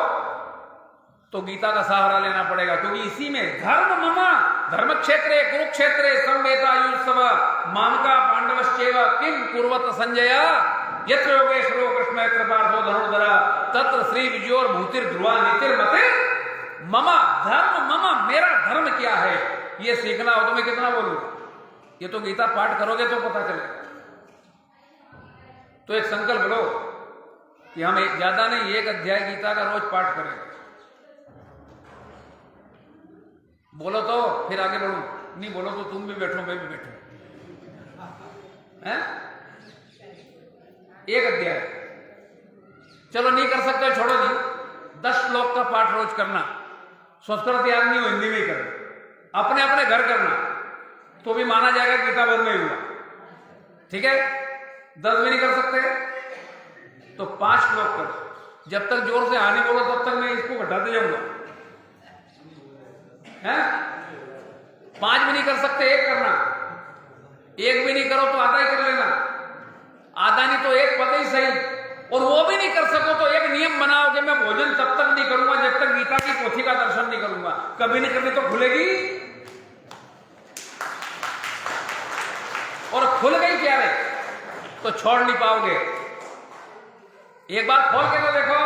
तो गीता का सहारा लेना पड़ेगा, क्योंकि इसी में धर्म ममा धर्म क्षेत्रे कुरुक्षेत्रे संवेतायुत्सव मामका पांडवश्चैव किम कुर्वत संजय यत्र योगेश्वरो कृष्ण यत्र पार्थो धनुर्धरा तत्र श्री विजयोर भूतिर ध्रुवा नीतिर मते ममा धर्म ममा, मेरा धर्म क्या है ये सीखना हो तो मैं कितना बोलूंगा। ये तो गीता पाठ करोगे तो पता चलेगा। तो एक संकल्प लो कि हम एक ज्यादा नहीं, एक अध्याय गीता का रोज पाठ करेंगे। बोलो तो फिर आगे बढ़ूं, नहीं बोलो तो तुम भी बैठो मैं भी बैठूं। हैं? एक अध्याय, चलो नहीं कर सकते छोड़ो जी, 10 श्लोक का पाठ रोज करना। संस्कृत याद नहीं हो हिंदी में ही करना, अपने अपने घर करना तो भी माना जाएगा गीता बंद नहीं हुआ। ठीक है, 10 भी नहीं कर सकते तो 5 श्लोक करो। जब तक जोर से हानि बोलो तब तक मैं इसको घटाते जाऊंगा। हैं? 5 भी नहीं कर सकते, 1 करना। 1 भी नहीं करो तो आधा ही कर लेना, आधा नहीं तो 1 पता ही सही। और वो भी नहीं कर सको तो एक नियम बनाओ कि मैं भोजन तब तक नहीं करूंगा जब तक गीता की पोथी का दर्शन नहीं करूंगा। कभी नहीं करनी तो खुलेगी, और खुल गई प्यारे तो छोड़ नहीं पाओगे। एक बार खोल के तो देखो,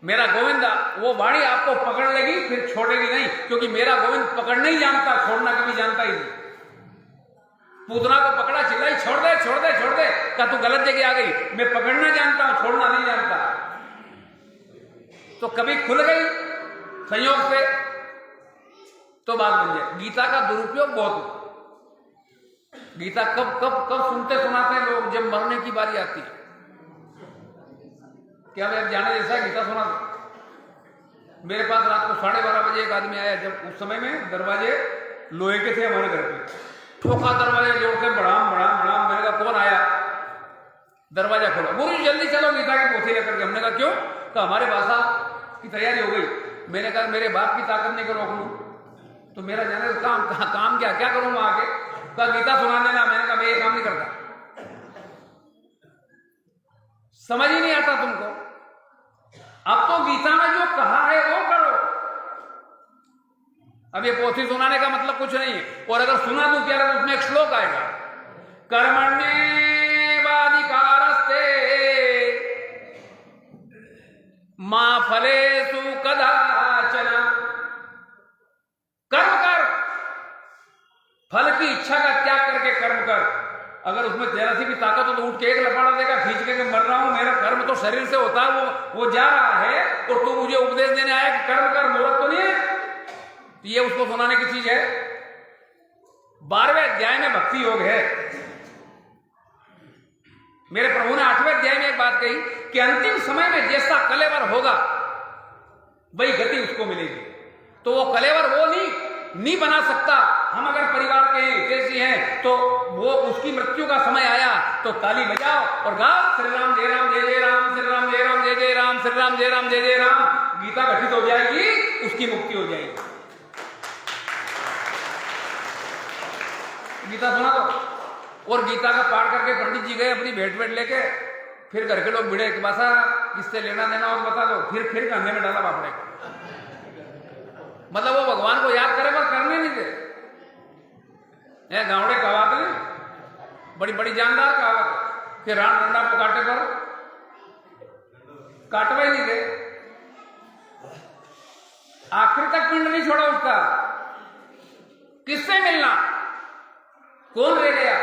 मेरा गोविंद वो वाणी आपको पकड़ लेगी फिर छोड़ेगी नहीं, क्योंकि मेरा गोविंद पकड़ना ही जानता, छोड़ना कभी जानता ही नहीं। पूतना को पकड़ा, चिल्लाई छोड़ दे छोड़ दे छोड़ दे, का तू गलत जगह आ गई, मैं पकड़ना जानता हूं छोड़ना नहीं जानता। तो कभी खुल गई संयोग से तो बात बन जाए। गीता का दुरुपयोग बहुत, गीता कब कब कब सुनते सुनाते हैं लोग, जब मरने की बारी आती है। क्या मैं जाने जैसा गीता सुना? मेरे पास रात को 12:30 बजे एक आदमी आया, जब उस समय में दरवाजे लोहे के थे हमारे घर पे, ठोका दरवाजा जोड़ के बड़ाम बड़ाम बड़ाम। मैंने कहा कौन आया? दरवाजा खोला, गुरु जी जल्दी चलो गीता की पोथी लेकर के। हमने कहा क्यों? तो हमारे भाषा की तैयारी हो गई। मैंने कहा मेरे बाप की ताकत नहीं कर रोक लूं तो मेरा जाने काम क्या क्या करूंगा आगे? कहा गीता सुना देना। मैंने कहा मैं ये काम नहीं करता, समझ ही नहीं आता तुमको। अब तो गीता में जो कहा है वो करो। अब ये पोथी सुनाने का मतलब कुछ नहीं है। और अगर सुना दूं क्या तो उसमें एक श्लोक आएगा, कर्मण्येवाधिकारस्ते मा फलेषु कदाचन। कर्म कर, फल की इच्छा का त्याग करके कर्म कर। अगर उसमें जरा सी भी ताकत हो तो उठ के एक लपाड़ा देगा, खींच के मर रहा हूं, मेरा कर्म तो शरीर से होता है, वो जा रहा है, और तू मुझे उपदेश देने आया कि कर्म कर, मूर्ख तो नहीं है? ये उसको सुनाने की चीज है। 12वें अध्याय में भक्ति योग है। मेरे प्रभु ने 8वें अध्याय में एक बात कही कि अंतिम समय में जैसा कलेवर होगा वही गति उसको मिलेगी। तो वो कलेवर वो नहीं बना सकता, हम अगर परिवार के हितैषी हैं तो वो उसकी मृत्यु का समय आया तो ताली बजाओ और गाओ श्री राम जय राम जय जय राम, श्री राम जय राम जय जय राम, श्री राम जय राम जय जय राम। गीता घटित हो जाएगी, उसकी मुक्ति हो जाएगी। गीता सुना दो। और गीता का पाठ करके पंडित जी गए अपनी भेंट लेके, फिर घर के लोग भिड़े कि बासा किससे लेना देना और बता दो, फिर कंधे में डाला बापड़े को। मतलब वो भगवान को याद करे पर करने नहीं दे। गावड़े कहावत नहीं, बड़ी बड़ी जानदार कहावत कि राम डंडा को काटे पर काटवा ही नहीं दे, आखिर तक पिंड नहीं छोड़ा उसका। किससे मिलना, कौन रह गया?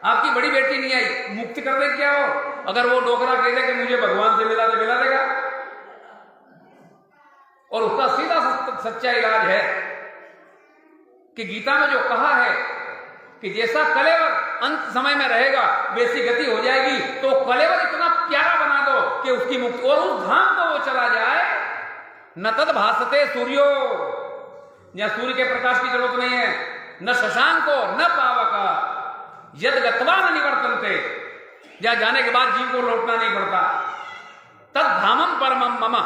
आपकी बड़ी बेटी नहीं आई, मुक्ति कर दे क्या हो? अगर वो डोकरा कह दे कि मुझे भगवान से मिला देगा। और उसका सीधा सच्चा इलाज है कि गीता में जो कहा है कि जैसा कलेवर अंत समय में रहेगा वैसी गति हो जाएगी, तो कलेवर इतना प्यारा बना दो कि उसकी मुक्ति, और उस धाम को वो चला जाए। न तद भासते सूर्यो, या सूर्य के प्रकाश की जरूरत नहीं है, न शशांको न पावका, यद गत्वा न निवर्तन्ते, या जाने के बाद जीव को लौटना नहीं पड़ता। तद धामम परमम मम,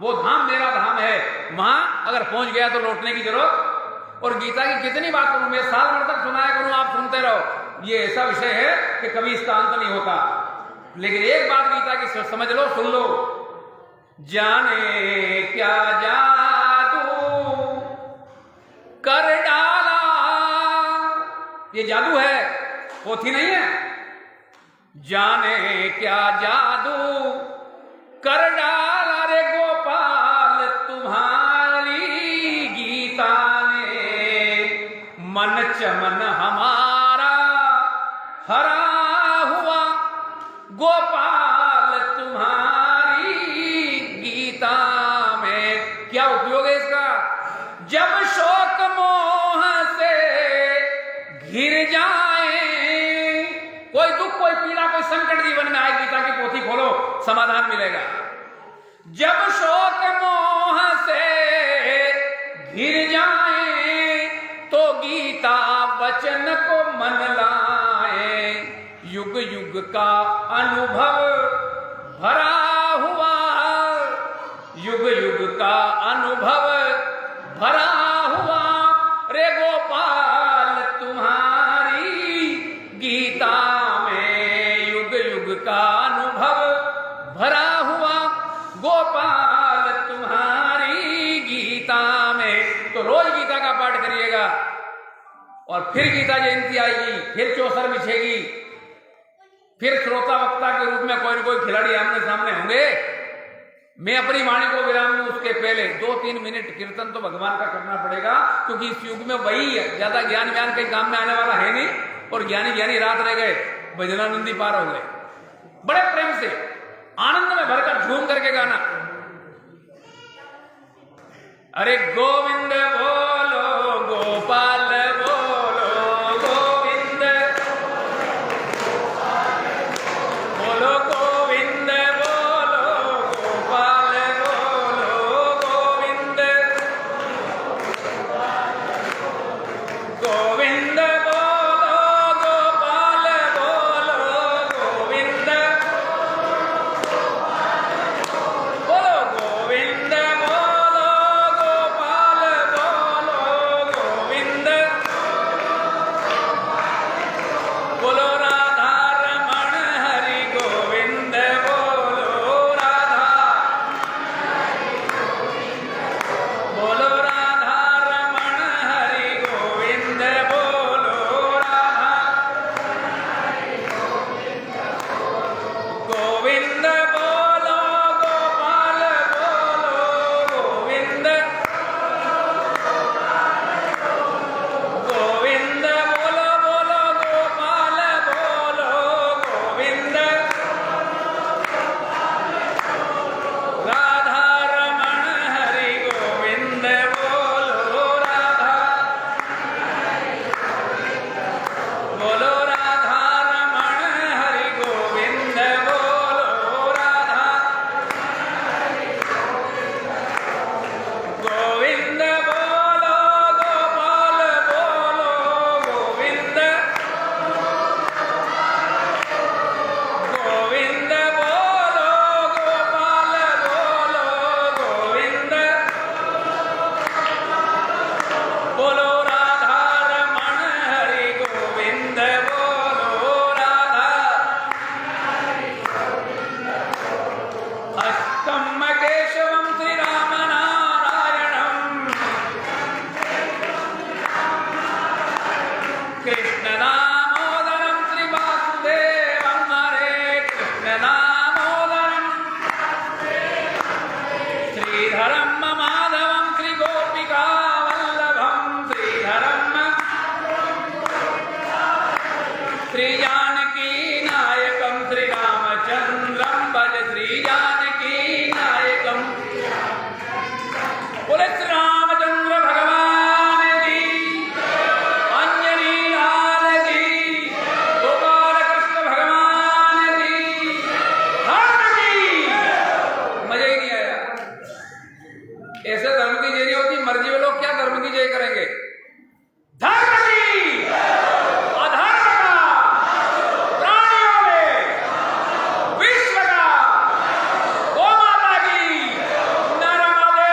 वो धाम मेरा धाम है, वहां अगर पहुंच गया तो लौटने की जरूरत। और गीता की कितनी बात करूं मैं, साल भर तक सुनाया करूं, आप सुनते रहो। ये ऐसा विषय है कि कभी इसका अंत नहीं होता। लेकिन एक बात गीता की समझ लो, सुन लो, जाने क्या जादू कर डाला, ये जादू है, पोथी नहीं है। जाने क्या जादू कर डाला रे गोपाल तुम्हारी गीता ने, मन चमन हमारा हरा हुआ गोपाल तुम्हारी गीता में। क्या उपयोग है इसका? जब शोक मोह से घिर जाए, कोई दुख कोई पीड़ा कोई संकट जीवन में आए, गीता की पोथी खोलो, समाधान मिलेगा। जब शोक मोह से घिर जाए तो गीता वचन को मन लाए, युग युग का अनुभव भरा हुआ, युग युग का अनुभव भरा हुआ रे गोपाल तुम्हारी गीता में, युग युग का अनुभव भरा हुआ गोपाल तुम्हारी गीता में। तो रोज गीता का पाठ करिएगा, और फिर गीता जयंती आएगी, फिर चौसर बिछेगी, फिर श्रोता वक्ता के रूप में कोई न कोई खिलाड़ी आमने सामने होंगे। मैं अपनी वाणी को विराम दूं उसके पहले 2-3 मिनट कीर्तन तो भगवान का करना पड़ेगा, क्योंकि इस युग में वही है, ज्यादा ज्ञान व्यान कहीं काम में आने वाला है नहीं। और ज्ञानी रात रह गए, भजनानंदी पार हो गए। बड़े प्रेम से आनंद में भरकर झूम करके गाना, अरे गोविंद बोलो गोपाल बोलो, गोविंद बोलो गोविंद बोलो गोपाल बोलो, गोविंद गोविंद बोलो गोपाल बोलो, गोविंद बोलो गोविंद बोलो गोपाल बोलो। बोले श्री रामचंद्र भगवान की, अंजनी लाल की, गोपाल कृष्ण भगवान की, धर्म की। मजा ही नहीं आया। ऐसे धर्म की जय नहीं होती, मर्जी में लोग क्या धर्म की जय करेंगे? धर्म की, अधर्म का, प्राणियों में, विश्व का, गौ माता की, नर्मदे।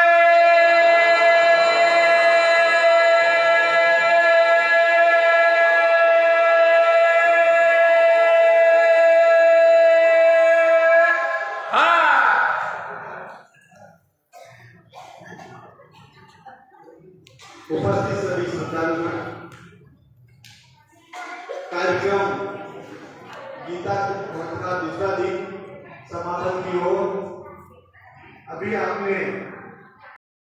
हाँ, उपस्थित सभी श्रद्धालुओं, कार्यक्रम गीता पाठ का दूसरा दिन समापन की ओर। अभी आपने